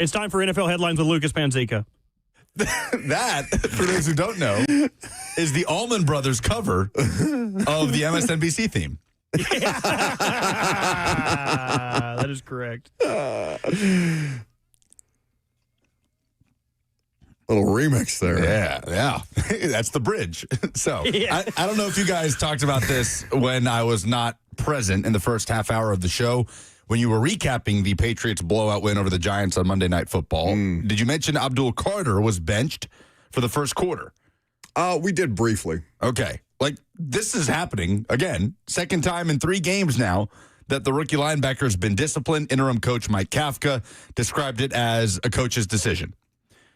It's time for NFL headlines with Lucas Panzica. That, for those who don't know, is the Allman Brothers cover of the MSNBC theme. That is correct. Little remix there. Yeah. That's the bridge. So, Yeah. I don't know if you guys talked about this when I was not present in the first half hour of the show, when you were recapping the Patriots blowout win over the Giants on Monday Night Football. Did you mention Abdul Carter was benched for the first quarter? We did briefly. Okay. Like, this is happening, again, second time in 3 games now that the rookie linebacker has been disciplined. Interim coach Mike Kafka described it as a coach's decision.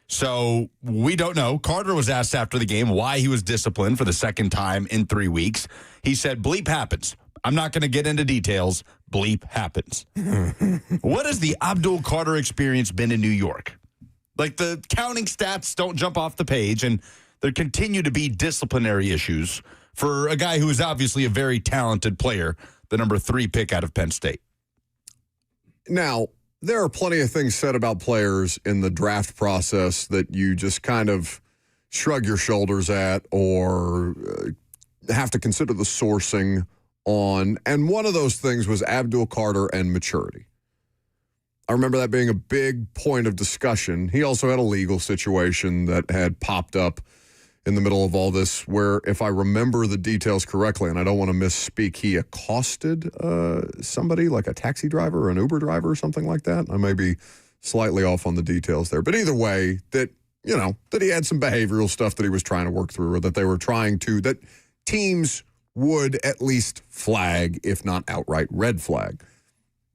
So we don't know. Carter was asked after the game why he was disciplined for the second time in 3 weeks. He said, bleep happens. I'm not going to get into details. Bleep happens. What has the Abdul Carter experience been in New York? Like, the counting stats don't jump off the page, and there continue to be disciplinary issues for a guy who is obviously a very talented player, the number 3 pick out of Penn State. Now, there are plenty of things said about players in the draft process that you just kind of shrug your shoulders at or have to consider the sourcing on. And one of those things was Abdul Carter and maturity. I remember that being a big point of discussion. He also had a legal situation that had popped up in the middle of all this where, if I remember the details correctly, and I don't want to misspeak, he accosted somebody, like a taxi driver or an Uber driver or something like that. I may be slightly off on the details there. But either way, that he had some behavioral stuff that he was trying to work through, or that they were trying to, that teams would at least flag, if not outright red flag.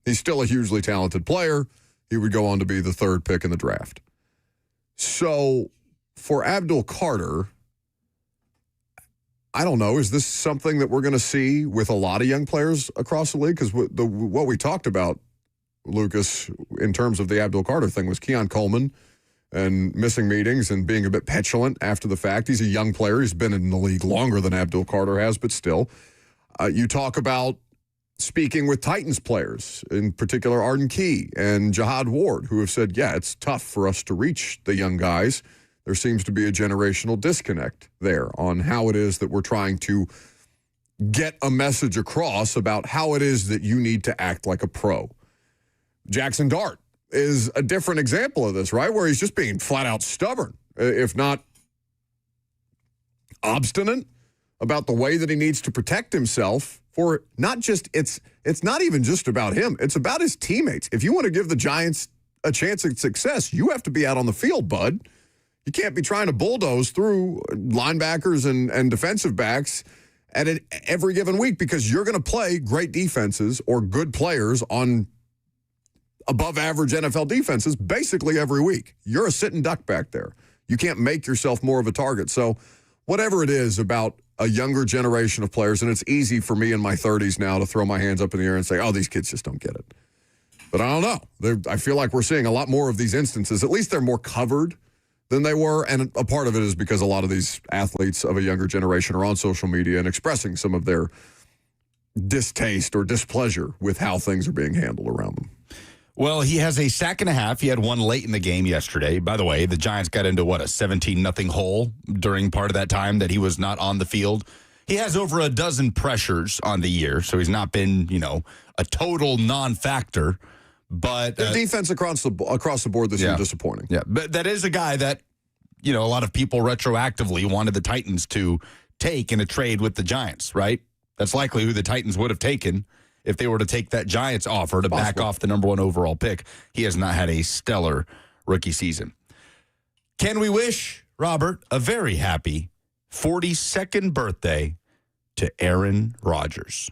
He's still a hugely talented player. He would go on to be the 3rd pick in the draft. So for Abdul Carter, I don't know, is this something that we're going to see with a lot of young players across the league? Because what we talked about, Lucas, in terms of the Abdul Carter thing was Keon Coleman and missing meetings and being a bit petulant after the fact. He's a young player. He's been in the league longer than Abdul Carter has, but still. You talk about speaking with Titans players, in particular Arden Key and Jihad Ward, who have said, yeah, it's tough for us to reach the young guys. There seems to be a generational disconnect there on how it is that we're trying to get a message across about how it is that you need to act like a pro. Jackson Dart is a different example of this, right? Where he's just being flat out stubborn, if not obstinate, about the way that he needs to protect himself for not just, it's not even just about him. It's about his teammates. If you want to give the Giants a chance at success, you have to be out on the field, bud. You can't be trying to bulldoze through linebackers and defensive backs at every given week, because you're going to play great defenses or good players on above average NFL defenses basically every week. You're a sitting duck back there. You can't make yourself more of a target. So whatever it is about a younger generation of players, and it's easy for me in my 30s now to throw my hands up in the air and say, oh, these kids just don't get it. But I don't know. I feel like we're seeing a lot more of these instances. At least they're more covered than they were, and a part of it is because a lot of these athletes of a younger generation are on social media and expressing some of their distaste or displeasure with how things are being handled around them. Well, he has a sack and a half. He had one late in the game yesterday. By the way, the Giants got into, a 17-0 hole during part of that time that he was not on the field. He has over a dozen pressures on the year, so he's not been, a total non-factor. But the defense across the board this year disappointing. Yeah, but that is a guy that, a lot of people retroactively wanted the Titans to take in a trade with the Giants, right? That's likely who the Titans would have taken if they were to take that Giants offer to back off the number 1 overall pick. He has not had a stellar rookie season. Can we wish, Robert, a very happy 42nd birthday to Aaron Rodgers?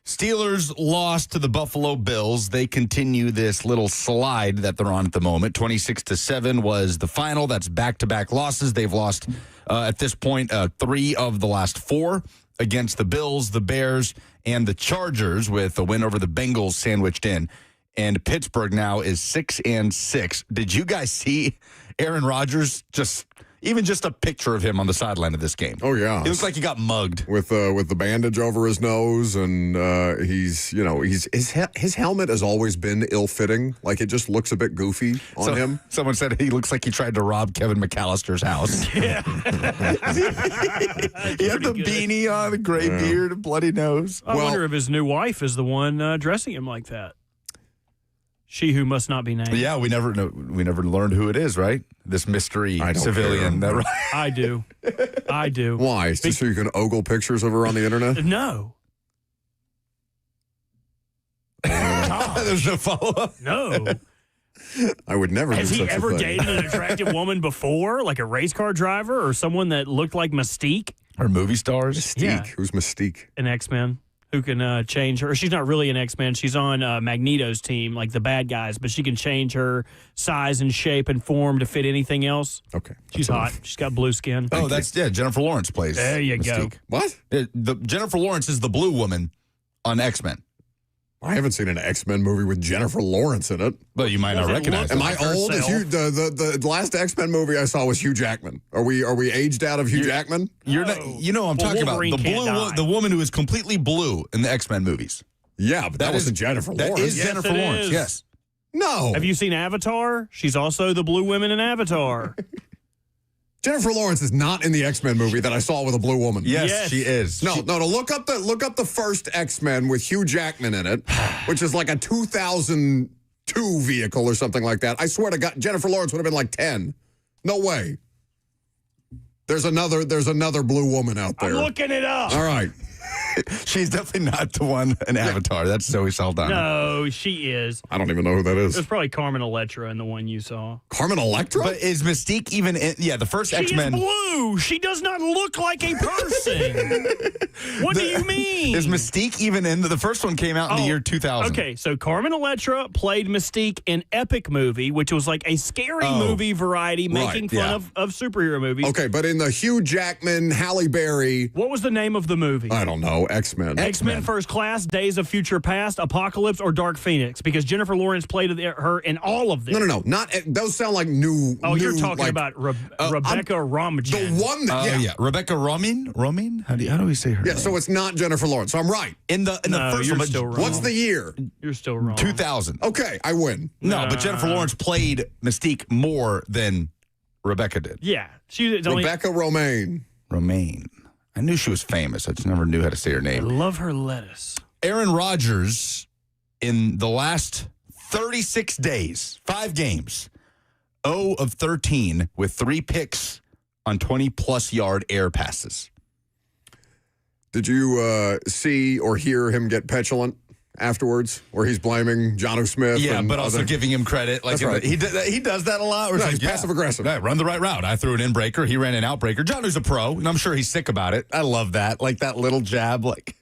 Steelers lost to the Buffalo Bills. They continue this little slide that they're on at the moment. 26-7 was the final. That's back-to-back losses. They've lost, at this point, 3 of the last 4 against the Bills, the Bears, and the Chargers, with a win over the Bengals sandwiched in. And Pittsburgh now is 6-6. Did you guys see Aaron Rodgers just, Even just a picture of him on the sideline of this game. Oh yeah, he looks like he got mugged with the bandage over his nose, and his helmet has always been ill-fitting. Like it just looks a bit goofy on him. Someone said he looks like he tried to rob Kevin McAllister's house. Yeah, he had the beanie on, the gray beard, and bloody nose. I wonder if his new wife is the one dressing him like that. She who must not be named. Yeah, we never learned who it is, right? This mystery civilian. That, I do. Why? Just so you can ogle pictures of her on the internet? No. There's no follow-up? No. I would never Has do he such a ever thing. dated an attractive woman before, like a race car driver or someone that looked like Mystique? Or movie stars? Mystique? Yeah. Who's Mystique? An X-Men who can change her. She's not really an X-Men. She's on Magneto's team, like the bad guys, but she can change her size and shape and form to fit anything else. Okay. She's hot. She's got blue skin. Oh, Jennifer Lawrence plays There you go. Mystique. What? Jennifer Lawrence is the blue woman on X-Men. I haven't seen an X-Men movie with Jennifer Lawrence in it. But you might not recognize it. Am I old? Is the last X-Men movie I saw was Hugh Jackman. Are we aged out of Hugh Jackman? You're not, I'm talking about the woman who is completely blue in the X-Men movies. Yeah, but that wasn't Jennifer Lawrence. That is Jennifer Lawrence, yes. No. Have you seen Avatar? She's also the blue woman in Avatar. Jennifer Lawrence is not in the X-Men movie that I saw with a blue woman. Yes, she is. No, look up the first X-Men with Hugh Jackman in it, which is like a 2002 vehicle or something like that. I swear to God, Jennifer Lawrence would have been like 10. No way. There's another blue woman out there. I'm looking it up. All right. She's definitely not the one in Avatar. That's Zoe Saldana. No, she is. I don't even know who that is. It's probably Carmen Electra in the one you saw. Carmen Electra? But is Mystique even in? Yeah, the first She X-Men. is blue. She does not look like a person. What do you mean? Is Mystique even in? The first one came out in the year 2000. Okay, so Carmen Electra played Mystique in Epic Movie, which was like a scary movie variety making fun of superhero movies. Okay, but in the Hugh Jackman, Halle Berry. What was the name of the movie? I don't know. X-Men. X-Men First Class, Days of Future Past, Apocalypse, or Dark Phoenix? Because Jennifer Lawrence played her in all of them. No. Not those sound like new. Oh, you're new, talking like, about Rebecca Romijn. The one that, Rebecca Romijn? How do we say her name? So it's not Jennifer Lawrence. So I'm right. In the first you're one, still wrong. What's the year? You're still wrong. 2000. Okay, I win. No, but Jennifer Lawrence played Mystique more than Rebecca did. Yeah. She's only Rebecca Romijn. I knew she was famous. I just never knew how to say her I name. love her lettuce. Aaron Rodgers, in the last 36 days, 5 games, 0 of 13 with 3 picks on 20-plus yard air passes. Did you see or hear him get petulant afterwards, where he's blaming Jonnu Smith? Yeah, and but also other... giving him credit. Like That's right. he does that a lot. Where He's passive aggressive. Yeah, run the right route. I threw an in-breaker. He ran an out-breaker. Jonnu's a pro, and I'm sure he's sick about it. I love that. Like that little jab. Like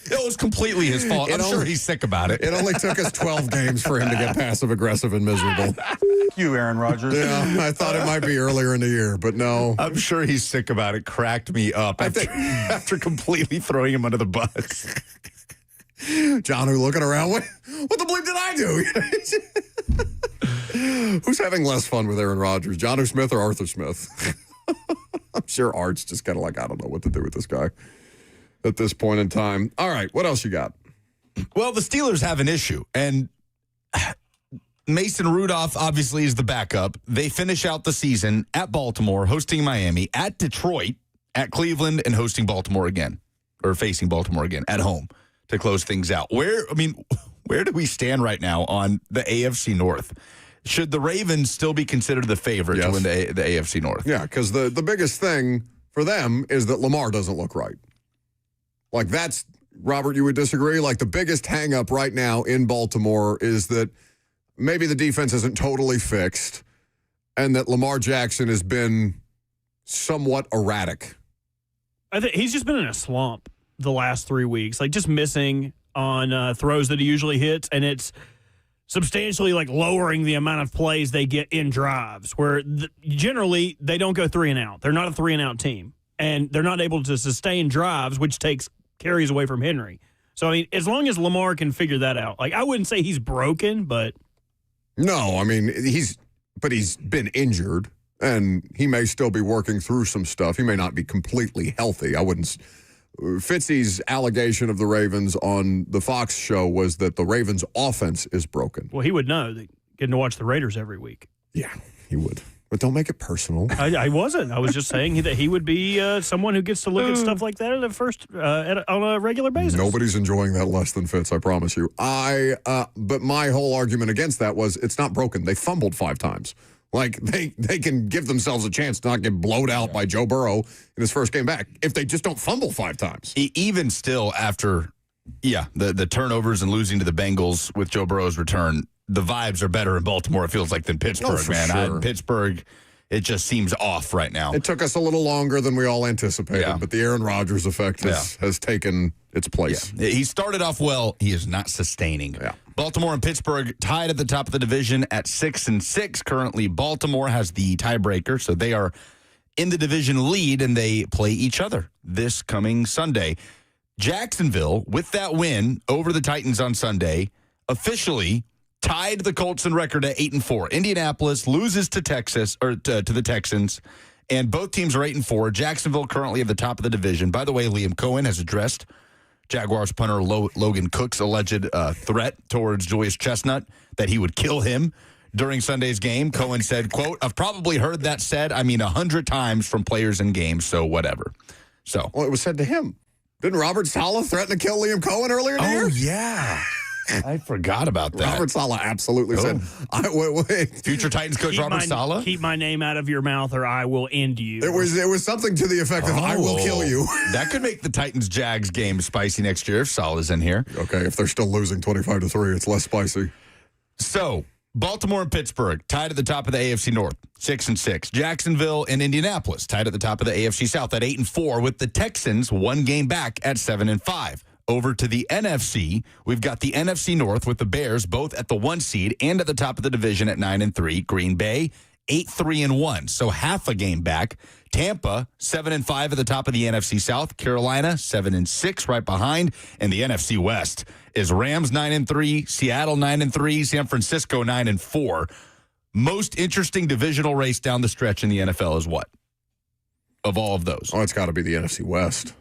it was completely his fault. I'm sure he's sick about it. It only took us 12 games for him to get passive aggressive and miserable. You, Aaron Rodgers. Yeah, I thought it might be earlier in the year, but no. I'm sure he's sick about it. Cracked me up after completely throwing him under the bus. Jonnu looking around. What the bleep did I do? Who's having less fun with Aaron Rodgers, Jonnu Smith or Arthur Smith? I'm sure Art's just kind of like, I don't know what to do with this guy at this point in time. All right, what else you got? Well, the Steelers have an issue, and Mason Rudolph obviously is the backup. They finish out the season at Baltimore, hosting Miami, at Detroit, at Cleveland, and hosting Baltimore again, or facing Baltimore again at home to close things out. Where do we stand right now on the AFC North? Should the Ravens still be considered the favorite to win the AFC North? Yeah, because the biggest thing for them is that Lamar doesn't look right. Like that's, Robert, you would disagree? Like the biggest hang up right now in Baltimore is that maybe the defense isn't totally fixed and that Lamar Jackson has been somewhat erratic. I think he's just been in a slump the last 3 weeks, like just missing on throws that he usually hits, and it's substantially like lowering the amount of plays they get in drives, where generally they don't go 3 and out. They're not a 3 and out team, and they're not able to sustain drives, which takes carries away from Henry. So, I mean, as long as Lamar can figure that out, like I wouldn't say he's broken, but no, I mean he's been injured. And he may still be working through some stuff. He may not be completely healthy. I wouldn't. Fitzy's allegation of the Ravens on the Fox show was that the Ravens' offense is broken. Well, he would know, getting to watch the Raiders every week. Yeah, he would. But don't make it personal. I wasn't. I was just saying that he would be someone who gets to look at stuff like that on a regular basis. Nobody's enjoying that less than Fitz, I promise you. But my whole argument against that was it's not broken. They fumbled 5 times. Like, they can give themselves a chance to not get blowed out by Joe Burrow in his first game back if they just don't fumble 5 times. Even still after, the turnovers and losing to the Bengals with Joe Burrow's return, the vibes are better in Baltimore, it feels like, than Pittsburgh, man. Sure. Pittsburgh, it just seems off right now. It took us a little longer than we all anticipated, but the Aaron Rodgers effect has taken its place. Yeah. He started off well. He is not sustaining. Yeah. Baltimore and Pittsburgh tied at the top of the division at 6-6. Currently, Baltimore has the tiebreaker, so they are in the division lead, and they play each other this coming Sunday. Jacksonville, with that win over the Titans on Sunday, officially tied the Colts in record at 8-4. Indianapolis loses to Texas or to the Texans, and both teams are 8-4. Jacksonville currently at the top of the division. By the way, Liam Cohen has addressed Jaguars punter Logan Cook's alleged threat towards Julius Chestnut that he would kill him during Sunday's game. Cohen said, quote, "I've probably heard that said, 100 times from players in games, so whatever." So, well, it was said to him. Didn't Robert Saleh threaten to kill Liam Cohen earlier in the year? Oh, yeah. I forgot about that. Robert Saleh absolutely said. Future Titans coach Robert Saleh? Keep my name out of your mouth or I will end you. It was something to the effect of, I will kill you. That could make the Titans-Jags game spicy next year if Saleh's in here. Okay, if they're still losing 25-3, it's less spicy. So, Baltimore and Pittsburgh tied at the top of the AFC North, 6-6. Jacksonville and Indianapolis tied at the top of the AFC South at 8-4, with the Texans 1 game back at 7-5. Over to the NFC, we've got the NFC North with the Bears both at the 1 seed and at the top of the division at 9-3. Green Bay 8-3-1, so half a game back. Tampa 7-5 at the top of the NFC South. Carolina 7-6 right behind, and the NFC West is Rams 9-3, Seattle 9-3, San Francisco 9-4. Most interesting divisional race down the stretch in the NFL is what? Of all of those, it's got to be the NFC West.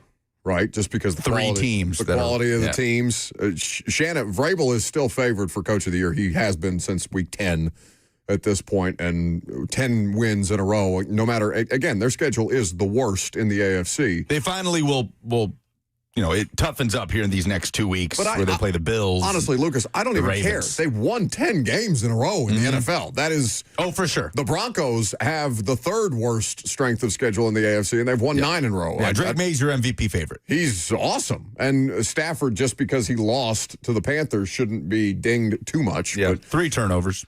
Right, just because the quality of the teams. Shannon Vrabel is still favored for Coach of the Year. He has been since week 10 at this point, and 10 wins in a row. No matter, again, their schedule is the worst in the AFC. They finally will. It toughens up here in these next 2 weeks where they play the Bills. Honestly, Lucas, I don't even Ravens. care. They've won 10 games in a row in the NFL. That is... Oh, for sure. The Broncos have the 3rd worst strength of schedule in the AFC, and they've won 9 in a row. Yeah, Drake May's your MVP favorite. He's awesome. And Stafford, just because he lost to the Panthers, shouldn't be dinged too much. Yeah, 3 turnovers.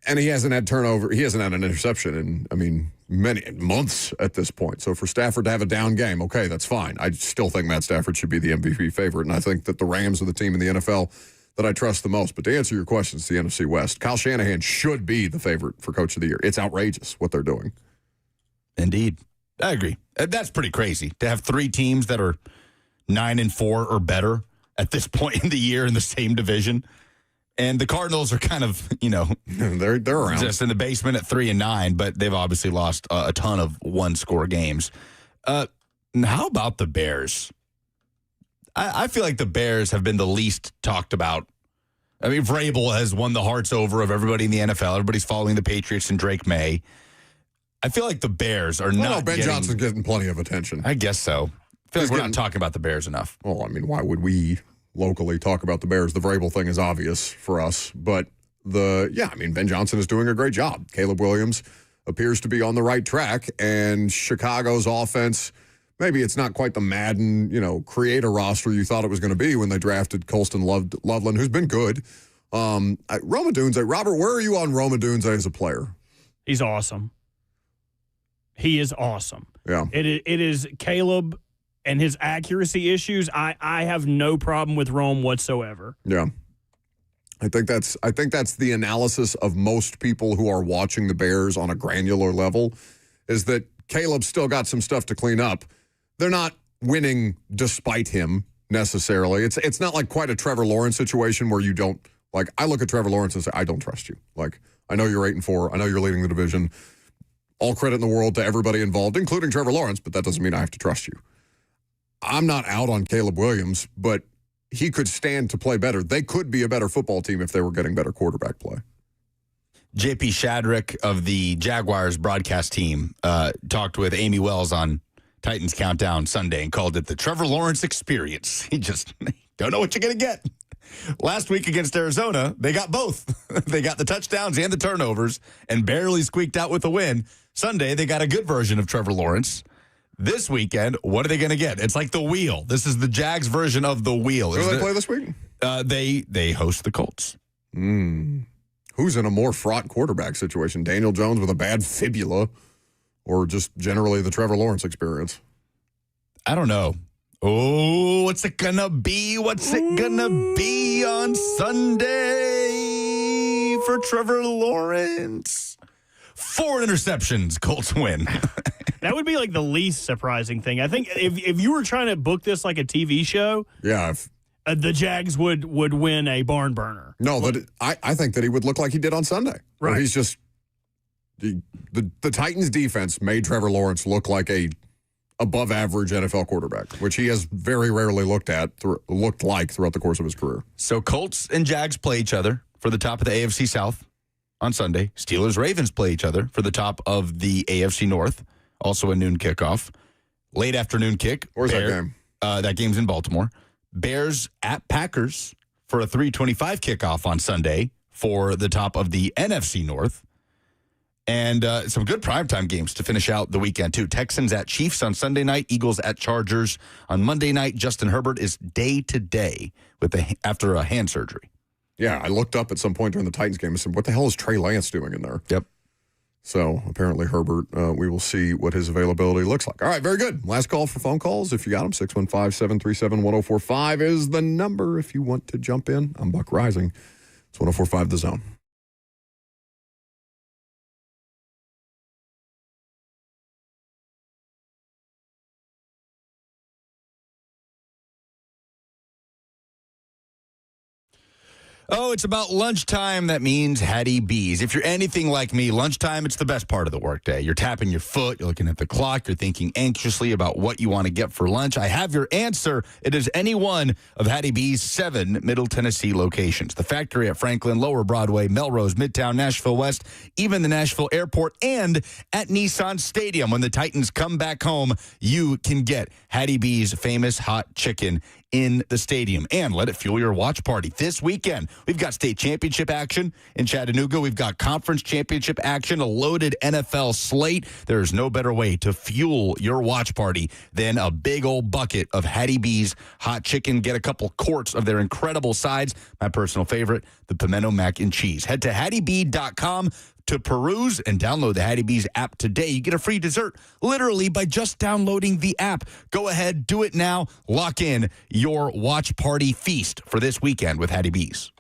And he hasn't had turnover. He hasn't had an interception in, many months at this point. So for Stafford to have a down game, okay, that's fine. I still think Matt Stafford should be the MVP favorite, and I think that the Rams are the team in the NFL that I trust the most. But to answer your question, it's the NFC West. Kyle Shanahan should be the favorite for Coach of the Year. It's outrageous what they're doing. Indeed. I agree. That's pretty crazy to have 3 teams that are 9-4 or better at this point in the year in the same division. And the Cardinals are kind of, they're around. Just in the basement at 3-9, but they've obviously lost a ton of 1-score games. How about the Bears? I feel like the Bears have been the least talked about. I mean, Vrabel has won the hearts over of everybody in the NFL. Everybody's following the Patriots and Drake May. I feel like the Bears are not Ben Johnson's getting plenty of attention. I guess so. I feel like we're not talking about the Bears enough. Well, why would we locally talk about the Bears? The Vrabel thing is obvious for us, but Ben Johnson is doing a great job. Caleb Williams appears to be on the right track, and Chicago's offense, maybe it's not quite the Madden, creator roster you thought it was going to be when they drafted Colston Loveland, who's been good. Rome Odunze, Robert, where are you on Rome Odunze as a player? He's awesome. He is awesome. Yeah. It is Caleb and his accuracy issues. I have no problem with Rome whatsoever. Yeah. I think that's the analysis of most people who are watching the Bears on a granular level, is that Caleb's still got some stuff to clean up. They're not winning despite him necessarily. It's not like quite a Trevor Lawrence situation where you don't, I look at Trevor Lawrence and say, I don't trust you. I know you're 8-4. I know you're leading the division. all credit in the world to everybody involved, including Trevor Lawrence, but that doesn't mean I have to trust you. I'm not out on Caleb Williams, but he could stand to play better. They could be a better football team if they were getting better quarterback play. JP Shadrick of the Jaguars broadcast team talked with Amy Wells on Titans Countdown Sunday and called it the Trevor Lawrence experience. He just don't know what you're going to get. Last week against Arizona, they got both. They got the touchdowns and the turnovers and barely squeaked out with a win. Sunday, they got a good version of Trevor Lawrence. This weekend, what are they going to get? It's like the wheel. This is the Jags version of the wheel. Who do they play this week? They host the Colts. Who's in a more fraught quarterback situation? Daniel Jones with a bad fibula or just generally the Trevor Lawrence experience? I don't know. Oh, what's it going to be? What's it going to be on Sunday for Trevor Lawrence? 4 interceptions, Colts win. That would be like the least surprising thing. I think if you were trying to book this like a TV show, yeah, the Jags would win a barn burner. No, but I think that he would look like he did on Sunday. Right. He's just the Titans defense made Trevor Lawrence look like a above average NFL quarterback, which he has very rarely looked like throughout the course of his career. So Colts and Jags play each other for the top of the AFC South on Sunday. Steelers Ravens play each other for the top of the AFC North. Also a noon kickoff. Late afternoon kick. Where's that game? That game's in Baltimore. Bears at Packers for a 3:25 kickoff on Sunday for the top of the NFC North. And some good primetime games to finish out the weekend, too. Texans at Chiefs on Sunday night. Eagles at Chargers on Monday night. Justin Herbert is day-to-day after a hand surgery. Yeah, I looked up at some point during the Titans game and said, what the hell is Trey Lance doing in there? Yep. So apparently Herbert, we will see what his availability looks like. All right, very good. Last call for phone calls. If you got them, 615-737-1045 is the number if you want to jump in. I'm Buck Rising. It's 1045 The Zone. Oh, it's about lunchtime. That means Hattie B's. If you're anything like me, lunchtime, it's the best part of the workday. You're tapping your foot, you're looking at the clock, you're thinking anxiously about what you want to get for lunch. I have your answer. It is any one of Hattie B's 7 Middle Tennessee locations. The factory at Franklin, Lower Broadway, Melrose, Midtown, Nashville West, even the Nashville Airport, and at Nissan Stadium. When the Titans come back home, you can get Hattie B's famous hot chicken in the stadium and let it fuel your watch party. This weekend, we've got state championship action in Chattanooga. We've got conference championship action, a loaded NFL slate. There's no better way to fuel your watch party than a big old bucket of Hattie B's hot chicken. Get a couple quarts of their incredible sides. My personal favorite, the pimento mac and cheese. Head to HattieB.com to peruse and download the Hattie B's app today. You get a free dessert literally by just downloading the app. Go ahead, do it now. Lock in your watch party feast for this weekend with Hattie B's.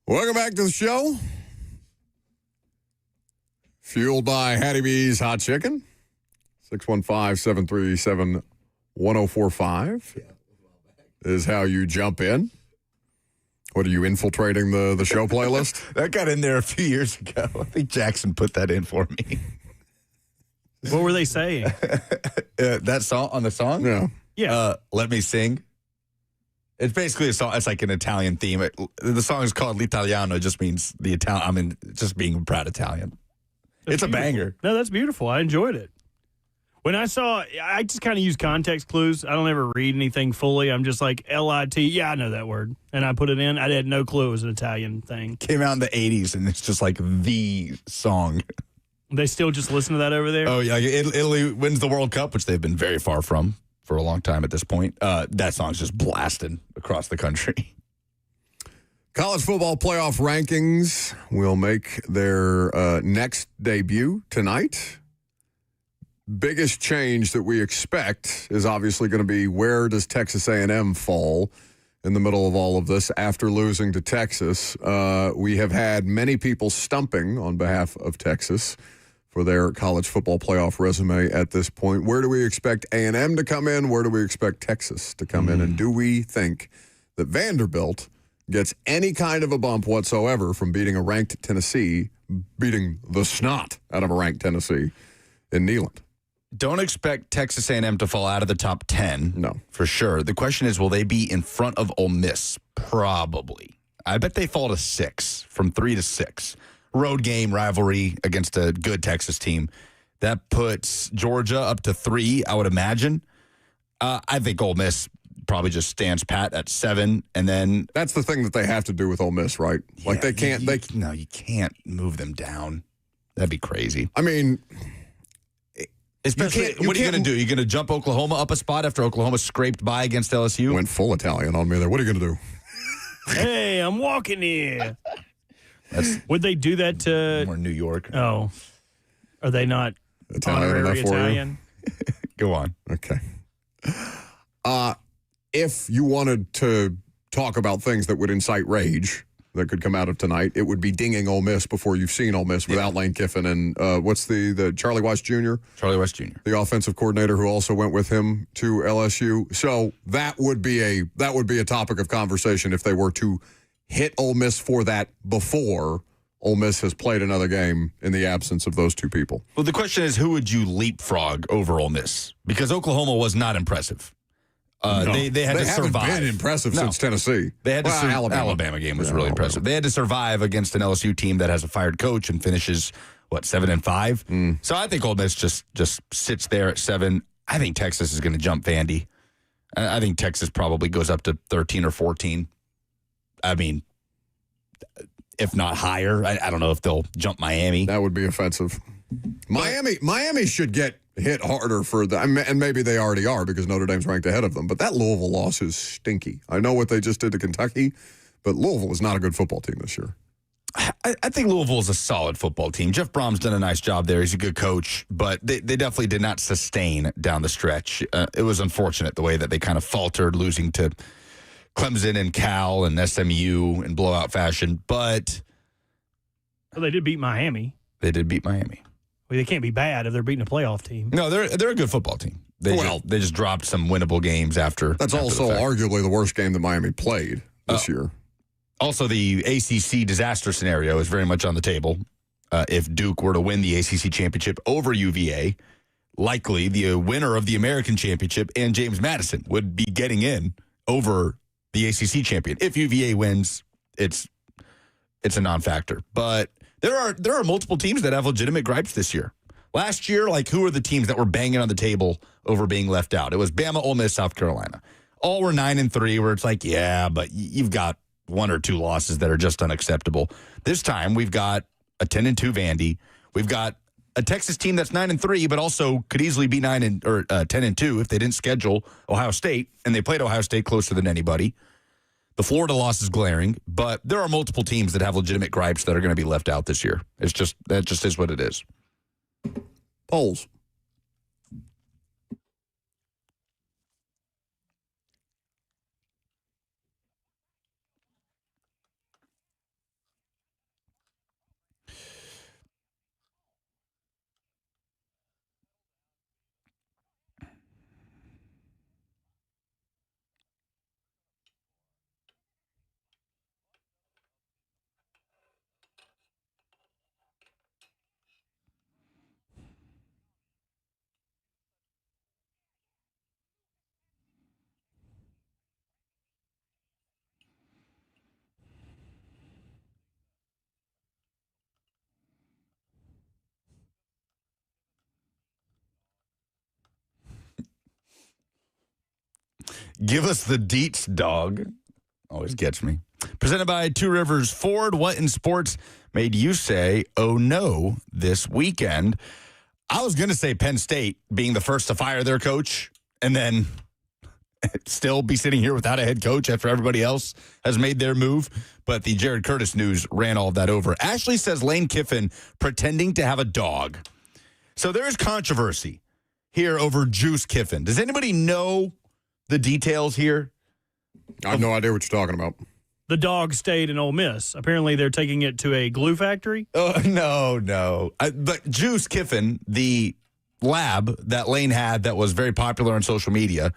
Welcome back to the show. Fueled by Hattie B's Hot Chicken. 615-737-1045 is how you jump in. What, are you infiltrating the show playlist? That got in there a few years ago. I think Jackson put that in for me. What were they saying? That song on the song? Yeah. Let Me Sing. It's basically a song. It's like an Italian theme. The song is called L'Italiano. It just means the Italian. I mean, just being a proud Italian. It's a banger. No, that's beautiful. I enjoyed it. When I just kind of use context clues. I don't ever read anything fully. I'm just like, L-I-T. Yeah, I know that word. And I put it in. I had no clue it was an Italian thing. Came out in the 80s, and it's just like the song. They still just listen to that over there? Oh, yeah. Italy wins the World Cup, which they've been very far from for a long time at this point. That song's just blasted across the country. College football playoff rankings will make their next debut tonight. Biggest change that we expect is obviously going to be, where does Texas A&M fall in the middle of all of this after losing to Texas? We have had many people stumping on behalf of Texas for their college football playoff resume at this point. Where do we expect A&M to come in? Where do we expect Texas to come in? And do we think that Vanderbilt gets any kind of a bump whatsoever from beating a ranked Tennessee, beating the snot out of a ranked Tennessee in Neyland? Don't expect Texas A&M to fall out of the top 10. No. For sure. The question is, will they be in front of Ole Miss? Probably. I bet they fall to 6, from 3 to 6. Road game, rivalry against a good Texas team. That puts Georgia up to 3, I would imagine. I think Ole Miss probably just stands pat at 7, and then... That's the thing that they have to do with Ole Miss, right? Yeah, like, they can't... No, you can't move them down. That'd be crazy. I mean... Especially, what are you going to do? You're going to jump Oklahoma up a spot after Oklahoma scraped by against LSU? Went full Italian on me there. What are you going to do? Hey, I'm walking here. Would they do that to... Or New York. Oh. Are they not Italian honorary enough for Italian? Go on. Okay. If you wanted to talk about things that would incite rage that could come out of tonight, it would be dinging Ole Miss before you've seen Ole Miss without Lane Kiffin and what's the Charlie West Jr.? Charlie West Jr., the offensive coordinator who also went with him to LSU. So that would be a topic of conversation if they were to hit Ole Miss for that before Ole Miss has played another game in the absence of those two people. Well, the question is, who would you leapfrog over Ole Miss? Because Oklahoma was not impressive. No. They had to survive. They haven't been impressive since Tennessee. They had to Alabama game was really impressive. They had to survive against an LSU team that has a fired coach and finishes, 7-5? So I think Ole Miss just sits there at 7. I think Texas is going to jump Vandy. I think Texas probably goes up to 13 or 14. I mean, if not higher. I don't know if they'll jump Miami. That would be offensive. Miami should get hit harder for the, and maybe they already are because Notre Dame's ranked ahead of them, but that Louisville loss is stinky. I know what they just did to Kentucky, but Louisville is not a good football team this year. I think Louisville is a solid football team. Jeff Brom's done a nice job there. He's a good coach, but they definitely did not sustain down the stretch. It was unfortunate the way that they kind of faltered, losing to Clemson and Cal and SMU in blowout fashion, but... Well, they did beat Miami. They did beat Miami. Well, they can't be bad if they're beating a playoff team. No, they're a good football team. They just dropped some winnable games after. That's also arguably the worst game that Miami played this year. Also, the ACC disaster scenario is very much on the table. If Duke were to win the ACC championship over UVA, likely the winner of the American championship and James Madison would be getting in over the ACC champion. If UVA wins, it's a non-factor. But there are multiple teams that have legitimate gripes this year. Last year, who are the teams that were banging on the table over being left out? It was Bama, Ole Miss, South Carolina. All were 9-3, where it's yeah, but you've got 1 or 2 losses that are just unacceptable. This time, we've got a 10-2 Vandy. We've got a Texas team that's 9-3, but also could easily be 10-2 if they didn't schedule Ohio State, and they played Ohio State closer than anybody. The Florida loss is glaring, but there are multiple teams that have legitimate gripes that are going to be left out this year. That just is what it is. Polls. Give us the deets, dog. Always gets me. Presented by Two Rivers Ford. What in sports made you say, oh no, this weekend? I was going to say Penn State being the first to fire their coach and then still be sitting here without a head coach after everybody else has made their move. But the Jared Curtis news ran all of that over. Ashley says Lane Kiffin pretending to have a dog. So there is controversy here over Juice Kiffin. Does anybody know the details here? I have no idea what you're talking about. The dog stayed in Ole Miss. Apparently, they're taking it to a glue factory. Oh, no. But Juice Kiffin, the lab that Lane had that was very popular on social media,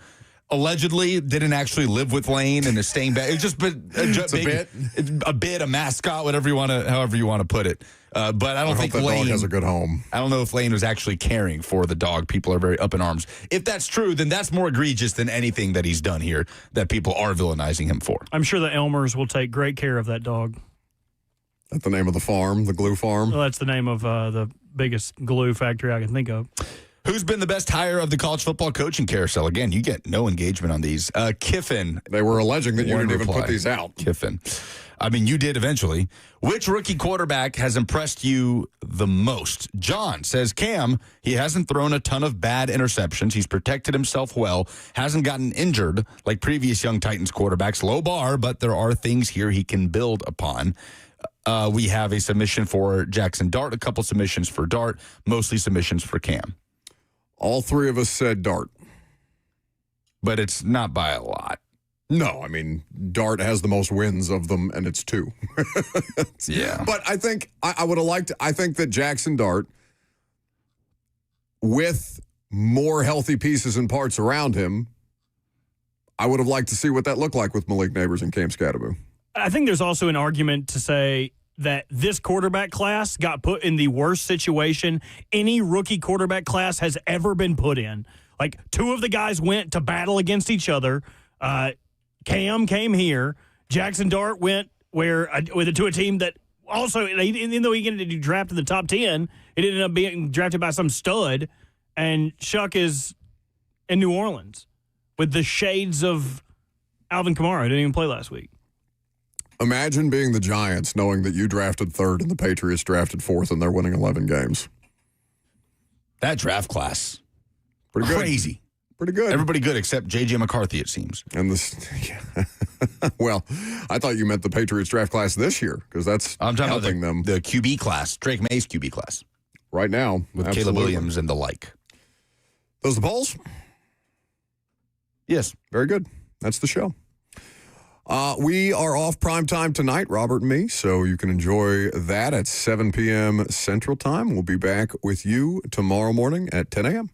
allegedly didn't actually live with Lane and is staying back. It's just a bit, a mascot, however you want to put it. But I don't think that Lane dog has a good home. I don't know if Lane was actually caring for the dog. People are very up in arms. If that's true, then that's more egregious than anything that he's done here that people are villainizing him for. I'm sure the Elmers will take great care of that dog. That's the name of the farm, the glue farm? Well, that's the name of the biggest glue factory I can think of. Who's been the best hire of the college football coaching carousel? Again, you get no engagement on these. Kiffin. They were alleging that you didn't even put these out. Kiffin. I mean, you did eventually. Which rookie quarterback has impressed you the most? John says Cam, he hasn't thrown a ton of bad interceptions. He's protected himself well, hasn't gotten injured like previous young Titans quarterbacks. Low bar, but there are things here he can build upon. We have a submission for Jackson Dart, a couple submissions for Dart, mostly submissions for Cam. All three of us said Dart. But it's not by a lot. No, I mean, Dart has the most wins of them, and it's 2. Yeah. But I think I would have liked, I think that Jackson Dart, with more healthy pieces and parts around him, I would have liked to see what that looked like with Malik Neighbors and Cam Scadaboo. I think there's also an argument to say that this quarterback class got put in the worst situation any rookie quarterback class has ever been put in. Like, 2 of the guys went to battle against each other. Cam came here. Jackson Dart went to a team that also, even though he ended drafted in the top 10, it ended up being drafted by some stud. And Shuck is in New Orleans with the shades of Alvin Kamara, who didn't even play last week. Imagine being the Giants knowing that you drafted 3rd and the Patriots drafted 4th and they're winning 11 games. That draft class. Pretty good. Crazy. Pretty good. Everybody good except J.J. McCarthy, it seems. And this, yeah. Well, I thought you meant the Patriots draft class this year because that's I'm talking helping about them. The QB class, Drake May's QB class. Right now. With absolutely. Caleb Williams and the like. Those the polls? Yes. Very good. That's the show. We are off prime time tonight, Robert and me, so you can enjoy that at 7 p.m. Central Time. We'll be back with you tomorrow morning at 10 a.m.